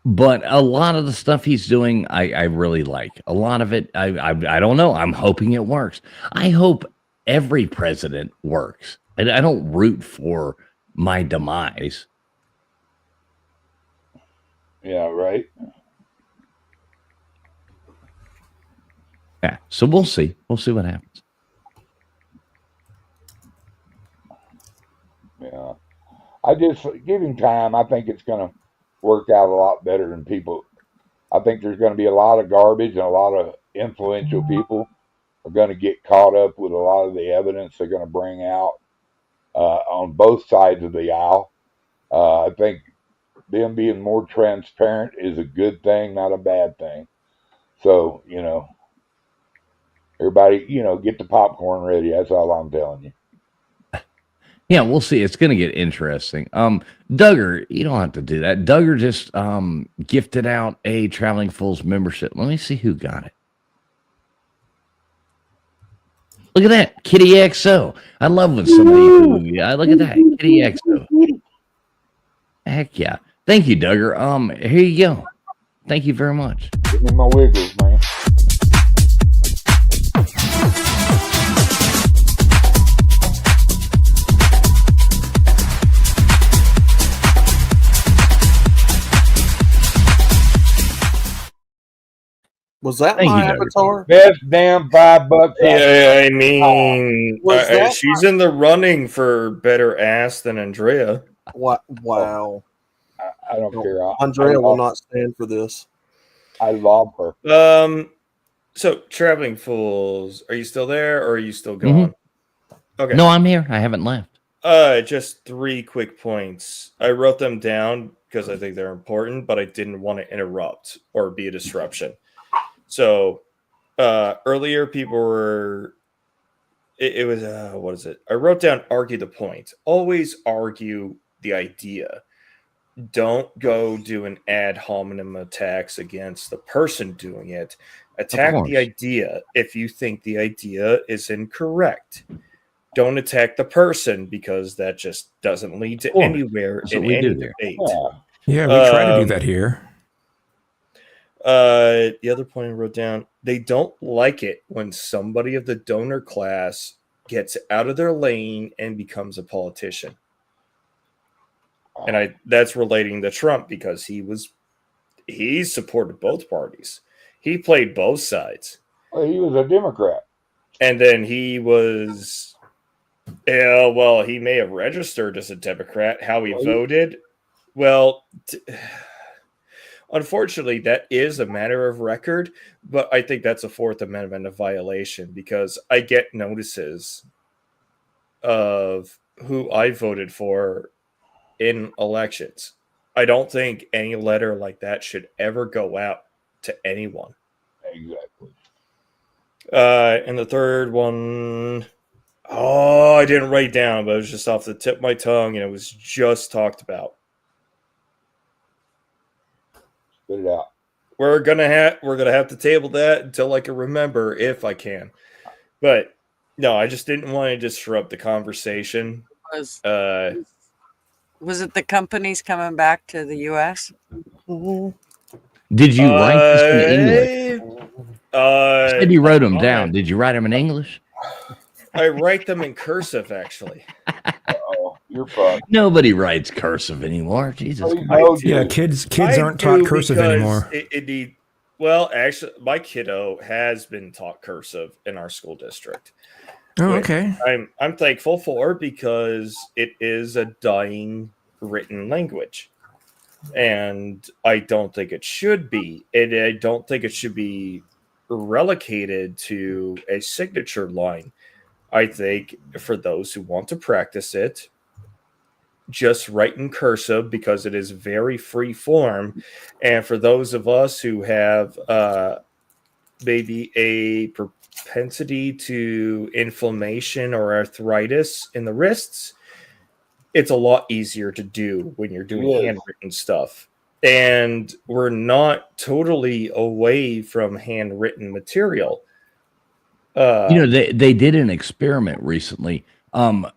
But a lot of the stuff he's doing, I really like. A lot of it, I don't know. I'm hoping it works. I hope every president works. I don't root for my demise. Yeah, right. Yeah, so we'll see. We'll see what happens. Yeah. I just give him time. I think it's going to work out a lot better than people. I think there's going to be a lot of garbage and a lot of influential people are going to get caught up with a lot of the evidence they're going to bring out on both sides of the aisle. I think them being more transparent is a good thing, not a bad thing. So, everybody, get the popcorn ready. That's all I'm telling you. Yeah, we'll see. It's going to get interesting. Duggar, you don't have to do that. Duggar just gifted out a Traveling Fools membership. Let me see who got it. Look at that, Kitty XO. I love when somebody. Look at that, Kitty XO. Heck yeah! Thank you, Duggar. Here you go. Thank you very much. Give me my wiggles, man. Was that Thank my you, avatar? Best damn $5. Yeah, I mean, Was that she's in the running for better ass than Andrea. What? Wow. I don't care. Andrea will not stand for this. I love her. So Traveling Fools, are you still there or are you still gone? Okay. No, I'm here. I haven't left. Just 3 quick points. I wrote them down because I think they're important, but I didn't want to interrupt or be a disruption. So earlier people were it was what is it? I wrote down argue the point. Always argue the idea. Don't go do an ad hominem attacks against the person doing it. Attack the idea if you think the idea is incorrect. Don't attack the person because that just doesn't lead to anywhere in any debate. Yeah, we try to do that here. The other point I wrote down, they don't like it when somebody of the donor class gets out of their lane and becomes a politician. And that's relating to Trump because he supported both parties. He played both sides. Well, he was a Democrat. And then he was, he may have registered as a Democrat. How he voted, unfortunately, that is a matter of record. But I think that's a Fourth Amendment violation because I get notices of who I voted for in elections. I don't think any letter like that should ever go out to anyone. Exactly. And the third one, I didn't write down, but it was just off the tip of my tongue, and it was just talked about. Spit it out. We're gonna have to table that until I can remember if I can. But no, I just didn't want to disrupt the conversation. Was it the companies coming back to the U.S.? Did you write this in English? You said you wrote them down. Did you write them in English? I write them in cursive, actually. You're fucked. Nobody writes cursive anymore. Jesus. Yeah, kids aren't taught cursive anymore. Actually, my kiddo has been taught cursive in our school district. Oh, okay. I'm thankful for because it is a dying written language. And I don't think it should be. And I don't think it should be relegated to a signature line. I think for those who want to practice it, just write in cursive because it is very free form. And for those of us who have maybe a propensity to inflammation or arthritis in the wrists, it's a lot easier to do when you're doing handwritten stuff. And we're not totally away from handwritten material. They did an experiment recently.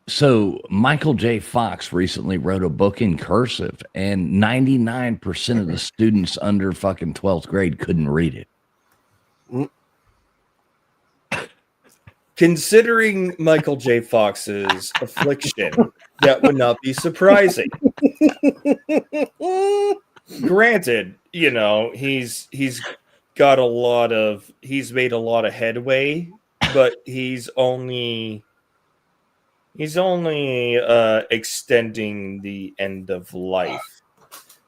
So Michael J. Fox recently wrote a book in cursive, and 99% of the students under fucking 12th grade couldn't read it. Considering Michael J. Fox's affliction, that would not be surprising. Granted, he's made a lot of headway, but he's only extending the end of life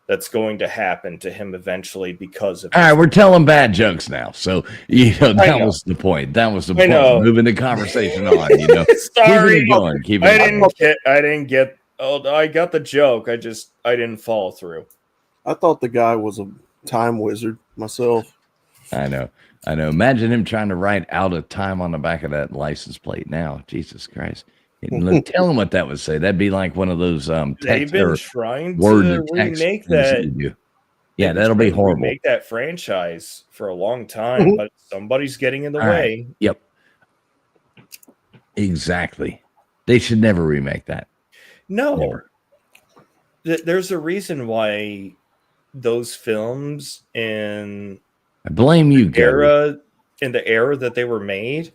that's going to happen to him eventually because of. All right, we're telling bad jokes now, so that was the point. That was the point. Moving the conversation on. Sorry, keep it going. Keep it I didn't get. Oh, I got the joke. I didn't follow through. I thought the guy was a time wizard myself. I know. Imagine him trying to write out of time on the back of that license plate now. Jesus Christ. Tell him what that would say. That'd be like one of those they've been trying to remake that. Yeah, that'll be horrible. Make that franchise for a long time, but somebody's getting in the way. Right. Yep. Exactly. They should never remake that. No. Never. There's a reason why those films in I blame you, Gary. In the era that they were made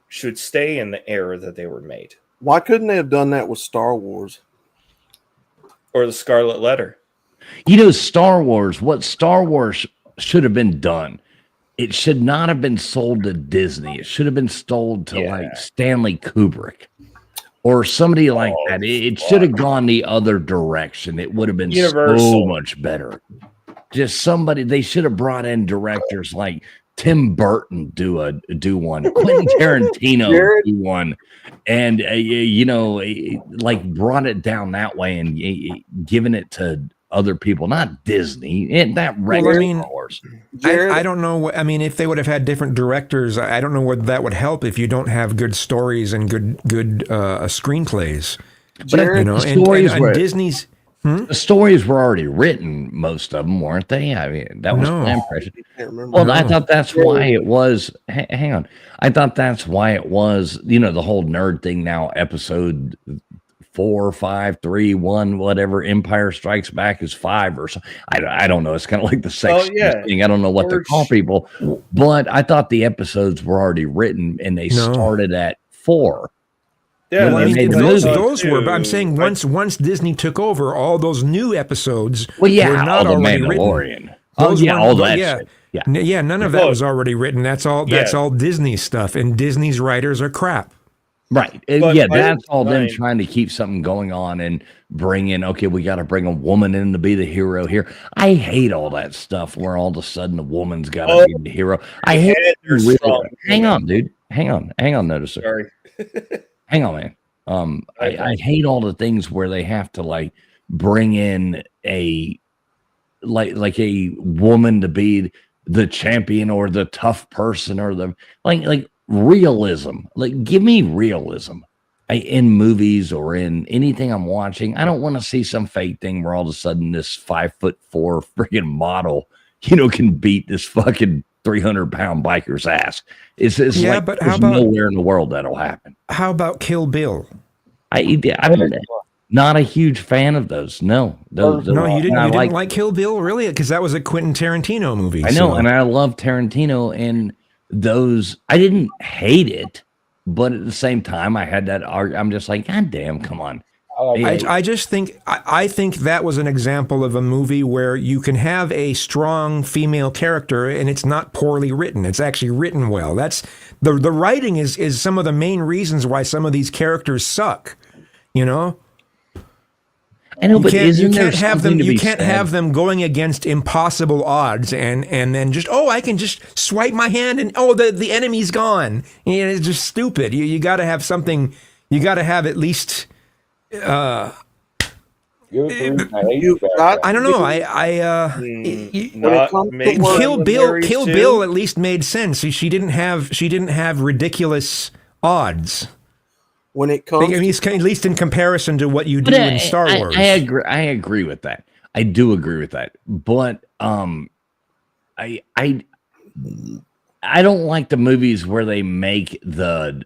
should stay in the era that they were made. Why couldn't they have done that with Star Wars? Or the Scarlet Letter? Star Wars, what Star Wars should have been done, it should not have been sold to Disney. It should have been sold to like Stanley Kubrick or somebody like that. It should have gone the other direction. It would have been so much better. Just somebody, they should have brought in directors like Tim Burton do one, Quentin Tarantino do one, and like brought it down that way and given it to other people, not Disney. Star Wars. I don't know. If they would have had different directors, I don't know whether that would help if you don't have good stories and good screenplays. But Disney's. The stories were already written, most of them, weren't they? That was my impression. Well, I thought that's why it was. Hang on. I thought that's why it was, the whole nerd thing now, episode 4, 5, 3, 1, whatever, Empire Strikes Back is 5 or so. I don't know. It's kind of like the sex thing. I don't know what to call people. But I thought the episodes were already written and they started at 4. Yeah, those were. But I'm saying once Disney took over, all those new episodes were not already written. None of that was already written. That's all Disney stuff, and Disney's writers are crap. Right. That's all them trying to keep something going on and bring in. Okay, we got to bring a woman in to be the hero here. I hate all that stuff where all of a sudden a woman's got to be the hero. I hate it. Hang on, dude. Hang on, noticer. Sorry. Hang on, man. I hate all the things where they have to like bring in a like a woman to be the champion or the tough person or the like realism. Like, give me realism in movies or in anything I'm watching. I don't want to see some fake thing where all of a sudden this 5'4" freaking model, can beat this fucking 300-pound biker's ass. It's but there's nowhere in the world that'll happen. How about Kill Bill? I'm not a huge fan of those. No, you didn't like Kill Bill, really? Because that was a Quentin Tarantino movie. I know, and I love Tarantino, and those I didn't hate it, but at the same time, I had that. I'm just like, God damn, come on. I just think I think that was an example of a movie where you can have a strong female character and it's not poorly written. It's actually written well. That's the writing is some of the main reasons why some of these characters suck. I know, You but can't, isn't you there can't have them. something to You be can't said? have them going against impossible odds, and then just I can just swipe my hand and the enemy's gone. It's just stupid. You got to have something. You got to have at least. Give us a reason to hate the bad guy. I don't know. Not made Kill Bill. Marys Kill too? Bill at least made sense. She didn't have ridiculous odds. When it comes, at least in comparison to what you do But in Star Wars. I agree. I agree with that. I do agree with that. But I don't like the movies where they make the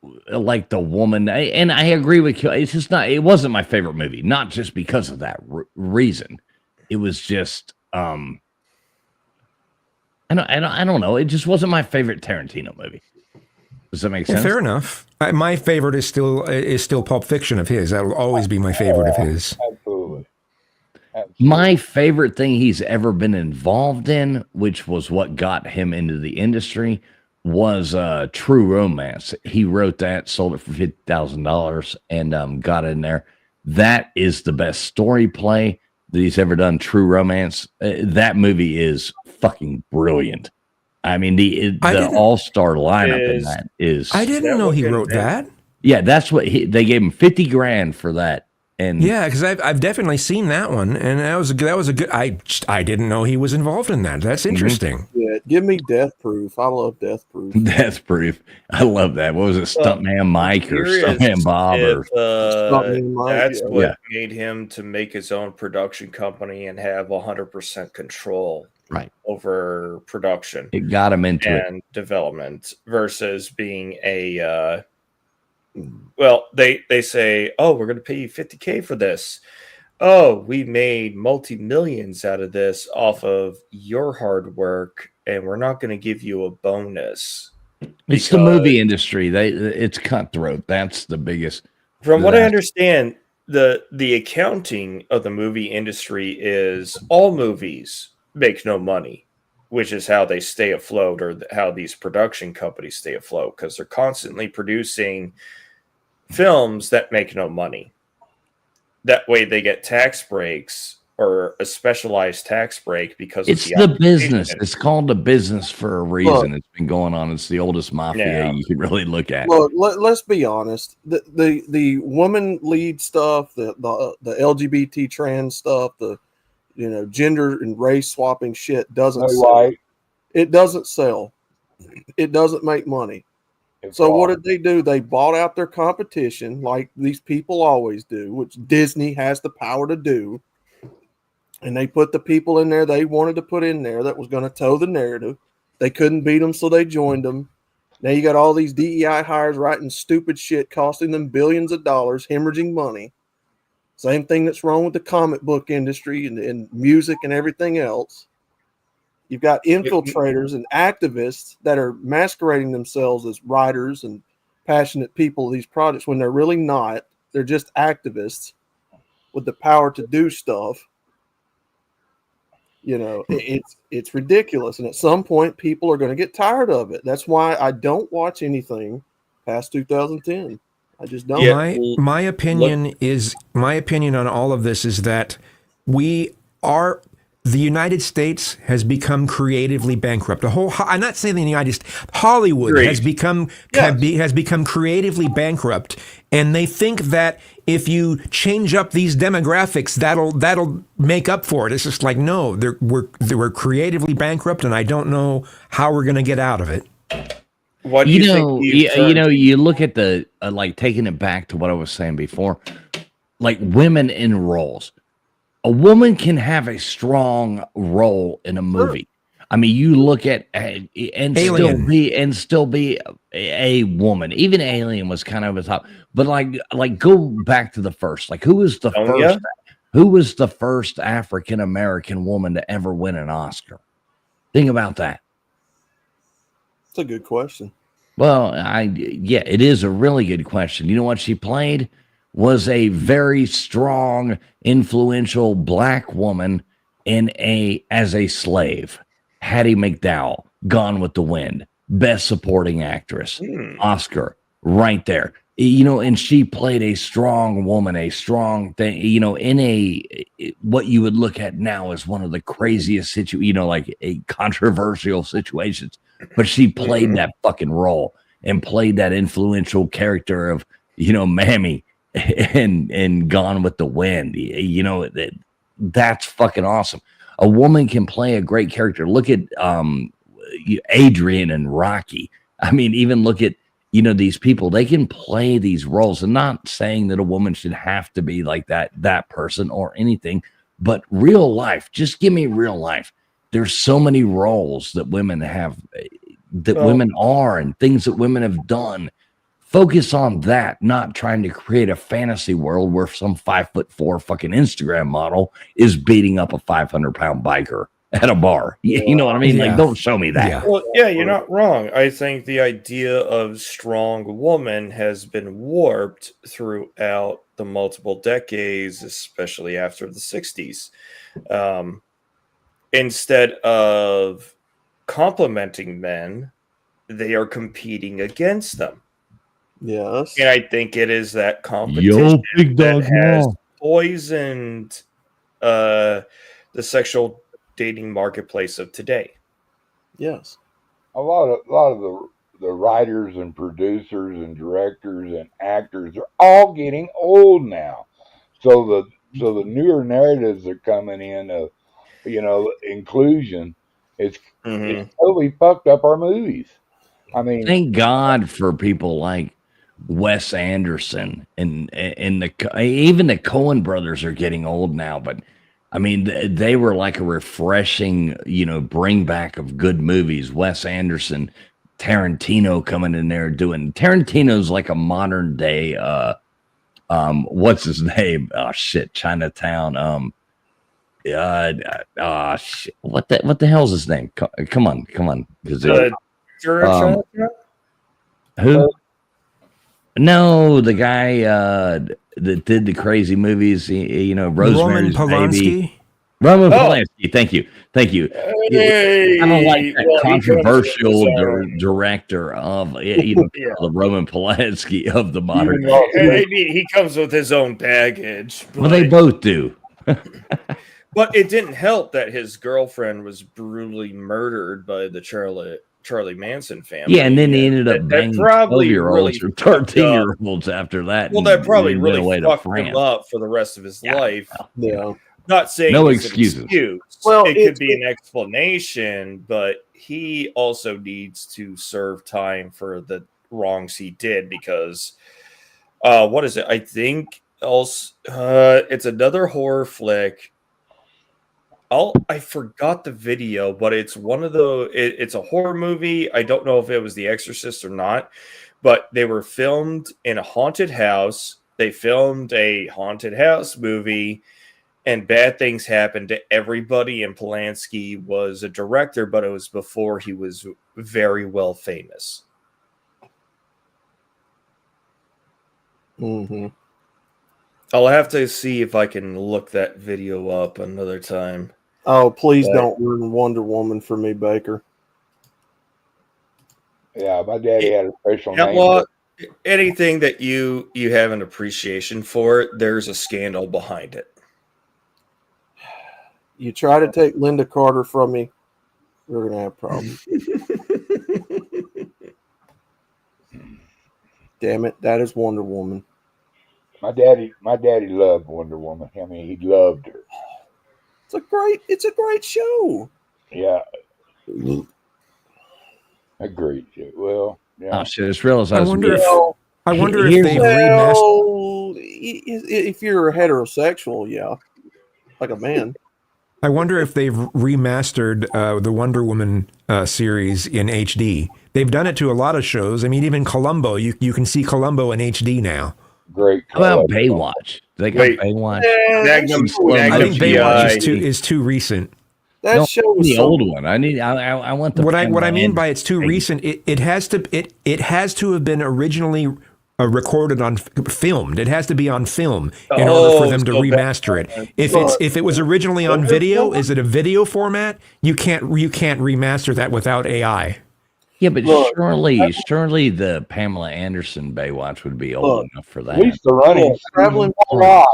woman. And I agree with you. It's just not. It wasn't my favorite movie. Not just because of that reason. It was just. I don't know. It just wasn't my favorite Tarantino movie. Does that make sense? Fair enough. My favorite is still Pulp Fiction of his. That will always be my favorite of his. Absolutely. My favorite thing he's ever been involved in, which was what got him into the industry, was True Romance. He wrote that, sold it for $50,000, and got in there. That is the best story play that he's ever done. True Romance. That movie is fucking brilliant. I mean, the all-star lineup in that is. I didn't know he wrote that. Yeah, that's what they gave him $50,000 for that. And yeah, because I've definitely seen that one, and that was a good. I didn't know he was involved in that. That's interesting. Yeah, give me Death Proof. I love Death Proof. Death Proof. I love that. What was it, Stuntman Mike or Stuntman Bob? That's what made him to make his own production company and have 100% control over production. It got him into and development versus being a. Well, they say, oh, we're going to pay you $50,000 for this. Oh, we made multi-millions out of this off of your hard work, and we're not going to give you a bonus. It's the movie industry. It's cutthroat. That's the biggest. From what I understand, the accounting of the movie industry is all movies make no money, which is how they stay afloat, or how these production companies stay afloat, because they're constantly producing films that make no money. That way they get tax breaks, or a specialized tax break, because it's the business. It's called the business for a reason. It's been going on. It's the oldest mafia you could really look at. Look, let's be honest. The woman lead stuff, the LGBT trans stuff, the gender and race swapping shit doesn't sell. It doesn't sell. It doesn't make money. So what did they do? They bought out their competition, like these people always do, which Disney has the power to do. And they put the people in there they wanted to put in there that was going to toe the narrative. They couldn't beat them, so they joined them. Now you got all these DEI hires writing stupid shit, costing them billions of dollars, hemorrhaging money. Same thing that's wrong with the comic book industry and music and everything else. You've got infiltrators and activists that are masquerading themselves as writers and passionate people of these projects when they're really not. They're just activists with the power to do stuff. It's ridiculous. And at some point, people are going to get tired of it. That's why I don't watch anything past 2010. I just don't. Yeah. My opinion on all of this is that the United States has become creatively bankrupt. I'm not saying the United States. Hollywood has become creatively bankrupt, and they think that if you change up these demographics, that'll make up for it. It's just like, no, we're creatively bankrupt, and I don't know how we're going to get out of it. What do you think? You look at the taking it back to what I was saying before, like women in roles. A woman can have a strong role in a movie. I mean, you look at and still be a woman. Even Alien was kind of over the top. But like go back to the first. Like who was the first African American woman to ever win an Oscar? Think about that. It's a good question. Well, it is a really good question. You know what she played? Was a very strong, influential black woman as a slave. Hattie McDowell, Gone with the Wind, Best Supporting Actress, Oscar, right there. and she played a strong woman, a strong thing, in what you would look at now as one of the craziest like a controversial situations. But she played that fucking role and played that influential character of, Mammy and Gone with the Wind. That's fucking awesome. A woman can play a great character. Look at Adrian and Rocky. I mean, even look at, these people, they can play these roles. I'm not saying that a woman should have to be like that person or anything, but real life, just give me real life. There's so many roles that women have, women are, and things that women have done. Focus on that, not trying to create a fantasy world where some 5'4" fucking Instagram model is beating up a 500-pound biker at a bar. You know what I mean? Like, don't show me that. Yeah. Well, yeah, you're not wrong. I think the idea of strong woman has been warped throughout the multiple decades, especially after the 60s. Instead of complimenting men, they are competing against them. Yes. And I think it is that competition that has poisoned the sexual dating marketplace of today. Yes. A lot of the writers and producers and directors and actors are all getting old now. So the newer narratives are coming in of, inclusion. It's totally fucked up our movies. I mean, thank God for people like Wes Anderson and even the Coen brothers are getting old now, but I mean, they were like a refreshing, bring back of good movies. Wes Anderson, Tarantino coming in there Tarantino's like a modern day, what's his name? Oh shit, Chinatown. Shit. What the hell's his name? Come on. Who? No, the guy that did the crazy movies, Rosemary's Baby. Roman Polanski. Thank you. Hey, I don't like that controversial director of the Roman Polanski of the modern. He comes with his own baggage. Well, they both do. But it didn't help that his girlfriend was brutally murdered by the Charlie Manson family. Yeah, and then he ended up banging 12-year-olds or 13-year-olds after that. Well, that probably really fucked him up for the rest of his life. Yeah. Not saying no it's excuses. An excuse. Well, it could be an explanation, but he also needs to serve time for the wrongs he did because what is it? I think also it's another horror flick. I forgot the video, but it's one of the. It's a horror movie. I don't know if it was The Exorcist or not, but they were filmed in a haunted house. They filmed a haunted house movie, and bad things happened to everybody. And Polanski was a director, but it was before he was very well famous. Mm-hmm. I'll have to see if I can look that video up another time. Oh, please don't ruin Wonder Woman for me, Baker. Yeah, my daddy had a special name. Well, anything that you have an appreciation for, there's a scandal behind it. You try to take Linda Carter from me, we're gonna have problems. Damn it, that is Wonder Woman. My daddy loved Wonder Woman. I mean, he loved her. It's a great show. Yeah. Agreed. Well, yeah. Oh shit! I just realized I wonder if they've remastered. If you're a heterosexual, yeah, like a man. I wonder if they've remastered the Wonder Woman series in HD. They've done it to a lot of shows. I mean, even Columbo. You can see Columbo in HD now. Great. How about Baywatch? They got Baywatch. I think Baywatch is too recent. That show was the old one. I want the. What I mean by it's too recent. It has to have been originally recorded on filmed. It has to be on film in order for them to remaster it. If it was originally on video, is it a video format? You can't remaster that without AI. Yeah, but Look, surely the Pamela Anderson Baywatch would be old Look, enough for At that. least the running Look, traveling a lot.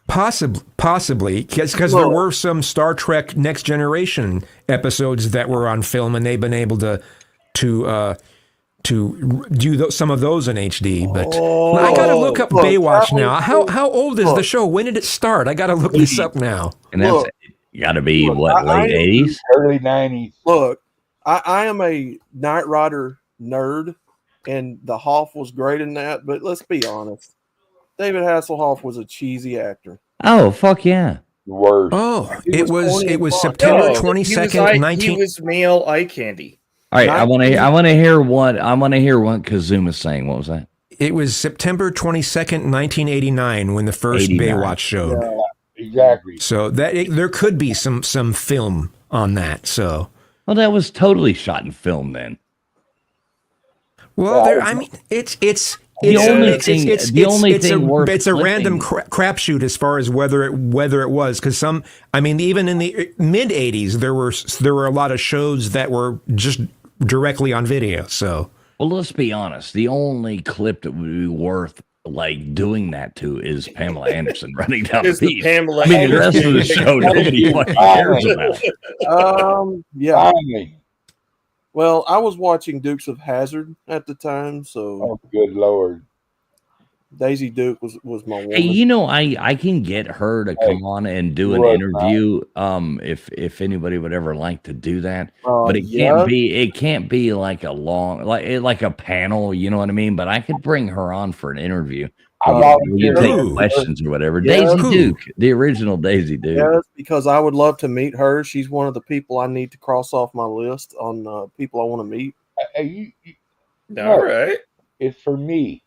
Possibly, because there Look. were some Star Trek Next Generation episodes that were on film, and they've been able to do some of those in HD. But I gotta look up Baywatch now. How old is the show? When did it start? I gotta look this up now. And that's got to be what, late 80s? Early 90s. Look, I am a Knight Rider nerd, and the Hoff was great in that. But let's be honest, David Hasselhoff was a cheesy actor. Oh, fuck yeah. Worse. Oh, He it was corny was as fuck. September No, 22nd, he 19. was male eye candy. All right, I want to hear what Kazuma's saying. What was that? It was September 22nd, 1989, when the first 89. Baywatch showed. Yeah, exactly. So there could be some film on that. So Well, that was totally shot in film then. well, I mean, it's The only thing worth it's a random flipping- crapshoot as far as whether it was, because even in the mid 80s there were a lot of shows that were just directly on video. So Well, let's be honest. The only clip that would be worth like doing that to is Pamela Anderson running down the Is the beach. Pamela I mean, the rest of the Anderson. show nobody fucking cares about. Yeah. Finally. Well, I was watching Dukes of Hazzard at the time, so Oh, good Lord. Daisy Duke was my woman. Hey, you know, I can get her to come on and do an Look, interview. If anybody would ever like to do that, Uh, but it yeah. can't be like a long like a panel. You know what I mean? But I could bring her on for an interview. I We volunteer. can take Ooh. questions or whatever. Yeah. Daisy Who? Duke, the original Daisy Duke. Yes, because I would love to meet her. She's one of the people I need to cross off my list on people I want to meet. Hey, All right. it's for me.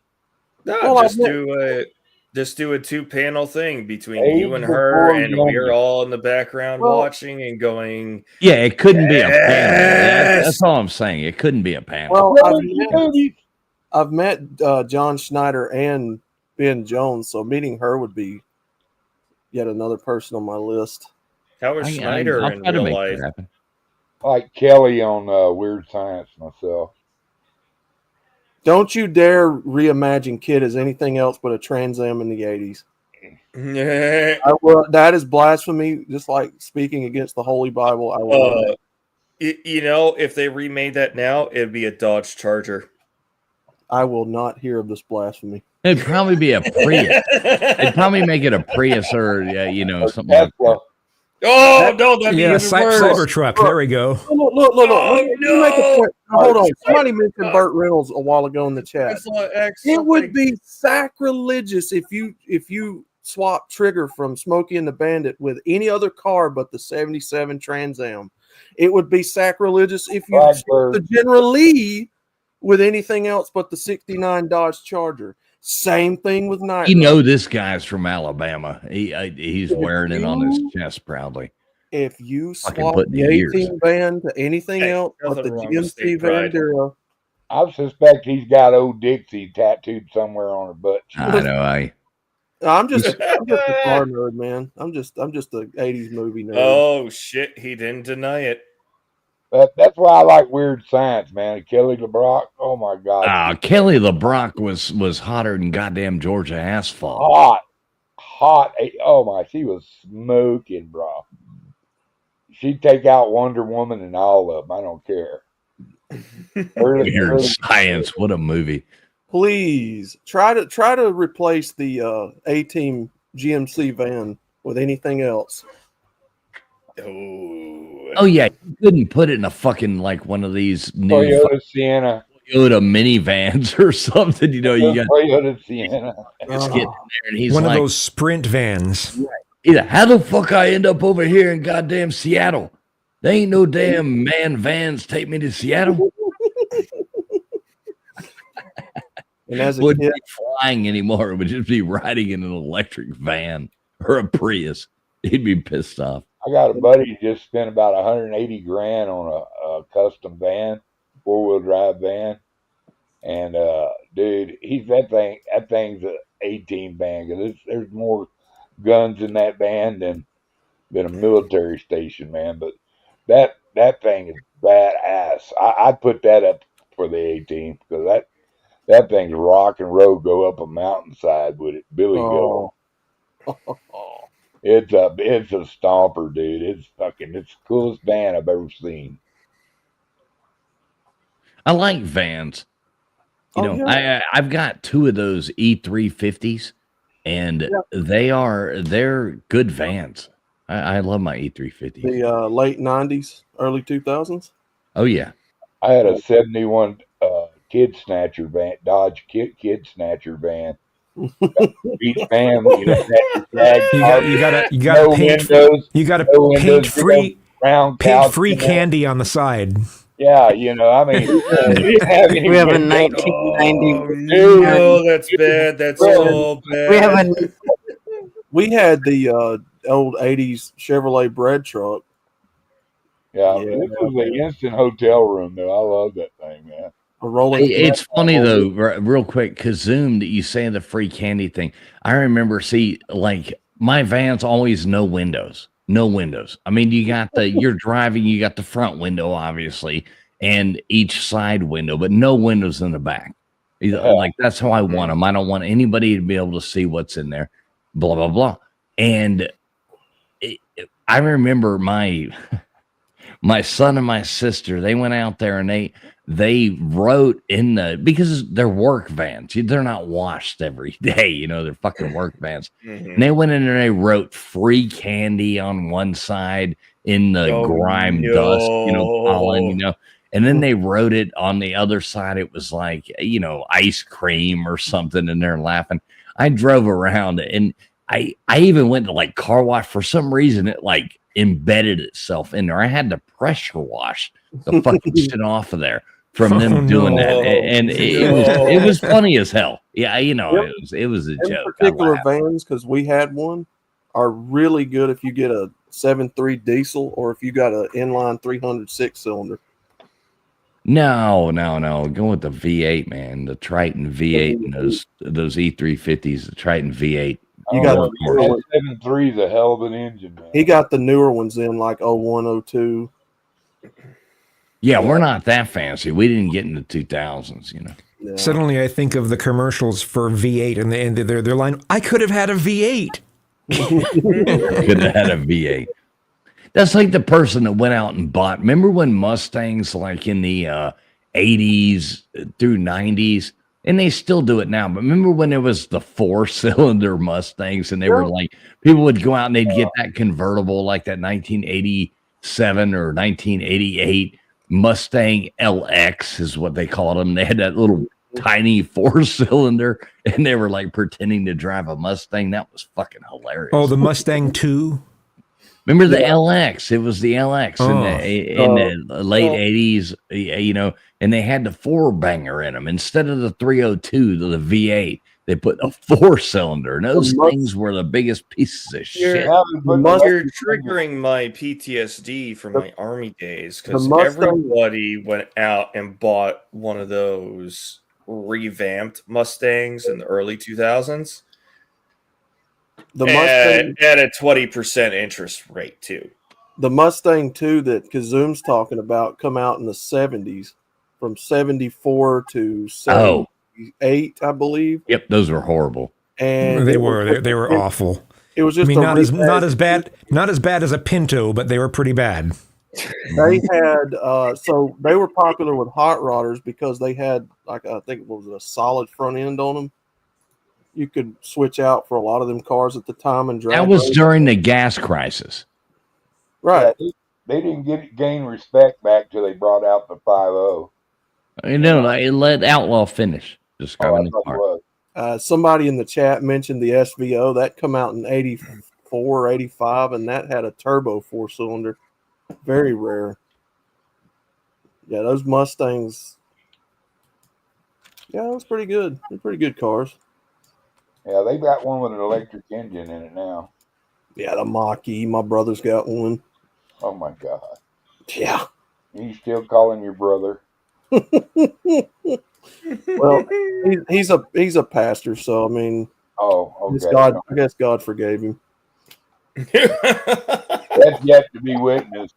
No, Well, just I- do a 2-panel thing between Age you and her, before and younger. we're all in the background Well- watching and going. Yeah, it couldn't be a panel. Yes! That's all I'm saying. It couldn't be a panel. Well, Really? I've met John Schneider and Ben Jones, so meeting her would be yet another person on my list. How is Schneider I'll in try to real make life? that happen. Like Kelly on Weird Science myself. Don't you dare reimagine Kid as anything else but a Trans Am in the 80s. That is blasphemy, just like speaking against the Holy Bible. I will. If they remade that now, it'd be a Dodge Charger. I will not hear of this blasphemy. It'd probably be a Prius. They'd probably make it a Prius or something like that. Oh no, that'd yeah, be even worse. Cybertruck. There we go. Look. Oh, Let me make a no. point. Hold on. Somebody mentioned Burt Reynolds a while ago in the chat. It would be sacrilegious if you swap Trigger from Smokey and the Bandit with any other car but the 77 Trans Am. It would be sacrilegious if you swap the General Lee with anything else but the 69 Dodge Charger. Same thing with Night. You know this guy's from Alabama. He's wearing it on his chest proudly. If you Fucking swap putting the the years. 18 van to anything Hey, else but nothing the wrong with GMC state pride. Vandera, I suspect he's got Old Dixie tattooed somewhere on her butt. I know. I'm just a car nerd, man. I'm just a 80s movie nerd. Oh shit, he didn't deny it. That's why I like Weird Science, man. Kelly LeBrock. Oh my God. Kelly LeBrock was hotter than goddamn Georgia asphalt. Hot. Oh my, she was smoking, bro. She'd take out Wonder Woman and all of them. I don't care. Weird Science. What a movie. Please try to replace the A-Team GMC van with anything else. Oh yeah, you couldn't put it in a fucking like one of these new Toyota Sienna. Toyota minivans or something. You got Toyota Sienna. It's getting there, and he's One like, of those Sprint vans. How the fuck I end up over here in goddamn Seattle? There ain't no damn man vans take me to Seattle. And as a Wouldn't kid, be flying anymore. It would just be riding in an electric van or a Prius. He'd be pissed off. I got a buddy who just spent about 180 grand on a custom van, 4-wheel drive van. And dude, that thing's an 18 van. There's more guns in that van than a military station, man. But that thing is badass. I'd put that up for the 18th because that thing's rock and roll. Go up a mountainside with it, Billy Goat. It's a stomper, dude. It's the coolest van I've ever seen. I like vans. I've got 2 of those E350s, and they're good vans. I love my E350s. The late 90s, early 2000s. Oh yeah, I had a 71 Kid Snatcher van, Dodge Kid Snatcher van. Each van, you gotta no paint. windows, You gotta no paint windows, free. round Paint couch, free candy on the side. Yeah, I mean, we didn't have any We have a windows. 1990. Oh, that's bad. That's so bad. We had the old 80s Chevrolet bread truck. Yeah, this was an instant hotel room, though. I love that thing, man. A rolling. It's funny though, real quick, because Zoom, that you say the free candy thing. I remember, like my vans always no windows. No windows. I mean, you got you're driving, you got the front window, obviously, and each side window, but no windows in the back. Like, that's how I want them. I don't want anybody to be able to see what's in there, blah, blah, blah. And I remember my son and my sister, they went out there and they wrote because they're work vans. They're not washed every day, they're fucking work vans. And they went in and they wrote free candy on one side in the grime dust, pollen, and then they wrote it on the other side. It was like, ice cream or something, and they're laughing. I drove around and I even went to like car wash. For some reason, it like embedded itself in there. I had to pressure wash the fucking shit off of there from them doing that, and it was funny as hell. Yeah, it was a joke. Particular vans, because we had one, are really good if you get a 7.3 diesel or if you got an inline 300 6-cylinder. No. Go with the V8, man. The Triton V8 and those E350s, the Triton V8. You got the 7.3 is a hell of an engine, man. He got the newer ones in like 01, 02. Yeah, we're not that fancy. We didn't get in the 2000s, Yeah. Suddenly, I think of the commercials for V8 and their line. I could have had a V8. Could have had a V8. That's like the person that went out and bought. Remember when Mustangs, like in the 80s through 90s, and they still do it now. But remember when there was the 4-cylinder Mustangs, and they were like, people would go out and they'd get that convertible, like that 1987 or 1988 Mustang LX is what they called them. They had that little tiny 4-cylinder, and they were like pretending to drive a Mustang. That was fucking hilarious. Oh, the Mustang 2? Remember the LX? It was the LX in the late 80s, and they had the 4-banger in them. Instead of the 302, the V8, they put a 4-cylinder. And those things were the biggest pieces of shit. You're triggering my PTSD from my Army days, because everybody went out and bought one of those revamped Mustangs in the early 2000s. The Mustang at a 20% interest rate too. The Mustang 2 that Kazoom's talking about come out in the 70s, from 74 to 78, I believe. Yep, those were horrible. And they were awful. It was just not as bad as a Pinto, but they were pretty bad. They had so they were popular with hot rodders because they had, like, I think it was a solid front end on them. You could switch out for a lot of them cars at the time and drive. That was during the gas crisis. Right. Yeah, they didn't gain respect back till they brought out the 5.0. It let Outlaw finish. Just going somebody in the chat mentioned the SVO. That come out in 84, 85, and that had a turbo 4-cylinder. Very rare. Yeah, those Mustangs. Yeah, that was pretty good. They're pretty good cars. Yeah, they got one with an electric engine in it now. Yeah, the Mach-E. My brother's got one. Oh my God. Yeah. You still calling your brother? Well, he's a pastor, so I mean. Oh, okay. I guess God forgave him. That's yet to be witnessed.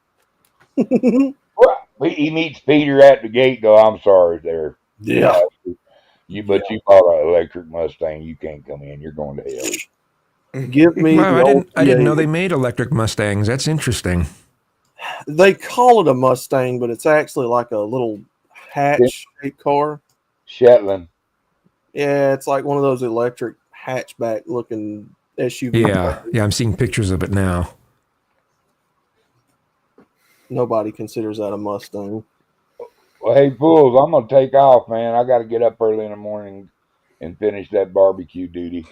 He meets Peter at the gate. Go, I'm sorry, there. Yeah. You bought an electric Mustang. You can't come in. You're going to hell. Give me. Wow, the I didn't know old they made electric Mustangs. That's interesting. They call it a Mustang, but it's actually like a little hatch-shaped car. Shetland. Yeah, it's like one of those electric hatchback-looking SUV. Yeah, I'm seeing pictures of it now. Nobody considers that a Mustang. Well, hey, fools, I'm going to take off, man. I got to get up early in the morning and finish that barbecue duty.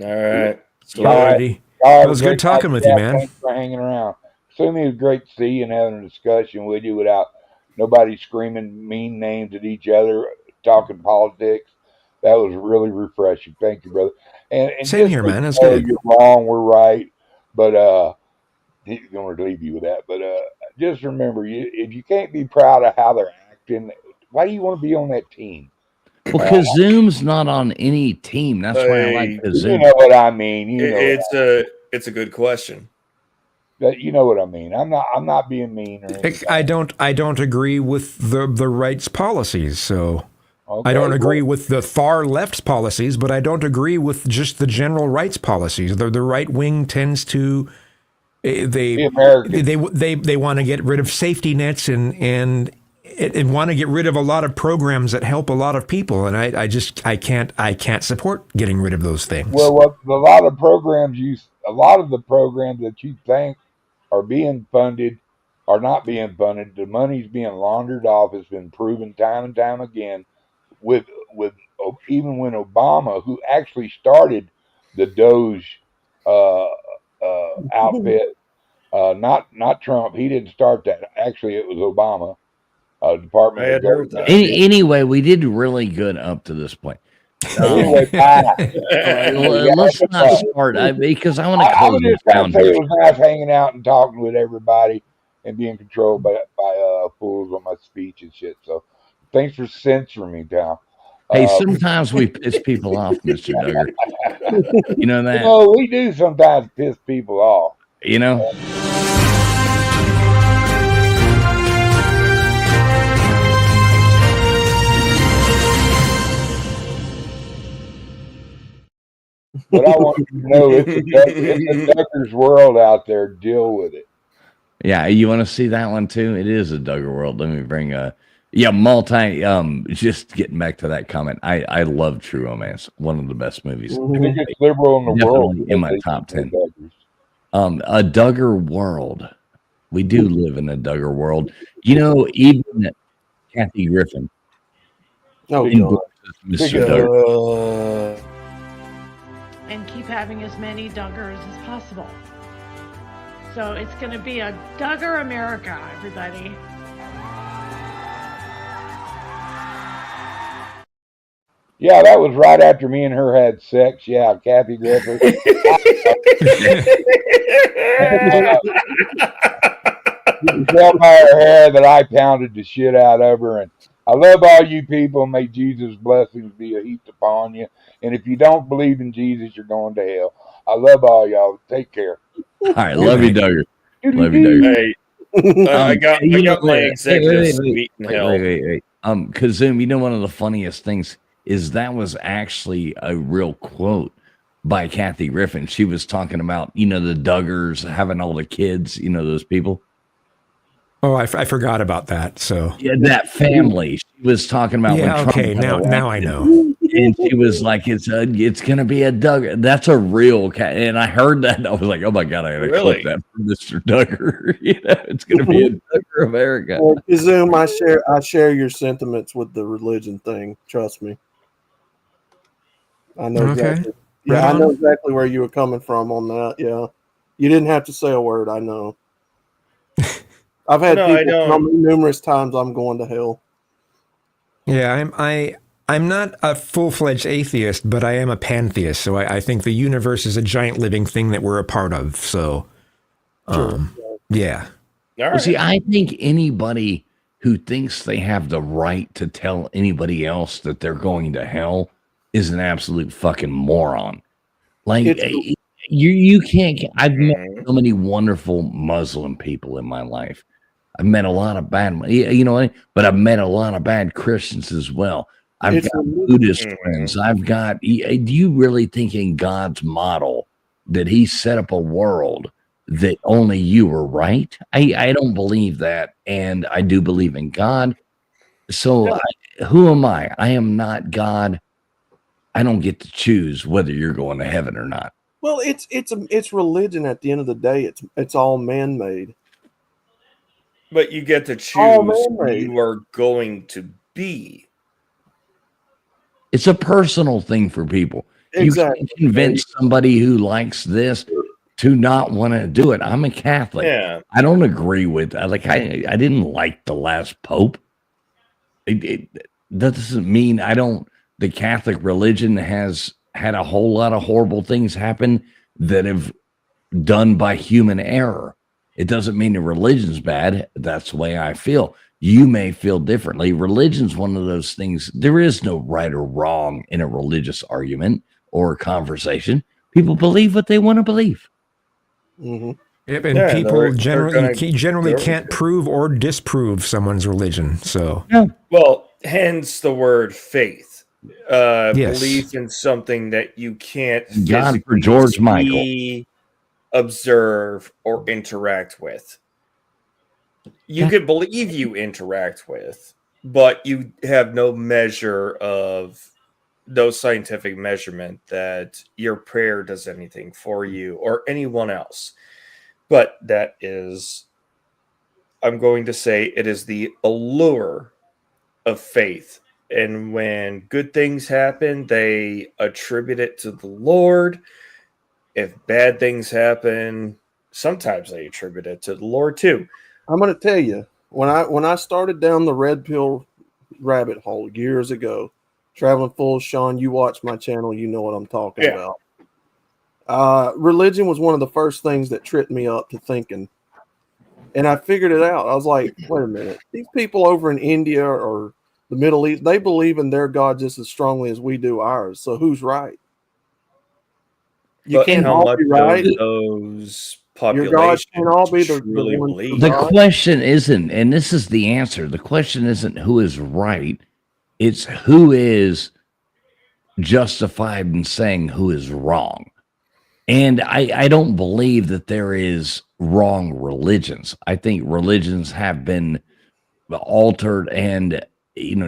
All right. Alrighty. It was good talking with you, man. Thanks for hanging around. Assuming it was great to see you and having a discussion with you without nobody screaming mean names at each other, talking politics. That was really refreshing. Thank you, brother. And Same here, man. That's good. You're wrong. We're right. But he's going to leave you with that. But just remember, if you can't be proud of how they're acting, why do you want to be on that team? Well, Kazoom's not on any team. That's why I like Kazoom. You know what I mean. It's a good question. But you know what I mean. I'm not being mean. Or anything. I don't agree with the right's policies. So Okay, I don't agree with the far left's policies, but I don't agree with just the general rights policies. The right wing tends to they want to get rid of safety nets and want to get rid of a lot of programs that help a lot of people, and I can't support getting rid of those things. Well, a lot of the programs that you think are being funded are not being funded. The money's being laundered off. It's been proven time and time again. With even when Obama, who actually started the Doge outfit, not Trump. He didn't start that. Actually, it was Obama. Department of Government. Anyway, we did really good up to this point. Let's not start because I want to close this down. It was nice hanging out and talking with everybody and being controlled by fools on my speech and shit. So thanks for censoring me, pal. Hey, sometimes we piss people off, Mr. Duggar. You know that? You know, we do sometimes piss people off. You know? But I want you to know it's a Duggar's world out there. Deal with it. Yeah, you want to see that one too? It is a Duggar world. Let me bring just getting back to that comment. I love True Romance. One of the best movies. The biggest liberal in the world. In my top 10. A Duggar world. We do live in a Duggar world. You know, even Kathy Griffin. Oh, Mr. Duggar. And keep having as many Duggars as possible. So it's going to be a Duggar America, everybody. Yeah, that was right after me and her had sex. Yeah, Kathy Griffin. You can tell by her hair that I pounded the shit out of her. And I love all you people. May Jesus' blessings be heaped upon you. And if you don't believe in Jesus, you're going to hell. I love all y'all. Take care. All right, love you, Duggar. Love you, Duggar. Hey, I got my executive suite in hell. Wait. Kazoom, you know, one of the funniest things is that was actually a real quote by Kathy Griffin. She was talking about, you know, the Duggars having all the kids, you know, those people. Oh, I forgot about that. So yeah, that family. She was talking about. Yeah, okay. Now I know. And she was like, "It's gonna be a Duggar." That's a real cat. And I heard that. And I was like, "Oh my god, I gotta clip that from Mr. Duggar." You know, it's gonna be a Duggar America. Well, Zoom, I share your sentiments with the religion thing. Trust me. I know exactly. Yeah, I know exactly where you were coming from on that. Yeah, you didn't have to say a word. I know. I've had people tell me numerous times I'm going to hell. Yeah, I'm not a full-fledged atheist, but I am a pantheist. So I think the universe is a giant living thing that we're a part of. So, yeah. Well, see, I think anybody who thinks they have the right to tell anybody else that they're going to hell is an absolute fucking moron. Like, you can't. I've met so many wonderful Muslim people in my life. I've met a lot of bad, you know, but I've met a lot of bad Christians as well. I've It's got religion. Buddhist friends. I've got, do you really think in God's model that he set up a world that only you were right? I don't believe that. And I do believe in God. So who am I? I am not God. I don't get to choose whether you're going to heaven or not. Well, it's religion at the end of the day. It's all man-made. But you get to All choose who man-made. you are going to be. It's a personal thing for people. Exactly. You can't convince somebody who likes this to not want to do it. I'm a Catholic. Yeah. I don't agree with I didn't like the last pope. That doesn't mean I don't. The Catholic religion has had a whole lot of horrible things happen that have done by human error. It doesn't mean the religion's bad. That's the way I feel. You may feel differently. Religion's one of those things. There is no right or wrong in a religious argument or conversation. People believe what they want to believe. Mm-hmm. Yep, and Yeah, people they're generally go can't prove or disprove someone's religion. So Well, hence the word faith. Yes. Belief in something that you can't God for physically George Michael. see, observe, or interact with. You could believe you interact with, but you have no measure of no scientific measurement that your prayer does anything for you or anyone else. But that is, I'm going to say, it is the allure of faith. And when good things happen, they attribute it to the Lord. If bad things happen, sometimes they attribute it to the Lord too. I'm going to tell you, when I started down the red pill rabbit hole years ago, traveling full, Sean, you watch my channel, you know what I'm talking about. Religion was one of the first things that tripped me up to thinking. And I figured it out. I was like, wait a minute. These people over in India or the Middle East, they believe in their God just as strongly as we do ours. So who's right? You But can't how all much be right. of those Your God populations can't all be the truly ones believe? The question isn't, and this is the answer, the question isn't who is right. It's who is justified in saying who is wrong. And I don't believe that there is wrong religions. I think religions have been altered and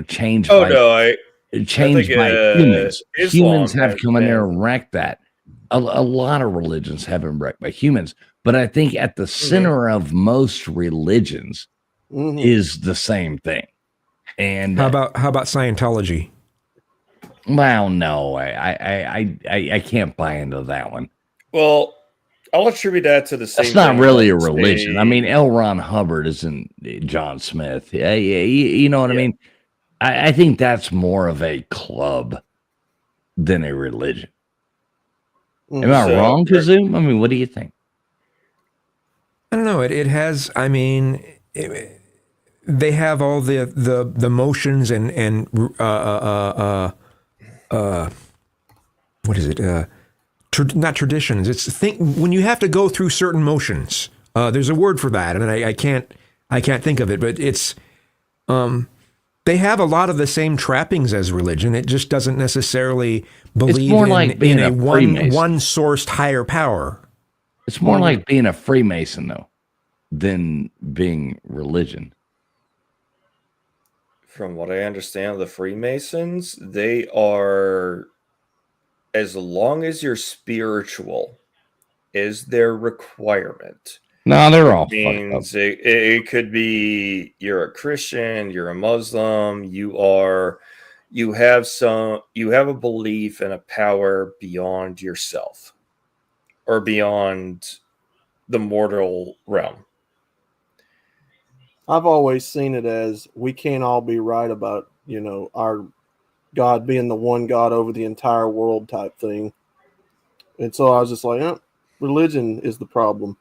changed Oh by no, I changed think, by humans. Islam Humans have has come in there been- and wrecked that. A lot of religions have been wrecked by humans, but I think at the center of most religions is the same thing. And how about Scientology? well, no, I can't buy into that one. Well, I'll attribute that to the same. That's not thing really a that religion. they- I mean, L. Ron Hubbard isn't John Smith. Yeah, you know what I mean? I think that's more of a club than a religion. Am I So- wrong, Kazoo? I mean, what do you think? I don't know. It has. I mean, they have all the motions and what is it? Not traditions. It's when you have to go through certain motions. There's a word for that, and I can't think of it. But it's they have a lot of the same trappings as religion. It just doesn't necessarily believe more like being in a a Freemason. one sourced higher power. It's more like being a Freemason, though, than being religion. From what I understand of the Freemasons, they are, as long as you're spiritual, is their requirement. No, they're all fucked up. Means it could be you're a Christian, you're a Muslim, you have a belief in a power beyond yourself or beyond the mortal realm. I've always seen it as we can't all be right about, our God being the one God over the entire world type thing. And so I was just like, religion is the problem.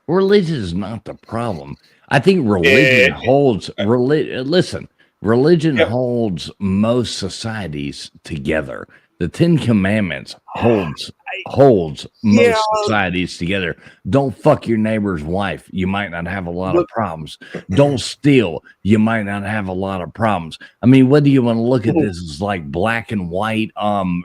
Religion is not the problem. I think religion holds Religion holds most societies together. The 10 Commandments holds most societies together. Don't fuck your neighbor's wife. You might not have a lot of problems. Don't steal. You might not have a lot of problems. I mean, whether you want to look at this as like black and white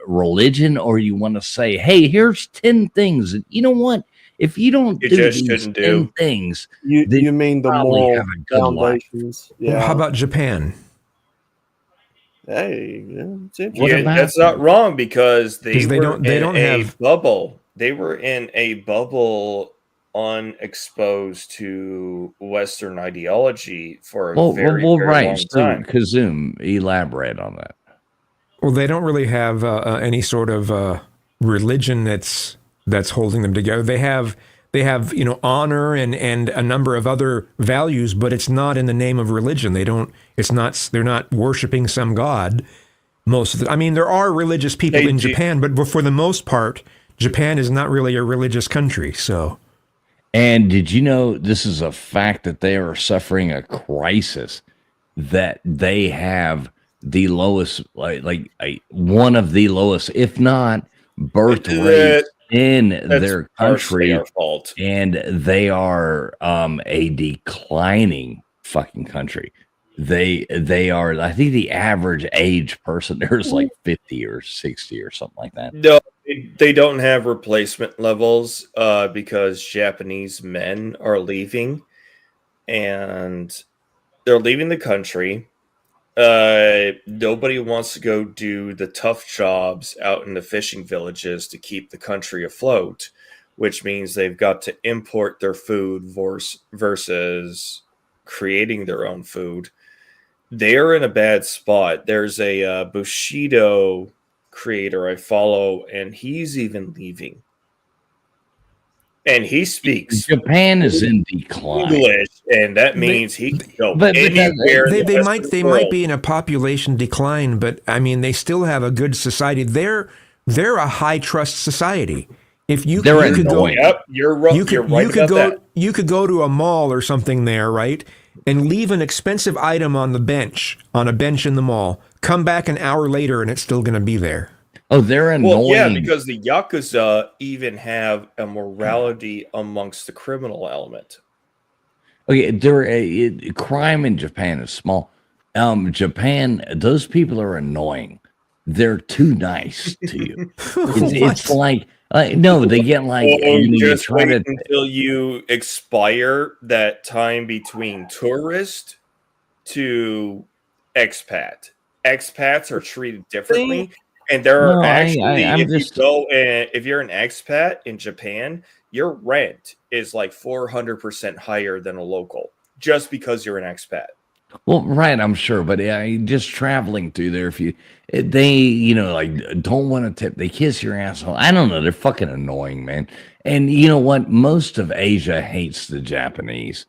religion, or you want to say, hey, here's 10 things. And you know what? If you don't You do just these shouldn't 10 do. things, You mean the probably moral have a good life. foundations? Well, how about Japan? Hey, yeah, it's interesting. What Yeah, about that's not wrong because they 'Cause they were don't- they in don't a have- bubble. They were in a bubble unexposed to Western ideology for a very right. long So, time. Kazum, elaborate on that. Well, they don't really have any sort of religion that's holding them together. They have honor and a number of other values, but it's not in the name of religion. They're not worshiping some god. I mean, there are religious people in Japan, but for the most part, Japan is not really a religious country. So, and did you know this is a fact that they are suffering a crisis, that they have the lowest, one of the lowest, if not birth rates in their country, our fault. and they are a declining fucking country. They are, I think the average age person there is like 50 or 60 or something like that. No, they don't have replacement levels because Japanese men are leaving, and they're leaving the country. Nobody wants to go do the tough jobs out in the fishing villages to keep the country afloat, which means they've got to import their food versus creating their own food. They're in a bad spot. There's a Bushido creator I follow, and he's even leaving. And he speaks Japan is in decline. English, and that means he can go but anywhere. they might be in a population decline, but I mean, they still have a good society. They're a high trust society. If you They're could go, annoying. Yep, you're right. you could go to a mall or something there, right? And leave an expensive item on a bench in the mall. Come back an hour later, and it's still going to be there. Oh, they're annoying. Well, yeah, because the Yakuza even have a morality amongst the criminal element. Okay, crime in Japan is small. Japan, those people are annoying. They're too nice to you. It's like no, they get like you Just try wait to. until you expire that time between tourist to expat. Expats are treated differently. And there are if you're an expat in Japan, your rent is like 400% higher than a local just because you're an expat. Well, right, I'm sure, but just traveling through there, they don't want to tip, they kiss your asshole. I don't know, they're fucking annoying, man. And you know what? Most of Asia hates the Japanese,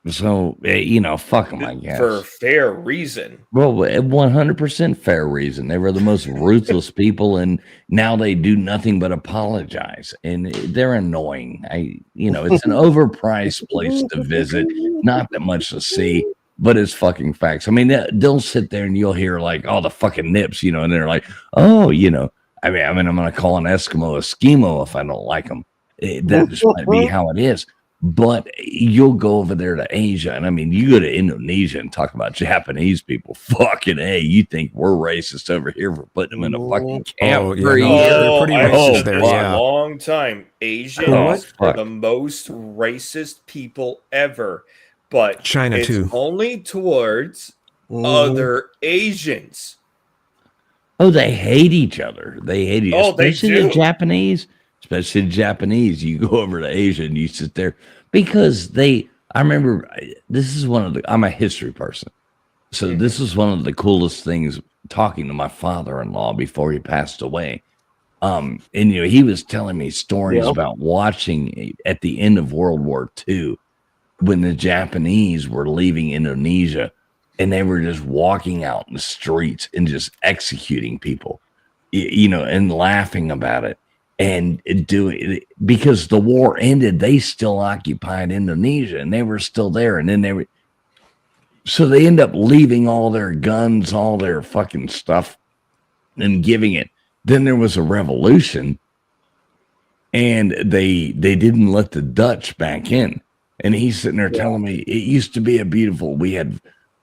so fuck them, I guess, for fair reason. Well, 100% fair reason. They were the most ruthless people, and now they do nothing but apologize, and they're annoying. It's an overpriced place to visit, not that much to see. But it's fucking facts. I mean, they'll sit there and you'll hear like all the fucking nips, and they're like, oh, I mean, I'm going to call an Eskimo a Skimo if I don't like them. That just might be how it is. But you'll go over there to Asia, and I mean, you go to Indonesia and talk about Japanese people. Fucking hey, you think we're racist over here for putting them in a fucking camp? They're pretty racist there. A long time. Asians are the most racist people ever. But China it's too. Only towards other Asians. Oh, they hate each other. They hate each other. Especially the Japanese. Especially the Japanese. You go over to Asia and you sit there because I remember this is I'm a history person. So this is one of the coolest things talking to my father-in-law before he passed away. And he was telling me stories about watching at the end of World War II when the Japanese were leaving Indonesia and they were just walking out in the streets and just executing people, and laughing about it and doing it because the war ended. They still occupied Indonesia and they were still there. And then so they end up leaving all their guns, all their fucking stuff and giving it Then there was a revolution, and they didn't let the Dutch back in. And he's sitting there telling me it used to be a beautiful. We had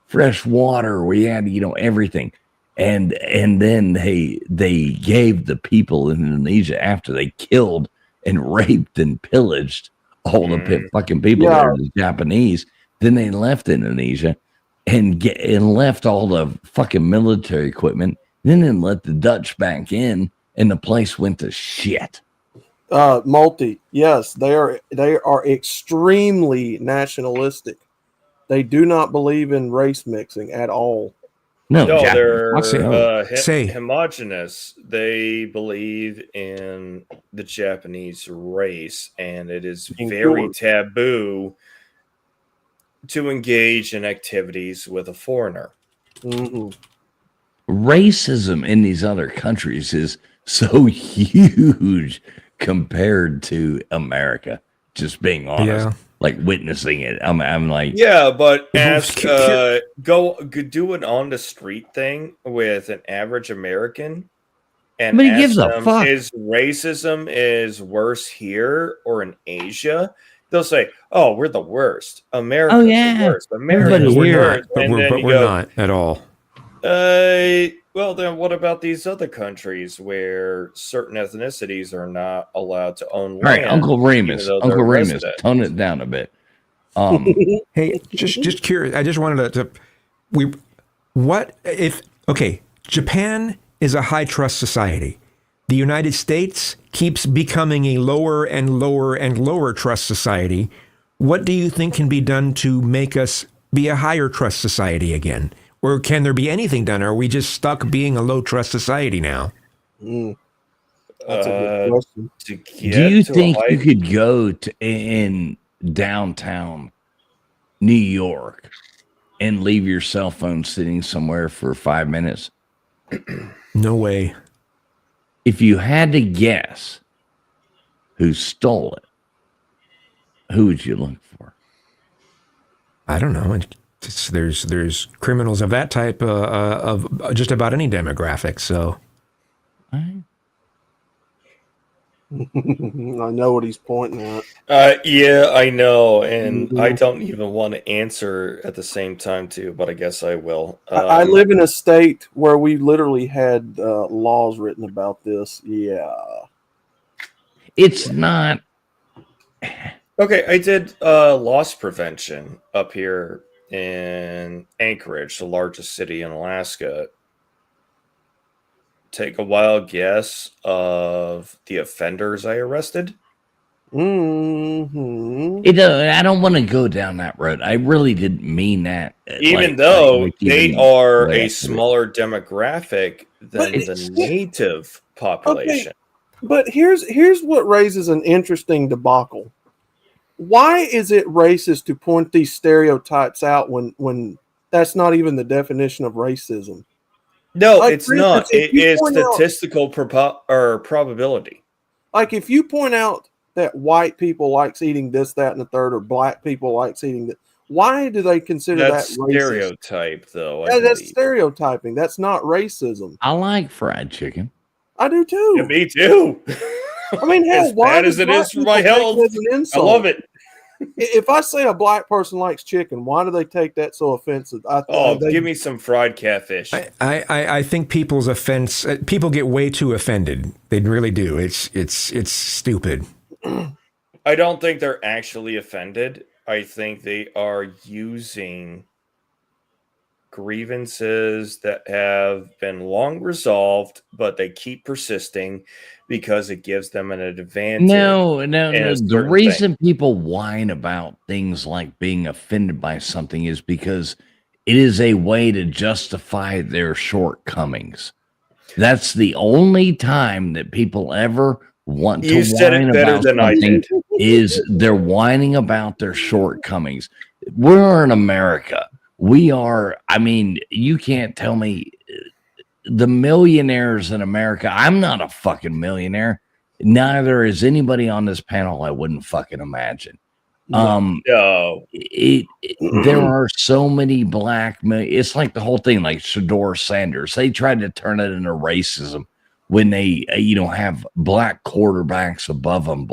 fresh water. We had everything. And then they gave the people in Indonesia, after they killed and raped and pillaged all the fucking people there, the Japanese. Then they left Indonesia and left all the fucking military equipment. Then they let the Dutch back in, and the place went to shit. Multi, yes, they are extremely nationalistic. They do not believe in race mixing at all. No, they're homogenous. They believe in the Japanese race, and it is very taboo to engage in activities with a foreigner. Racism in these other countries is so huge compared to America, just being honest, like witnessing it. I'm like, yeah, but ask, go do an on the street thing with an average American, and but he ask gives a them, fuck. is racism is worse here or in Asia? They'll say, "Oh, we're the worst. America's the worst. America's the worst." But we're not at all. Well, then what about these other countries where certain ethnicities are not allowed to own land? All right, Uncle Remus, residents? tone it down a bit. Hey, just curious. I just wanted to Japan is a high trust society. The United States keeps becoming a lower and lower and lower trust society. What do you think can be done to make us be a higher trust society again? Or can there be anything done? Or are we just stuck being a low trust society now? That's a good question. Do you think you could go in downtown New York and leave your cell phone sitting somewhere for 5 minutes? No way. If you had to guess who stole it, who would you look for? I don't know. There's criminals of that type of just about any demographic. So I know what he's pointing at. Yeah, I know, and I don't even want to answer at the same time too, but I guess I will. I live in a state where we literally had laws written about this. Yeah, it's not okay. I did loss prevention up here in Anchorage, the largest city in Alaska. Take a wild guess of the offenders I arrested. I don't want to go down that road. I really didn't mean that. Even though they are a smaller demographic than the native population. Okay, but here's what raises an interesting debacle. Why is it racist to point these stereotypes out when that's not even the definition of racism? No, it's not. It is statistical probability. Like if you point out that white people likes eating this, that, and the third, or black people likes eating that, why do they consider that racist? Stereotype, though. That's stereotyping. That's not racism. I like fried chicken. I do too. Yeah, me too. I mean, hell, as bad as it is for my health, I love it. If I say a black person likes chicken, why do they take that so offensive? Give me some fried catfish. I think people's offense. People get way too offended. They really do. It's stupid. I don't think they're actually offended. I think they are using grievances that have been long resolved, but they keep persisting because it gives them an advantage. No. The reason people whine about things like being offended by something is because it is a way to justify their shortcomings. That's the only time that people ever want to whine about something is they're whining about their shortcomings. We're in America. We are, I mean, you can't tell me the millionaires in America. I'm not a fucking millionaire. Neither is anybody on this panel. I wouldn't fucking imagine. No. There are so many black. It's like the whole thing, like Shador Sanders. They tried to turn it into racism. when they, have black quarterbacks above them,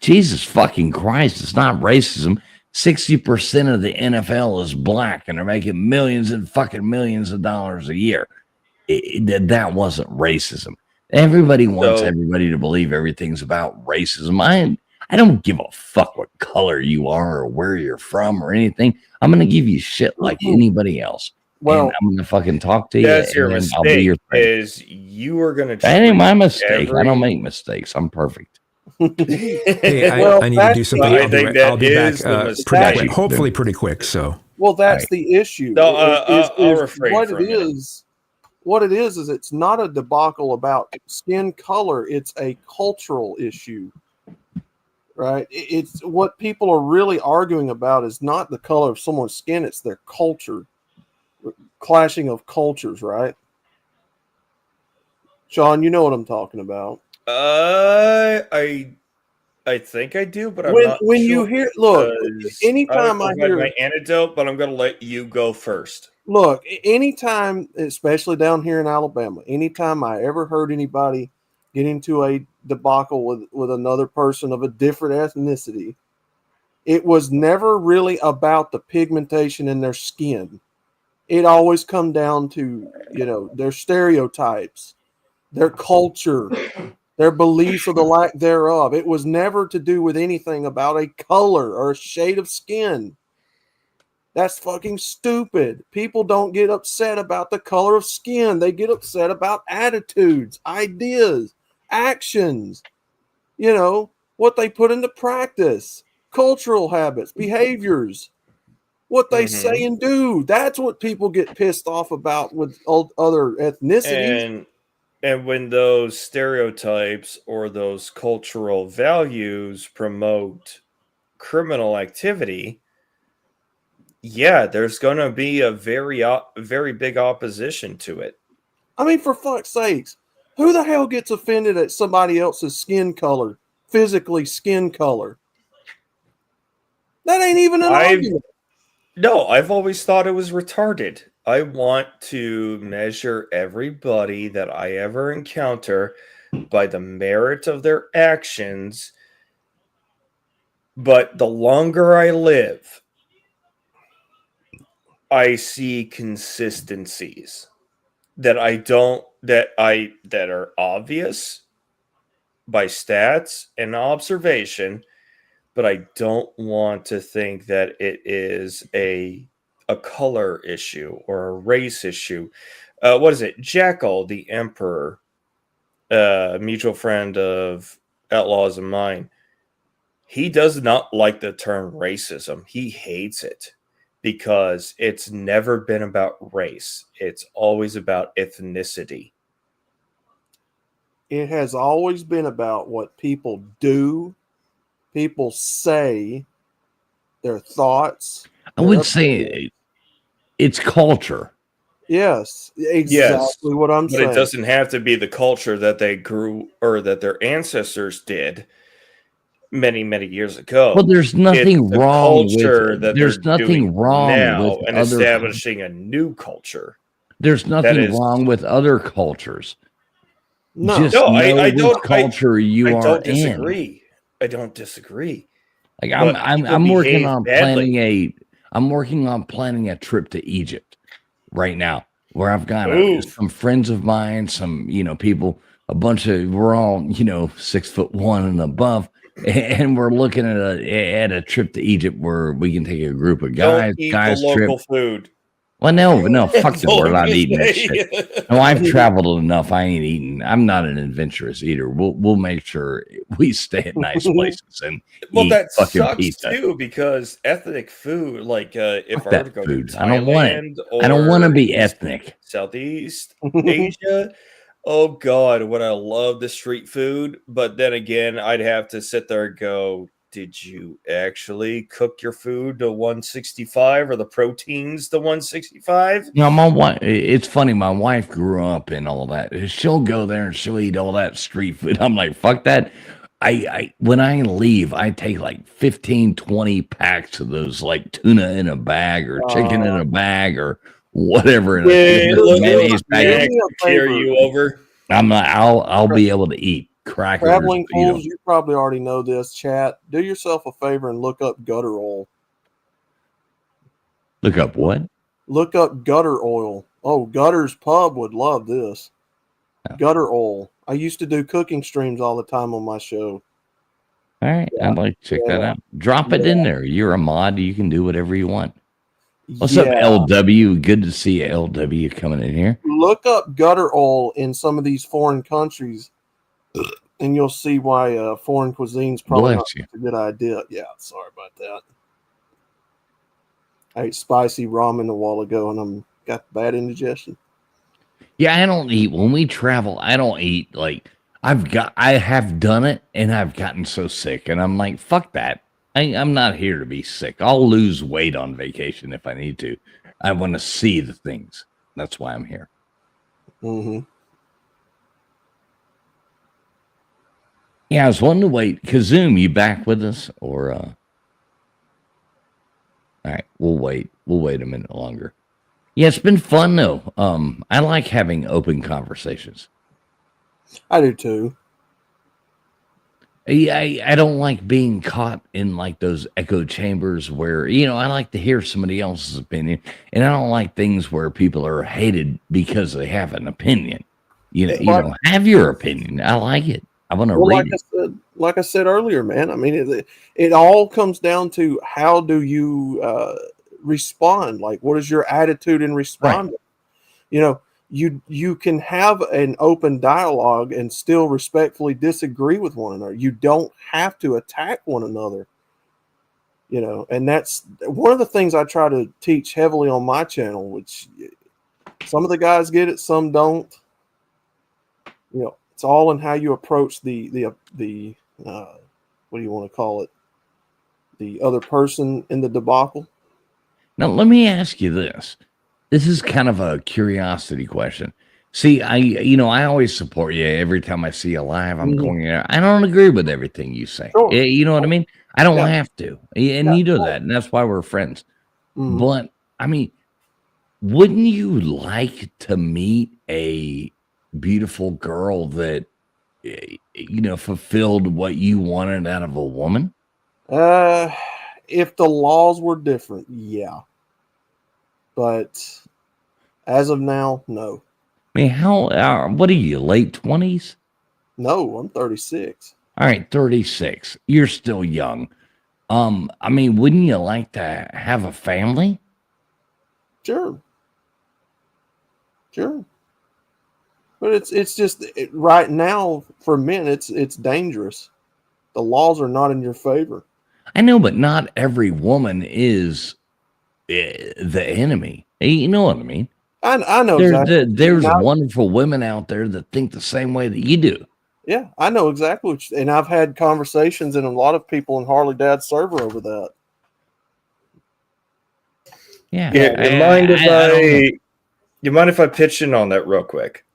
Jesus fucking Christ, it's not racism. 60% of the NFL is black, and they're making millions and fucking millions of dollars a year. That wasn't racism. Everybody wants everybody to believe everything's about racism. I don't give a fuck what color you are or where you're from or anything. I'm going to give you shit like anybody else. Well, and I'm going to fucking talk to you. That's your and I'll be your mistake. Is you are going to? That ain't my mistake. I don't make mistakes. I'm perfect. Hey, I need to do something. I'll be back pretty quick. Hopefully pretty quick. So. Well, that's the issue. No, I'll refrain what for it a minute. is. What it is it's not a debacle about skin color. It's a cultural issue, right? It's what people are really arguing about is not the color of someone's skin. It's their culture, clashing of cultures, right? Sean, you know what I'm talking about. I think I do, but I'm when not you hear, look, anytime I hear my anecdote, but I'm going to let you go first. Look, anytime, especially down here in Alabama, anytime I ever heard anybody get into a debacle with another person of a different ethnicity, it was never really about the pigmentation in their skin. It always come down to, their stereotypes, their culture, their beliefs or the lack thereof. It was never to do with anything about a color or a shade of skin. That's fucking stupid. People don't get upset about the color of skin. They get upset about attitudes, ideas, actions, what they put into practice, cultural habits, behaviors, what they say and do. That's what people get pissed off about with other ethnicities. And when those stereotypes or those cultural values promote criminal activity, yeah, there's going to be a very big opposition to it. I mean, for fuck's sakes, who the hell gets offended at somebody else's skin color, physically skin color? That ain't even an argument. No, I've always thought it was retarded. I want to measure everybody that I ever encounter by the merit of their actions. But the longer I live, I see consistencies that are obvious by stats and observation, but I don't want to think that it is a color issue or a race issue. What is it? Jackal, the Emperor, mutual friend of Outlaws of Mine, he does not like the term racism. He hates it because it's never been about race. It's always about ethnicity. It has always been about what people do, people say, their thoughts. I would say it's culture. Yes, exactly what I'm saying. But it doesn't have to be the culture that they grew or that their ancestors did many, many years ago. Well, there's nothing wrong with that there's they're nothing doing wrong now with and other, establishing a new culture. There's nothing wrong with other cultures. No, Just no, know I which don't. culture you I are don't in. disagree. I don't disagree. Like But I'm people working behave on badly. planning a trip to Egypt right now, where I've got Ooh. some friends of mine, some people, we're all 6'1" and above, and we're looking at a trip to Egypt where we can take a group of guys. Don't eat Guys the trip. local food. Well, no, fuck That's them. all We're I'm not gonna eating that say. shit. No, I've traveled enough. I ain't eating. I'm not an adventurous eater. We'll make sure we stay at nice places and Well, eat that fucking sucks pizza. too because ethnic food, like if Fuck I were to that go food. to I don't want it. Thailand I don't want to or be ethnic. Southeast Asia, oh god, would I love the street food? But then again, I'd have to sit there and go, did you actually cook your food to 165 or the proteins to 165? My wife. It's funny. My wife grew up in all that. She'll go there and she'll eat all that street food. I'm like, fuck that. When I leave, I take like 15, 20 packs of those, like tuna in a bag or chicken in a bag or whatever. Yeah, look, Mayonnaise do me packet. a carry favor. you over. I'm not. I'll be able to eat crackers. Traveling You know. fools, you probably already know this, chat. Do yourself a favor and look up gutter oil. Look up what? Look up gutter oil. Oh, Gutter's Pub would love this. Gutter oil. I used to do cooking streams all the time on my show. All right, I'd like to check that out. Drop it in there. You're a mod. You can do whatever you want. What's up, LW? Good to see you, LW, coming in here. Look up gutter oil in some of these foreign countries, and you'll see why foreign cuisine's probably Bless not a good idea. Yeah, sorry about that. I ate spicy ramen a while ago, and I'm got bad indigestion. Yeah, I don't eat when we travel. I don't eat like I have done it, and I've gotten so sick, and I'm like, fuck that. I'm not here to be sick. I'll lose weight on vacation if I need to. I want to see the things. That's why I'm here. Mm-hmm. Yeah, I was wondering. Wait, Kazoom, you back with us or? All right, we'll wait. We'll wait a minute longer. Yeah, it's been fun though. I like having open conversations. I do too. I don't like being caught in like those echo chambers where, you know, I like to hear somebody else's opinion, and I don't like things where people are hated because they have an opinion. You know, have your opinion. I like it. I want to read it. Like I said earlier, man. I mean, it all comes down to how do you respond? Like, what is your attitude in responding? Right. You know, you can have an open dialogue and still respectfully disagree with one another. You don't have to attack one another. You know, and that's one of the things I try to teach heavily on my channel, which some of the guys get it, some don't. You know, it's all in how you approach the what do you want to call it? The other person in the debacle. Now, let me ask you this. This is kind of a curiosity question. See, I always support you every time I see you live. I'm going there. I don't agree with everything you say. Sure. You know what I mean? I don't have to. And you know that. And that's why we're friends. But, I mean, wouldn't you like to meet a beautiful girl that, fulfilled what you wanted out of a woman? If the laws were different, yeah. But as of now, no. I mean, what are you, late 20s? No, I'm 36. All right, 36. You're still young. I mean, wouldn't you like to have a family? Sure. But it's just right now for men, it's dangerous. The laws are not in your favor. I know, but not every woman is the enemy. You know what I mean? I know exactly. There's wonderful women out there that think the same way that you do. Yeah, I know exactly. And I've had conversations and a lot of people in Harley Dad's server over that. Yeah. You mind if I pitch in on that real quick?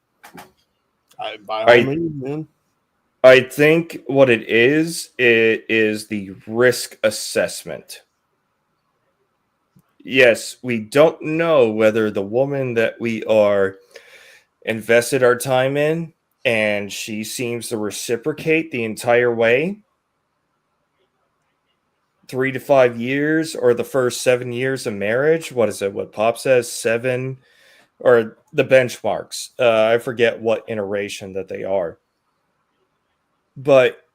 By all means, man. I think what it is the risk assessment. Yes, we don't know whether the woman that we are invested our time in, and she seems to reciprocate the entire way, 3 to 5 years, or the first 7 years of marriage. What is it? What Pop says, 7, or the benchmarks. I forget what iteration that they are. But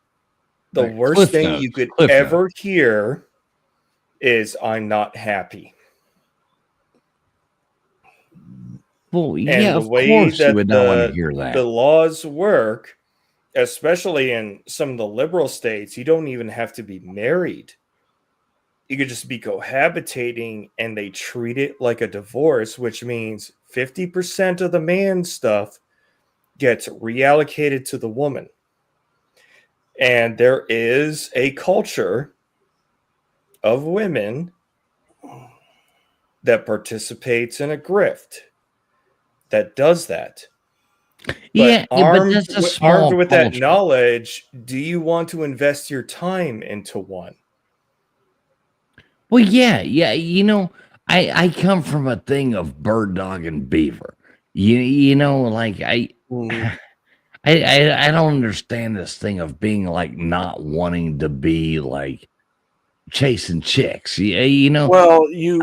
the worst thing you could ever hear is, "I'm not happy." Well, yeah, and the of way course that you would not want to hear that. the laws work, especially in some of the liberal states, you don't even have to be married. You could just be cohabitating, and they treat it like a divorce, which means 50% of the man's stuff gets reallocated to the woman. And there is a culture of women that participates in a grift that does that. Yeah, but that's a small armed with that culture. knowledge, do you want to invest your time into one? Well, yeah. I come from a thing of bird dog and beaver. You know, like I don't understand this thing of being like not wanting to be like chasing chicks. You know. Well, you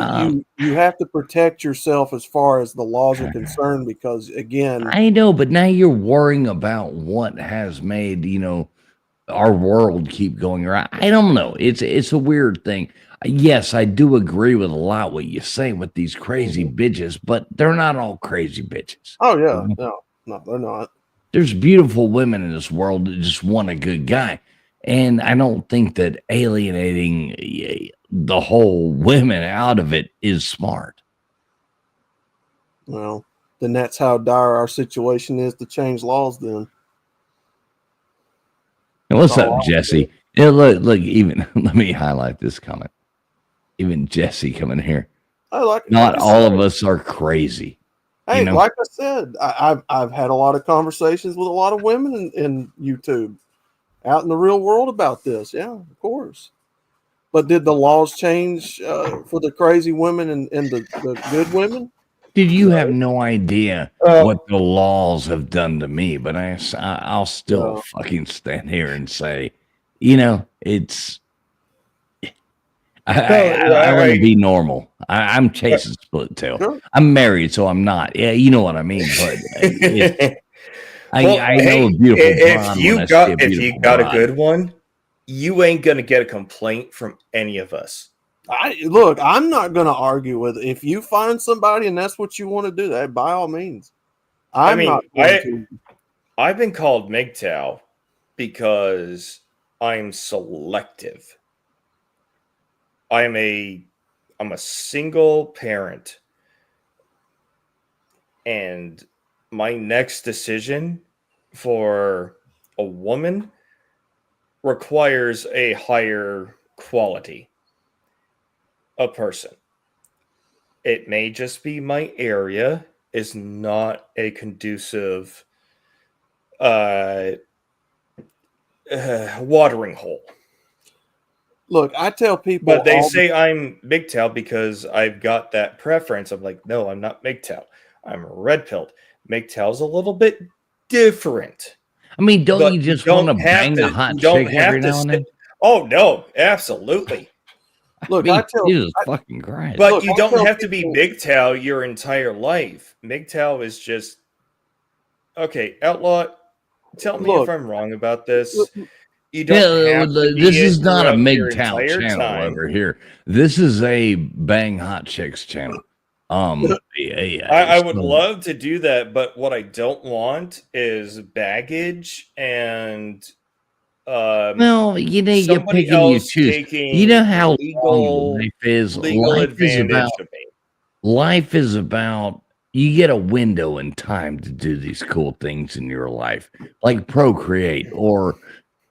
have to protect yourself as far as the laws are concerned, because again, I know, but now you're worrying about what has made, our world keep going around. I don't know. It's a weird thing. Yes, I do agree with a lot what you say with these crazy bitches, but they're not all crazy bitches. oh yeah, no, they're not. There's beautiful women in this world that just want a good guy. And I don't think that alienating the whole women out of it is smart. Well, then that's how dire our situation is to change laws then. And what's up, Jesse? Yeah, look, even let me highlight this comment. Even Jesse coming here. Not all of us are crazy. Hey, like I said, I've had a lot of conversations with a lot of women in YouTube, out in the real world about this. Yeah, of course. But did the laws change for the crazy women and the good women? Dude, you have no idea what the laws have done to me, but I'll still fucking stand here and say, it's. I want to be normal. I'm chasing split tail. Sure. I'm married, so I'm not. Yeah, you know what I mean. But I know a beautiful blonde. If you got a good one, you ain't gonna get a complaint from any of us. Look, I'm not gonna argue with it. If you find somebody and that's what you want to do, that by all means. I've been called MGTOW because I'm selective. I'm a single parent, and my next decision for a woman requires a higher quality of person. It may just be my area is not a conducive watering hole. Look, I tell people, but they say I'm MGTOW because I've got that preference. I'm like, no, I'm not MGTOW. I'm red pilled. MGTOW's a little bit different. I mean, don't you just want to bang a hot chick every now and then? Oh no, absolutely. Look, Jesus fucking Christ! But you don't have to be MGTOW your entire life. MGTOW is just okay. Outlaw, tell me if I'm wrong about this. You don't have to be this is not a MGTOW MGTOW channel over here. This is a bang hot chicks channel. I would love to do that, but what I don't want is baggage and well, you're picking you choose. You know how long life is. Life is about you get a window in time to do these cool things in your life, like procreate or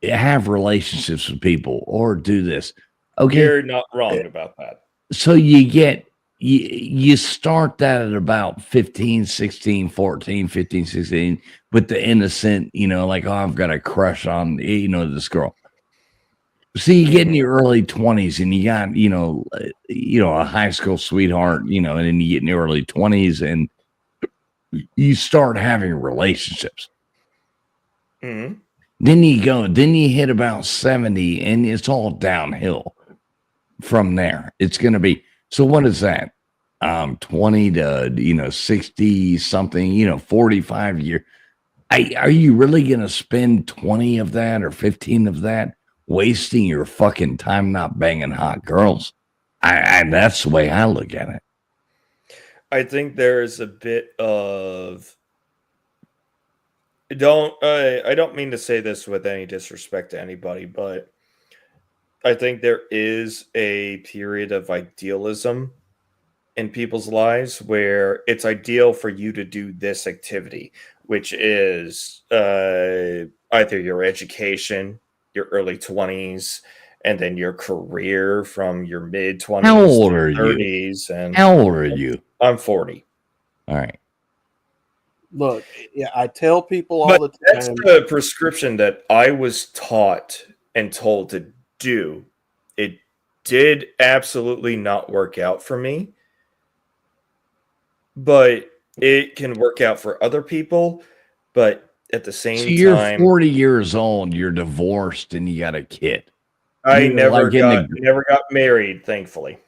have relationships with people or do this. Okay, you're not wrong about that. So you start that at about 15, 16, 14, 15, 16 with the innocent, like, oh, I've got a crush on, this girl. So you get in your early 20s and you got, a high school sweetheart, and then you get in your early 20s and you start having relationships. Mm-hmm. Then you hit about 70 and it's all downhill from there. It's going to be, so what is that? 20 to, 60 something, 45 year. Are you really going to spend 20 of that or 15 of that wasting your fucking time not banging hot girls? That's the way I look at it. I think there's a bit of I don't mean to say this with any disrespect to anybody, but I think there is a period of idealism in people's lives where it's ideal for you to do this activity, which is either your education, your early 20s, and then your career from your mid 20s How old are to 30s. you? And how old are you? I'm 40. All right. Look, yeah, I tell people all the time. That's the prescription that I was taught and told to do. It did absolutely not work out for me. but it can work out for other people. But at the So same you're time, 40 years old, you're divorced, and you got a kid. I You're never like in got the- never got married, thankfully.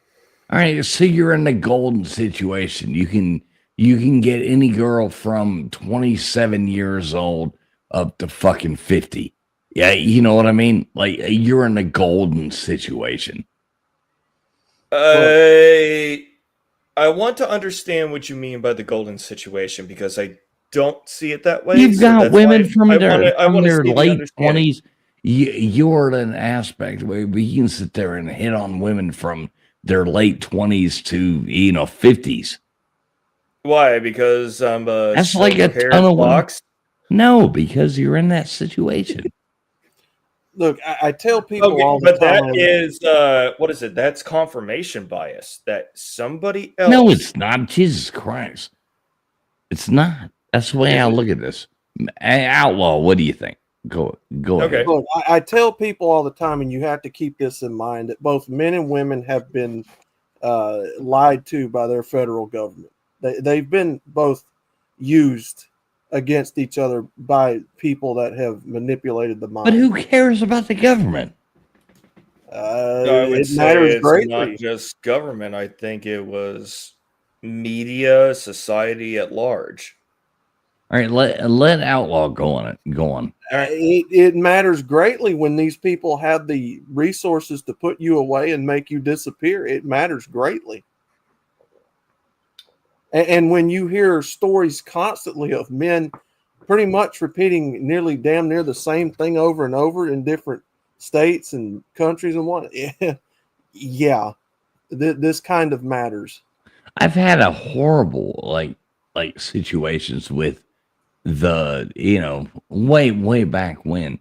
All right, so you're in the golden situation. You can get any girl from 27 years old up to fucking 50. Yeah, you know what I mean? Like you're in a golden situation. I want to understand what you mean by the golden situation because I don't see it that way. You've so got that's women why from I their, wanna see the late understanding. 20s. You're at an aspect where you can sit there and hit on women from their late 20s to 50s. Why? Because I'm a That's like a silver-haired ton of women. fox? No, because you're in that situation. Look, I tell people Okay, all the but time. that is what is it? That's confirmation bias. That somebody else. No, it's not. Jesus Christ. It's not. That's the way I look at this. Outlaw, what do you think? Go ahead. Look, I tell people all the time, and you have to keep this in mind, that both men and women have been lied to by their federal government. They've been both used against each other by people that have manipulated the mind. But who cares about the government? I would It say matters it's greatly. not just government. I think it was media, society at large. All right, let Outlaw go on it. Go on. It matters greatly when these people have the resources to put you away and make you disappear. It matters greatly. And when you hear stories constantly of men pretty much repeating nearly damn near the same thing over and over in different states and countries and what, yeah, this kind of matters. I've had a horrible like situations with the way back when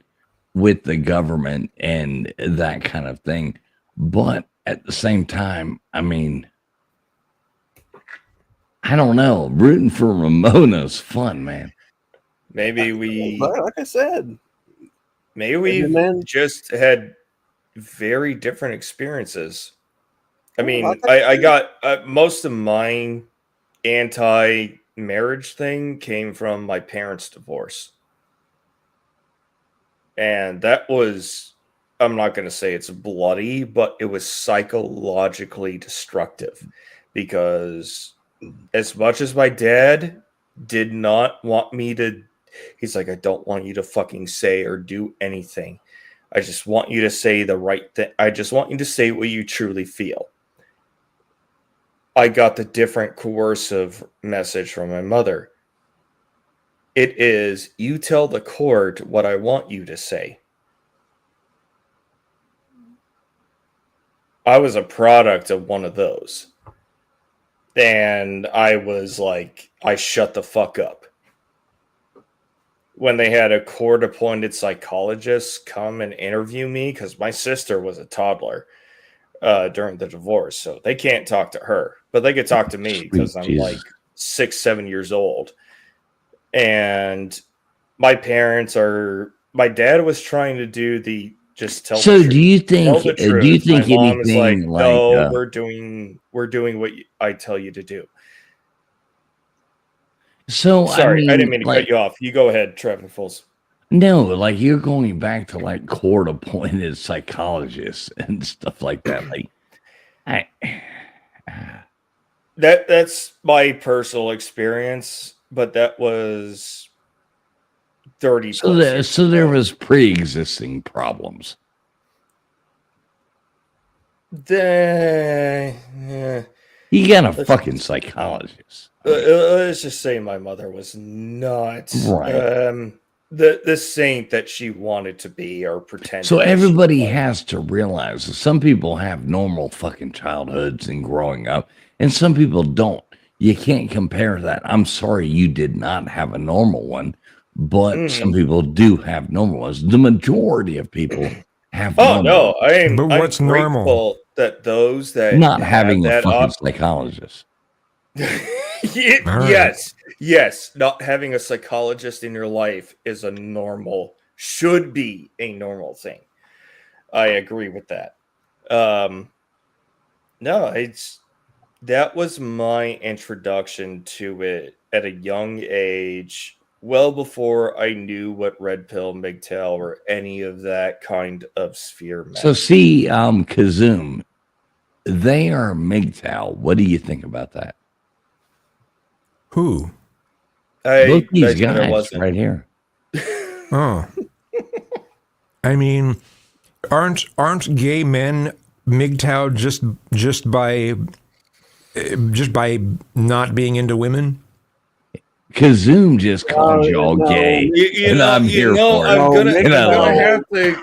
with the government and that kind of thing, but at the same time, I mean, I don't know, rooting for Ramona's fun, man. Maybe we, like I said, maybe we just had very different experiences. I mean, I got most of mine anti-marriage thing came from my parents' divorce. And that was, I'm not going to say it's bloody, but it was psychologically destructive because as much as my dad did not want me to, he's like, I don't want you to fucking say or do anything. I just want you to say the right thing. I just want you to say what you truly feel. I got the different coercive message from my mother. It is, you tell the court what I want you to say. I was a product of one of those. And I was like, I shut the fuck up. When they had a court-appointed psychologist come and interview me, because my sister was a toddler during the divorce, so they can't talk to her, but they could talk to me because I'm like 6-7 years old. And my parents are, my dad was trying to do the just tell So the truth. do you think Tell the do you truth. think My mom is anything like, no, like we're doing what I tell you to do. so Sorry, I didn't mean to like, cut you off. You go ahead, Trevor Fulls. no, like you're going back to like court appointed psychologists and stuff like that. Like That's my personal experience, but that was 30 so plus there, years so there ago. was pre-existing problems. Yeah. You got a Let's fucking psychologist. Let's just say my mother was not Right. the saint that she wanted to be or pretended. So that she everybody was. has to realize that some people have normal fucking childhoods and growing up, and some people don't. You can't compare that. I'm sorry you did not have a normal one, but some people do have normal ones. The majority of people have Oh normal no, I'm what's grateful normal? that those that not have having a that fucking psychologist. Yes, not having a psychologist in your life is a normal, should be a normal thing. I agree with that. No, that was my introduction to it at a young age, well before I knew what red pill, MGTOW, or any of that kind of sphere meant. So see, Kazoom, they are MGTOW. What do you think about that? Who? Look, these I guys wasn't. right here. Oh. I mean, aren't gay men MGTOW just by not being into women? Kazoom just called y'all gay, and I'm here for it. I'm gonna And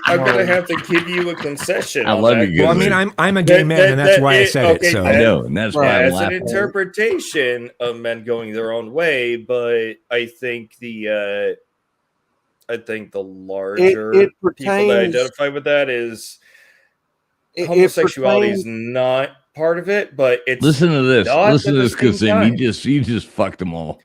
I'm gonna have to give you a concession. I on love that. you, Well, I mean, I'm a gay man, and that's why I said it. So I know, and that's why I'm as an laughing. interpretation of men going their own way, but I think the larger It people that pertains- identify with that is It homosexuality pertains- is not part of it, but it's Listen to this. not Listen to at this, the same Kazoom. time. You just fucked them all.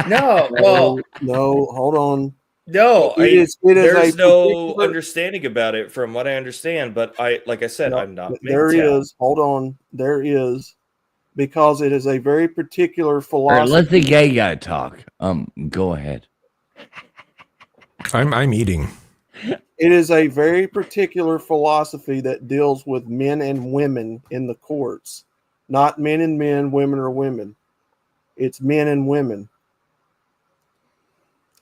No, well, no, hold on. no, It is there's a no particular- understanding about it from what I understand, but like I said, I'm not. There MGTOW. is. Hold on. There is, because it is a very particular All right, philosophy. let the gay guy talk. Go ahead. I'm eating. It is a very particular philosophy that deals with men and women in the courts, not men and men, women or women. It's men and women.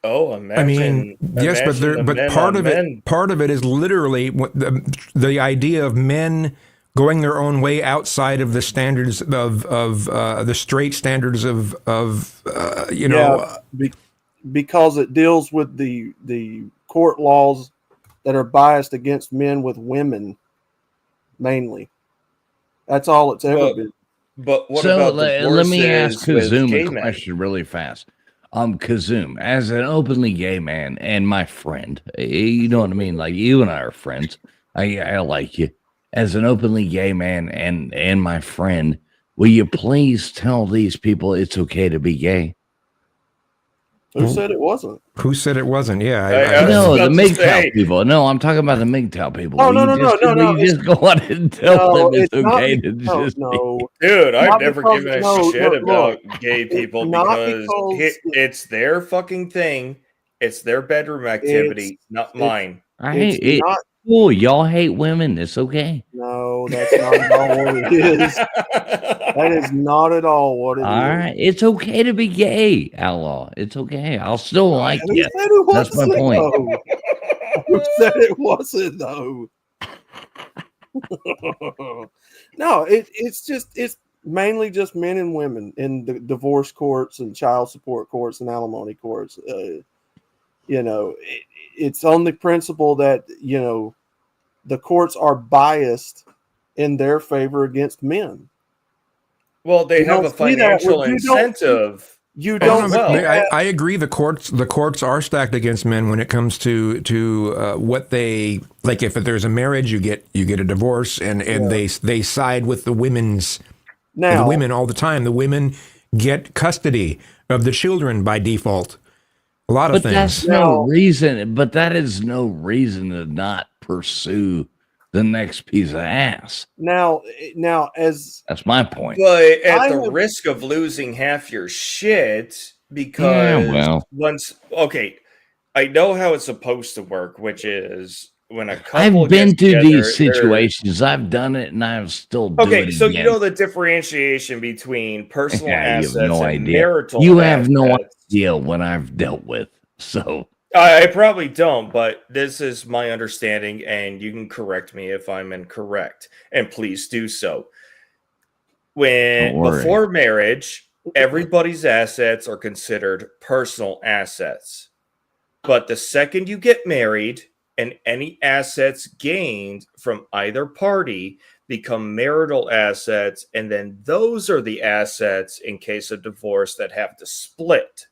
Oh, I mean, yes, but part of it is literally the idea of men going their own way outside of the standards of the straight standards of because it deals with the court laws that are biased against men with women, mainly. That's all it's ever been. But what So about let me ask divorces with Kazoom gay a men? question really fast. Kazoom, as an openly gay man and my friend, you know what I mean? Like, you and I are friends. I like you. As an openly gay man and my friend, will you please tell these people it's okay to be gay? Who said it wasn't? Who said it wasn't? Yeah, No, the MGTOW people. No, I'm talking about the MGTOW people. Oh, Will no, you no, just, no, no, will you just go on and tell them it's not okay to because- just no. Dude, I've Not never because- given a no, shit no, about look, gay people not because because- it's their fucking thing. It's their bedroom activity, not mine. I hate it. Cool, y'all hate women. It's okay. No, that's not at all what it is. That is not at all what it is. All right, it's okay to be gay, Outlaw. It's okay. I'll still like Who you. said it That's my wasn't, point. though? Who said it wasn't though? No, it's mainly just men and women in the divorce courts and child support courts and alimony courts. It's on the principle that the courts are biased in their favor against men. Well, they You have a don't see that financial when you don't- incentive. You Oh, don't. no, but well. I agree. The courts are stacked against men when it comes to what they like. If there's a marriage, you get a divorce, and they side with the women all the time. The women get custody of the children by default. A lot of But things. that's no reason. But that is no reason to not pursue the next piece of ass. Now, as That's my point. But at I the have- risk of losing half your shit, because well. I know how it's supposed to work, which is when a couple I've been gets through together, these they're- situations. I've done it, and I've still do Okay, it so again. you know the differentiation between personal Yeah, you assets have no and idea. marital You have no assets. idea what I've dealt with. So I probably don't, but this is my understanding, and you can correct me if I'm incorrect, and please do so. Don't worry. Before marriage, everybody's assets are considered personal assets. But the second you get married, and any assets gained from either party become marital assets, and then those are the assets in case of divorce that have to split.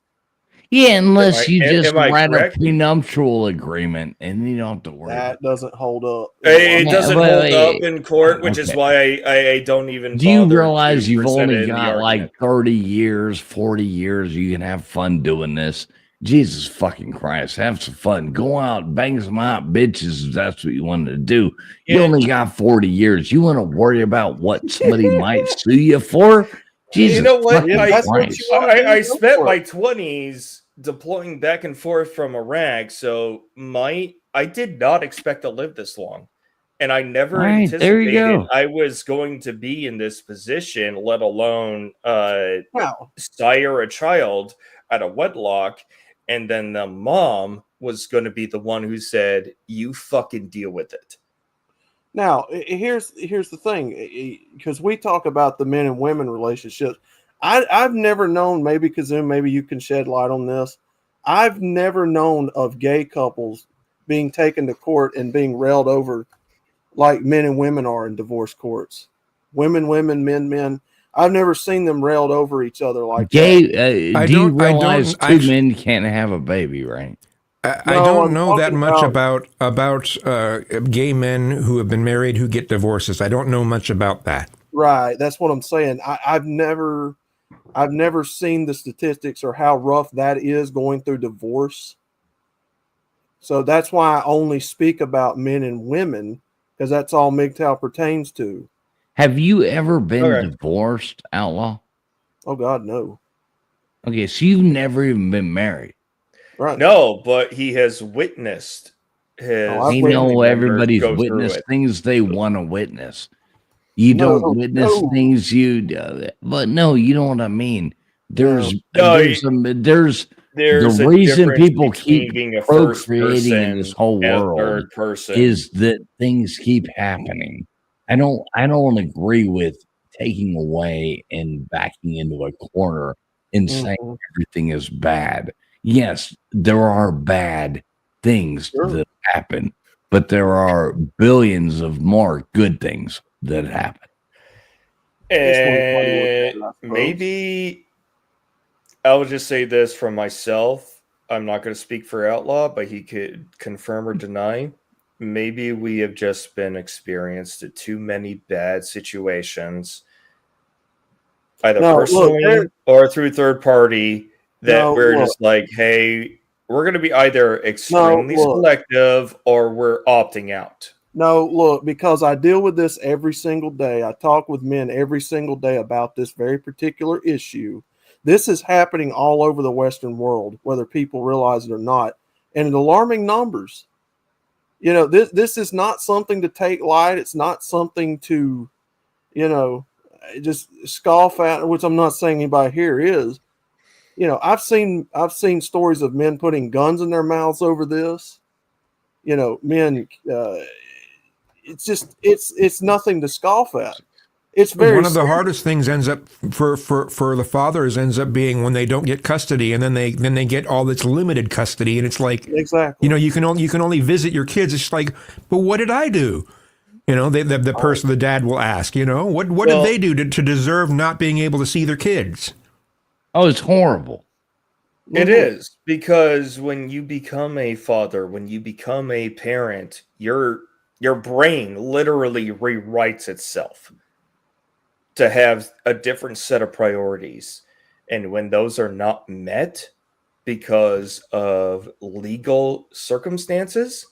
yeah, unless Am I- you am- just am I write a correct? prenuptial agreement, and you don't have to worry. that doesn't hold up. It doesn't Wait, hold wait, up in court, which is okay. why I don't even. Do you bother realize to you've present it only in the got argument. like 30 years, 40 years? You can have fun doing this. Jesus fucking Christ, have some fun. Go out, bang some hot bitches if that's what you wanted to do. You only got 40 years. You want to worry about what somebody might sue you for? Jesus, You know what? fucking Christ. I spent my 20s deploying back and forth from Iraq, so I did not expect to live this long. And I never Right, there you anticipated go. I was going to be in this position, let alone sire a child out of wedlock. And then the mom was going to be the one who said, "You fucking deal with it." Now, here's the thing, because we talk about the men and women relationships. I've never known, maybe Kazoo, maybe you can shed light on this. I've never known of gay couples being taken to court and being railed over like men and women are in divorce courts. Women, men. I've never seen them railed over each other like Gay, that. do you realize two men can't have a baby, right? I don't know that much about gay men who have been married who get divorces. I don't know much about that. Right, that's what I'm saying. I've never seen the statistics or how rough that is going through divorce. So that's why I only speak about men and women, because that's all MGTOW pertains to. Have you ever been divorced, Outlaw? Oh God, no. Okay, so you've never even been married. Right. No, but he has witnessed his. I know everybody's witnessed things they want to witness. You don't witness things you do, but no, you know what I mean. There's the a reason difference people between keep being a first procreating in this whole person and a world third person. is that things keep happening. I don't agree with taking away and backing into a corner and saying everything is bad. Yes, there are bad things that happen, but there are billions of more good things that happen. And maybe I will just say this from myself. I'm not going to speak for Outlaw, but he could confirm or deny. Maybe we have just been experienced at too many bad situations, either personally or through third party, that we're just like, hey, we're going to be either extremely selective or we're opting out. No, look, because I deal with this every single day. I talk with men every single day about this very particular issue. This is happening all over the Western world, whether people realize it or not, and in alarming numbers. You know, this is not something to take light. It's not something to, just scoff at, which I'm not saying anybody here is. You know, I've seen stories of men putting guns in their mouths over this. You know, men. It's nothing to scoff at. It's very one of the hardest things ends up for the fathers ends up being when they don't get custody, and then they get all this limited custody, and it's like exactly, you can only visit your kids. It's like, but what did I do? You know, the dad will ask, what did they do to deserve not being able to see their kids? Oh, it's horrible. It is, because when you become a father, when you become a parent, your brain literally rewrites itself to have a different set of priorities. And when those are not met because of legal circumstances,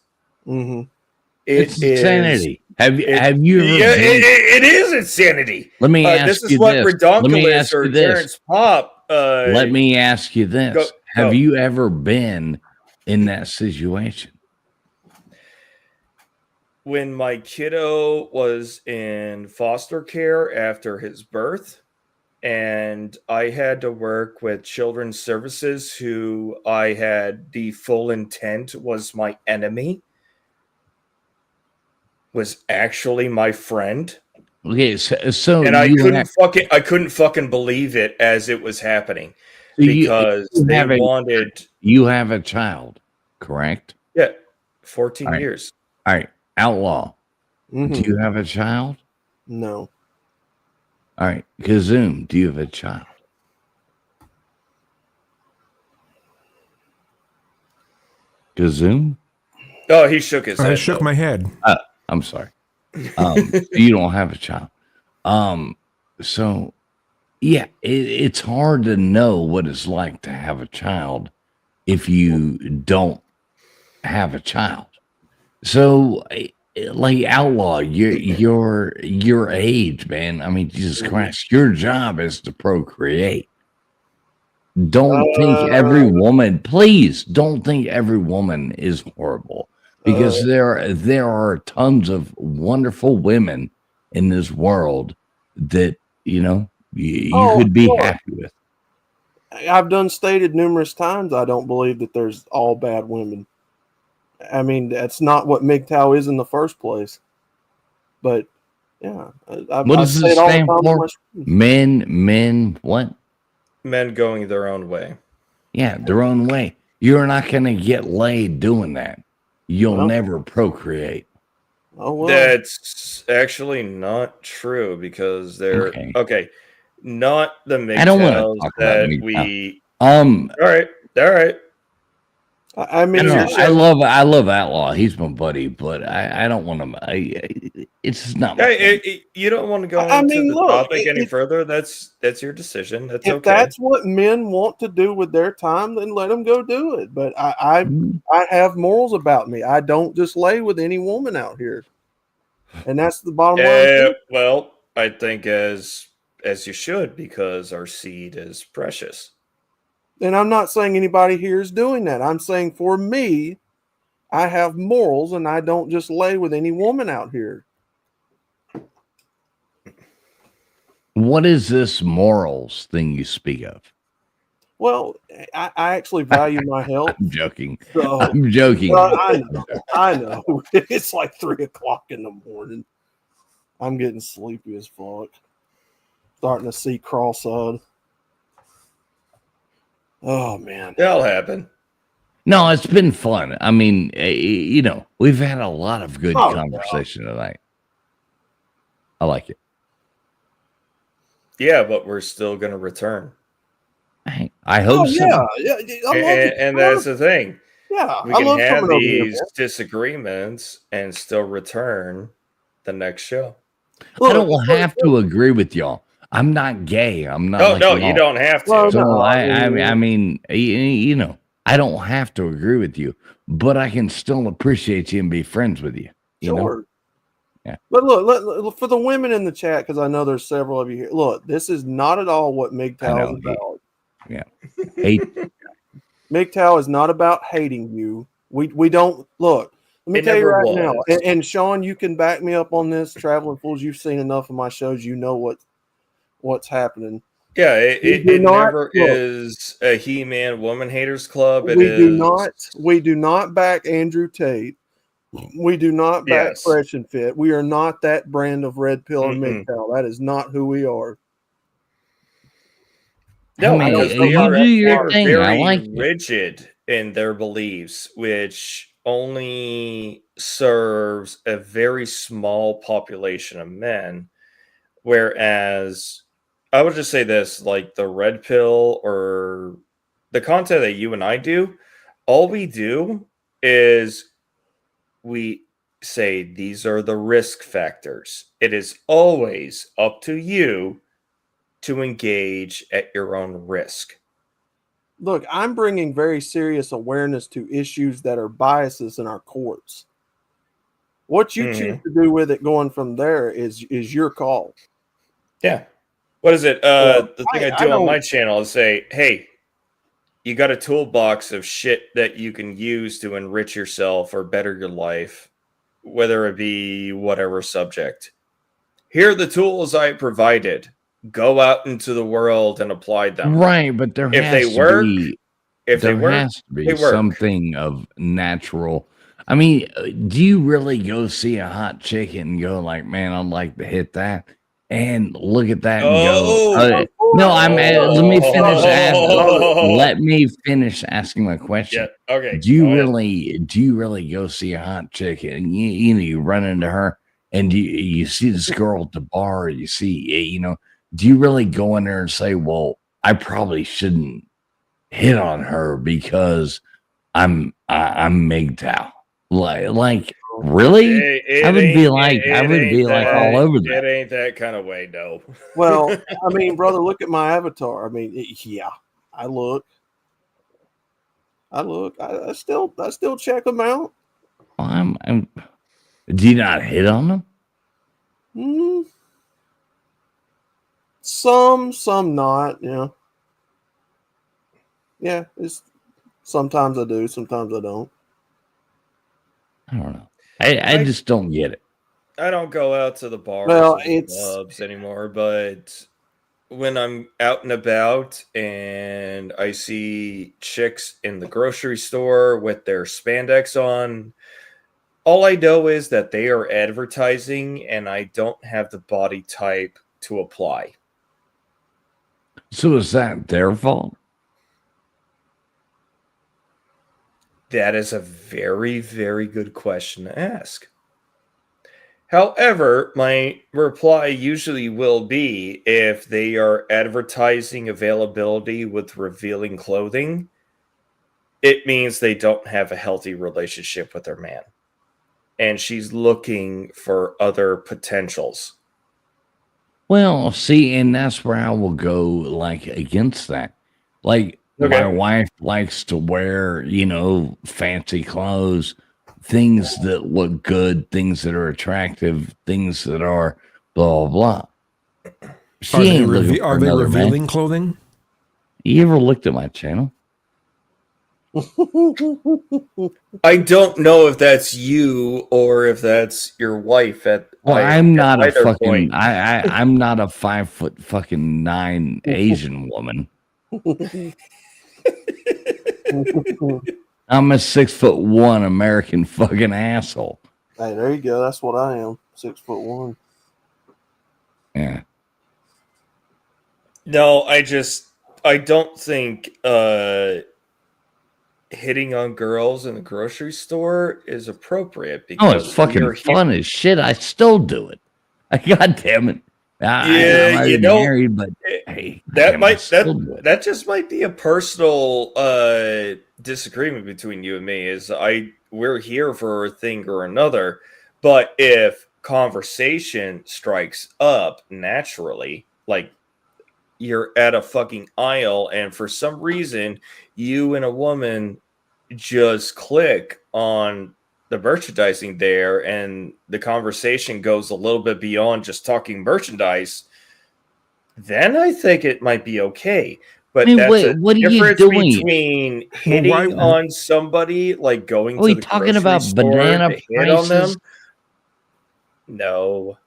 it's insanity. Have you ever it is insanity. Let me ask this is you what this. Redonkulous or Terrence Pop. Let me ask you this. Have you ever been in that situation? When my kiddo was in foster care after his birth, and I had to work with children's services who I had the full intent was my enemy, was actually my friend. Okay, so and I couldn't fucking believe it as it was happening, because you have a child, correct? Yeah, 14 years. All right. Outlaw, do you have a child? No. All right. Kazoom, do you have a child? Kazoom? Oh, he shook his head. I shook my head. I'm sorry. You don't have a child. So, yeah, it's hard to know what it's like to have a child if you don't have a child. So, like Outlaw, your age, man. I mean, Jesus Christ, your job is to procreate. Don't think every woman, please don't think every woman is horrible, because there are tons of wonderful women in this world that you could be happy with. I've done stated numerous times I don't believe that there's all bad women. I mean, that's not what MGTOW is in the first place. But yeah, What does it stand for? Men, what? Men going their own way. Yeah, their own way. You're not going to get laid doing that. You'll never procreate. Oh, well. That's actually not true, because they're okay. Not the I don't want to MGTOWs talk about that MGTOW. we. All right. I mean, I love Outlaw. He's my buddy, but I don't want to. It's not. My thing. You don't want to go I into mean, the look, topic any further. That's your decision. That's if okay. that's what men want to do with their time, then let them go do it. But I have morals about me. I don't just lay with any woman out here, and that's the bottom line. Well, I think as you should, because our seed is precious. And I'm not saying anybody here is doing that. I'm saying for me, I have morals, and I don't just lay with any woman out here. What is this morals thing you speak of? Well, I actually value my health. I'm joking. So, I'm joking. Well, I know. It's like 3 o'clock in the morning. I'm getting sleepy as fuck. Starting to see cross-eyed. Oh, man. That'll happen. No, it's been fun. I mean, we've had a lot of good conversation tonight. I like it. Yeah, but we're still going to return. I hope so. Yeah. And that's the thing. Yeah, we can have these disagreements and still return the next show. I don't have to agree with y'all. I'm not gay. I'm not. No, you don't have to. So I mean, I don't have to agree with you, but I can still appreciate you and be friends with you. You know? Yeah. But look, for the women in the chat, because I know there's several of you here. Look, this is not at all what MGTOW is about. Yeah. Hate. MGTOW is not about hating you. We don't look. Let me tell you right now, and Sean, you can back me up on this. Traveling Fools, you've seen enough of my shows. You know what's happening. Yeah, it never is a He-Man woman haters club. We do not back Andrew Tate. We do not back Fresh and Fit. We are not that brand of red pill and MGTOW. That is not who we are. No, because they are very like rigid in their beliefs, which only serves a very small population of men. Whereas I would just say this, like the red pill or the content that you and I do, all we do is we say these are the risk factors. It is always up to you to engage at your own risk. Look, I'm bringing very serious awareness to issues that are biases in our courts. What you choose to do with it going from there is your call. Yeah. What is it? The thing I do on my channel is say, hey, you got a toolbox of shit that you can use to enrich yourself or better your life, whether it be whatever subject. Here are the tools I provided. Go out into the world and apply them. Right, but there has to be something of natural. I mean, do you really go see a hot chick and go like, man, I'd like to hit that? And look at that and go. No, let me finish asking. Let me finish asking my question. Yeah, okay. Do you really go see a hot chick and you run into her and you see this girl at the bar? You see, do you really go in there and say, well, I probably shouldn't hit on her because I'm MGTOW? Like really? I would be like all over that. It ain't that kind of way, no. Well, I mean, brother, look at my avatar. I mean, I look. I look. I still check them out. Well, do you not hit on them? Some not. Yeah. Yeah. It's sometimes I do, sometimes I don't. I don't know. I just don't get it. I don't go out to the bars and clubs anymore, but when I'm out and about and I see chicks in the grocery store with their spandex on, all I know is that they are advertising and I don't have the body type to apply. So is that their fault? That is a very, very good question to ask. However, my reply usually will be if they are advertising availability with revealing clothing, it means they don't have a healthy relationship with their man. And she's looking for other potentials. Well, see, and that's where I will go like against that. Like my wife likes to wear, fancy clothes, things that look good, things that are attractive, things that are blah blah blah. Are they revealing clothing? You ever looked at my channel? I don't know if that's you or if that's your wife I'm not a fucking I'm not a 5'9" Asian woman. I'm a 6'1" American fucking asshole. Hey, there you go. That's what I am. 6'1". Yeah. No, I don't think hitting on girls in the grocery store is appropriate because it's fucking fun as shit. I still do it. God damn it. I'm married, but hey, that just might be a personal disagreement between you and me. We're here for a thing or another, but if conversation strikes up naturally, like you're at a fucking aisle and for some reason you and a woman just click on the merchandising there and the conversation goes a little bit beyond just talking merchandise, then I think it might be okay. But what are you doing? Between hitting on somebody, like going to the talking about banana prices? On them? No.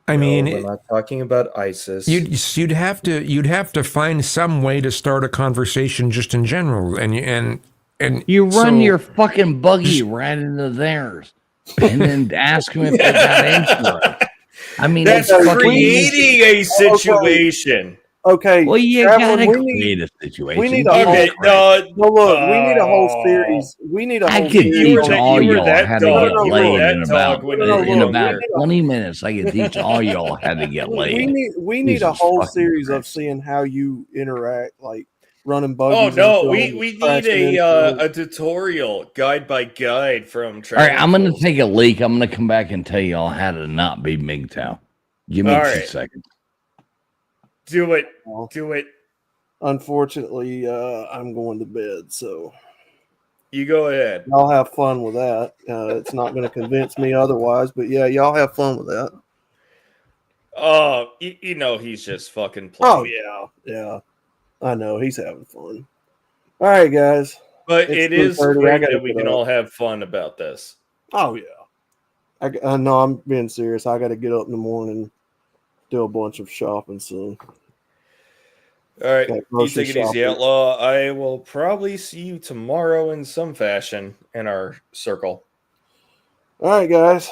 I mean, we're not talking about ISIS. You'd have to find some way to start a conversation just in general, and you run your fucking buggy right into theirs, and then ask them if they got into it. I mean, that's creating a situation. Okay. Well, you gotta create a situation. We need a whole. We need a whole series. We need a whole. I could teach all y'all how to get laid in about 20 minutes. I could teach all y'all how to get laid. We need a whole series of seeing how you interact, like running buggies. Oh no, we need a tutorial, guide by guide from. All right, I'm gonna take a leak. I'm gonna come back and tell y'all how to not be MGTOW. Give me 2 seconds. Do it. Unfortunately, I'm going to bed, so you go ahead. Y'all have fun with that. It's not going to convince me otherwise, but yeah, y'all have fun with that. Oh, he's just fucking playing. Oh yeah, I know he's having fun. All right, guys. But it is great that we can all have fun about this. Oh yeah. I know I'm being serious. I got to get up in the morning. Do a bunch of shopping soon. All right, you take it easy, Outlaw. I will probably see you tomorrow in some fashion in our circle. All right, guys.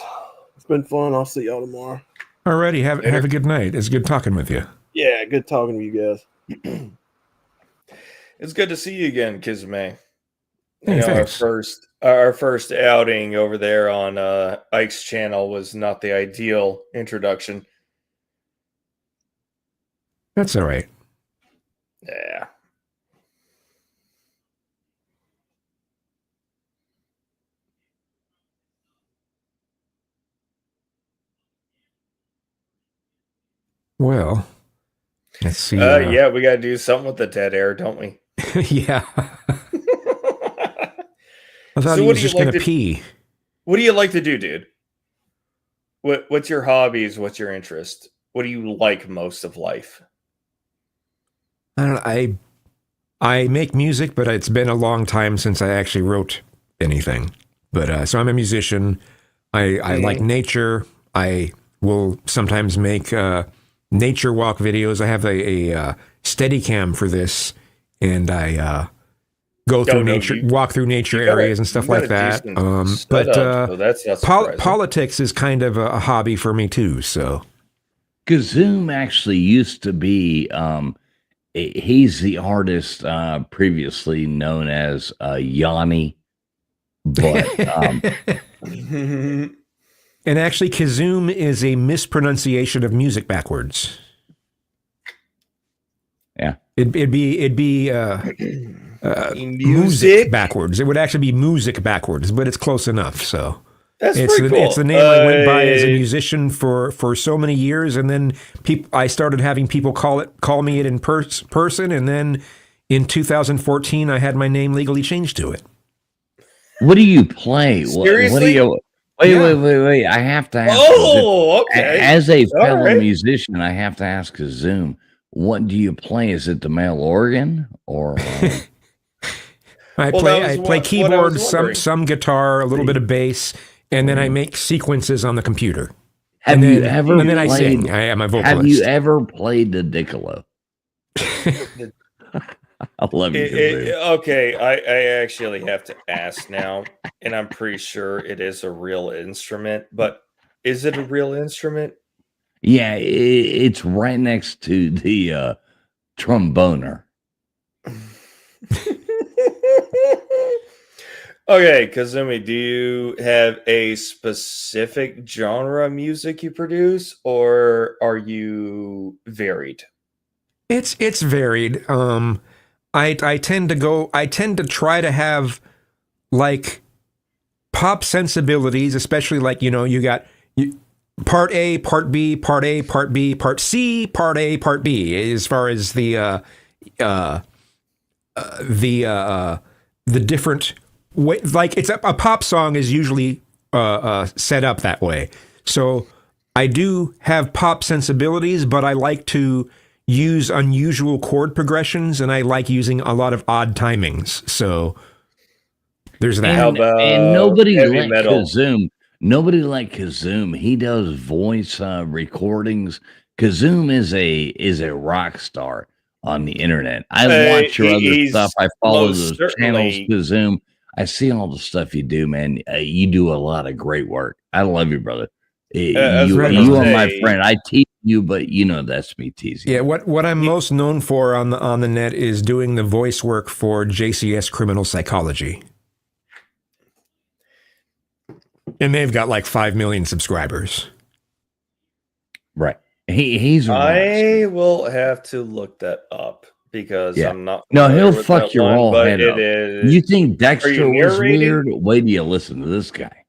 It's been fun. I'll see y'all tomorrow. Alrighty, have a good night. It's good talking with you. Yeah, good talking to you guys. It's good to see you again, Kizme. Hey, our first outing over there on Ike's channel was not the ideal introduction. That's all right. Yeah. Well, let's see. Yeah, we got to do something with the dead air, don't we? Yeah. I thought So he what was do you just going like to to- pee. What do you like to do, dude? What's your hobbies? What's your interest? What do you like most of life? I don't know. I make music, but it's been a long time since I actually wrote anything. But so I'm a musician. I like nature. I will sometimes make nature walk videos. I have a Steadicam for this, and I go through nature, walk through nature areas and stuff like that. But so that's not surprising. politics is kind of a hobby for me too. So Kazoom actually used to be he's the artist previously known as Yanni, but and actually Kazoom is a mispronunciation of music backwards. Yeah. It'd be music backwards. It would actually be music backwards, but it's close enough. So That's it's pretty It's the cool. name I went by as a musician for so many years, and then I started having people call me it in person, and then in 2014 I had my name legally changed to it. what do you play? What do Seriously? you? Wait! I have to ask. Oh, okay. As a All fellow right. musician, I have to ask Kazoom. What do you play? Is it the male organ or? I Well, play that was what I keyboard, was some wondering. guitar, a little bit of bass, and then I make sequences on the computer. Have and you then, ever? And then I played, sing. I am a vocalist. Have you ever played the Diccolo? I love you. Kazoom. Okay, I actually have to ask now, and I'm pretty sure it is a real instrument, but is it a real instrument? Yeah, it's right next to the tromboner. Okay, Kazumi, do you have a specific genre of music you produce, or are you varied? It's varied. I tend to try to have like pop sensibilities, especially like, you got part A, part B, part A, part B, part C, part A, part B, as far as the different way, like it's a pop song is usually set up that way. So I do have pop sensibilities, but I like to use unusual chord progressions, and I like using a lot of odd timings. So there's that. And nobody heavy like metal? Kazoom. Nobody like Kazoom. He does voice recordings. Kazoom is a rock star on the internet. I watch your other he's stuff. I follow most those channels. certainly- Kazoom. I see all the stuff you do, man. You do a lot of great work. I love you, brother. I was You gonna are my say- friend. I tease you, but that's me teasing. Yeah, what I'm most known for on the net is doing the voice work for JCS Criminal Psychology. And they've got like 5 million subscribers. Right. He's a rock I will have to look that up because Yeah. I'm not. No, familiar he'll with fuck that your one, whole but head it up. is- You think Are Dexter you was narrating? weird? Wait till you listen to this guy.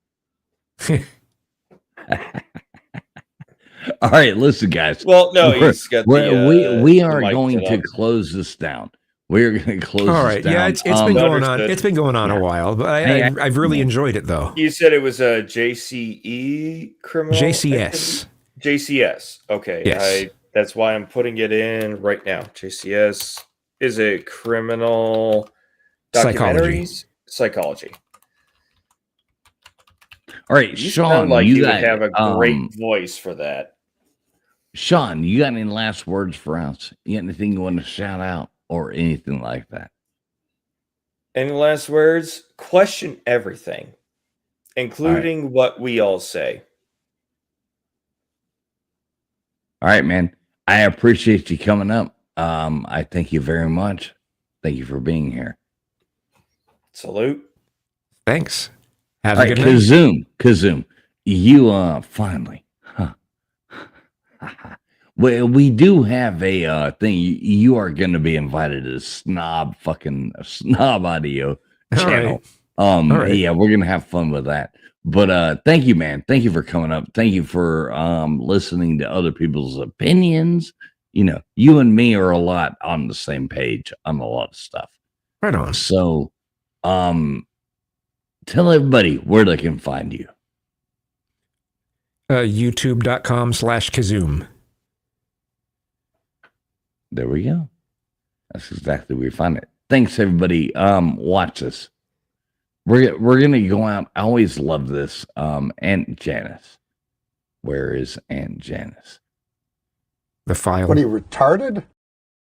All right, listen, guys. Well, no, We're- he's got we're- the, we the are mic going set to up. close this down. We're going to close All this right, down. yeah, it's been going on. Understood. It's been going on a while, but I've really enjoyed it though. You said it was a JCE criminal. JCS. JCS. Okay. Yes. That's why I'm putting it in right now. JCS is a criminal documentaries psychology. All right, You Sean, sound like you you got would have a great voice for that. Sean, you got any last words for us? You got anything you want to shout out or anything like that? Any last words? Question everything, including what we all say. All right, man. I appreciate you coming up. I thank you very much. Thank you for being here. Salute. Thanks. Have All a right, good night. Kazoom, you finally, well, we do have a thing. You are going to be invited to Snob Audio channel. All right. Yeah, we're gonna have fun with that. But thank you, man. Thank you for coming up. Thank you for listening to other people's opinions. You and me are a lot on the same page on a lot of stuff. Right on. So, Tell everybody where they can find you. YouTube.com/Kazoom. There we go. That's exactly where you find it. Thanks, everybody. Watch this. We're gonna go out. I always love this. Aunt Janice. Where is Aunt Janice? The file. What are you, retarded?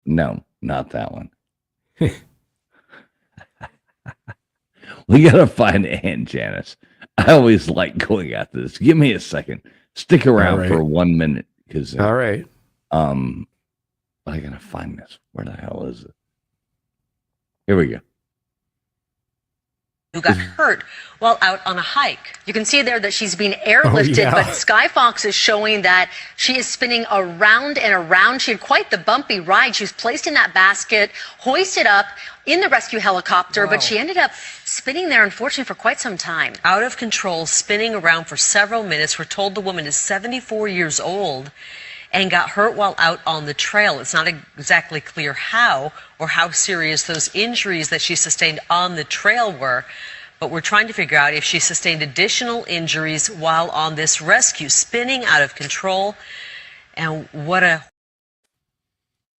No, not that one. We gotta find Aunt Janice. I always like going after this. Give me a second. Stick around right. for 1 minute, because All right. I gotta find this. Where the hell is it? Here we go. Who got hurt while out on a hike. You can see there that she's being airlifted, yeah. but Sky Fox is showing that she is spinning around and around. She had quite the bumpy ride. She was placed in that basket, hoisted up in the rescue helicopter, but she ended up spinning there, unfortunately, for quite some time. Out of control, spinning around for several minutes. We're told the woman is 74 years old and got hurt while out on the trail. It's not exactly clear how or how serious those injuries that she sustained on the trail were, but we're trying to figure out if she sustained additional injuries while on this rescue, spinning out of control. And what a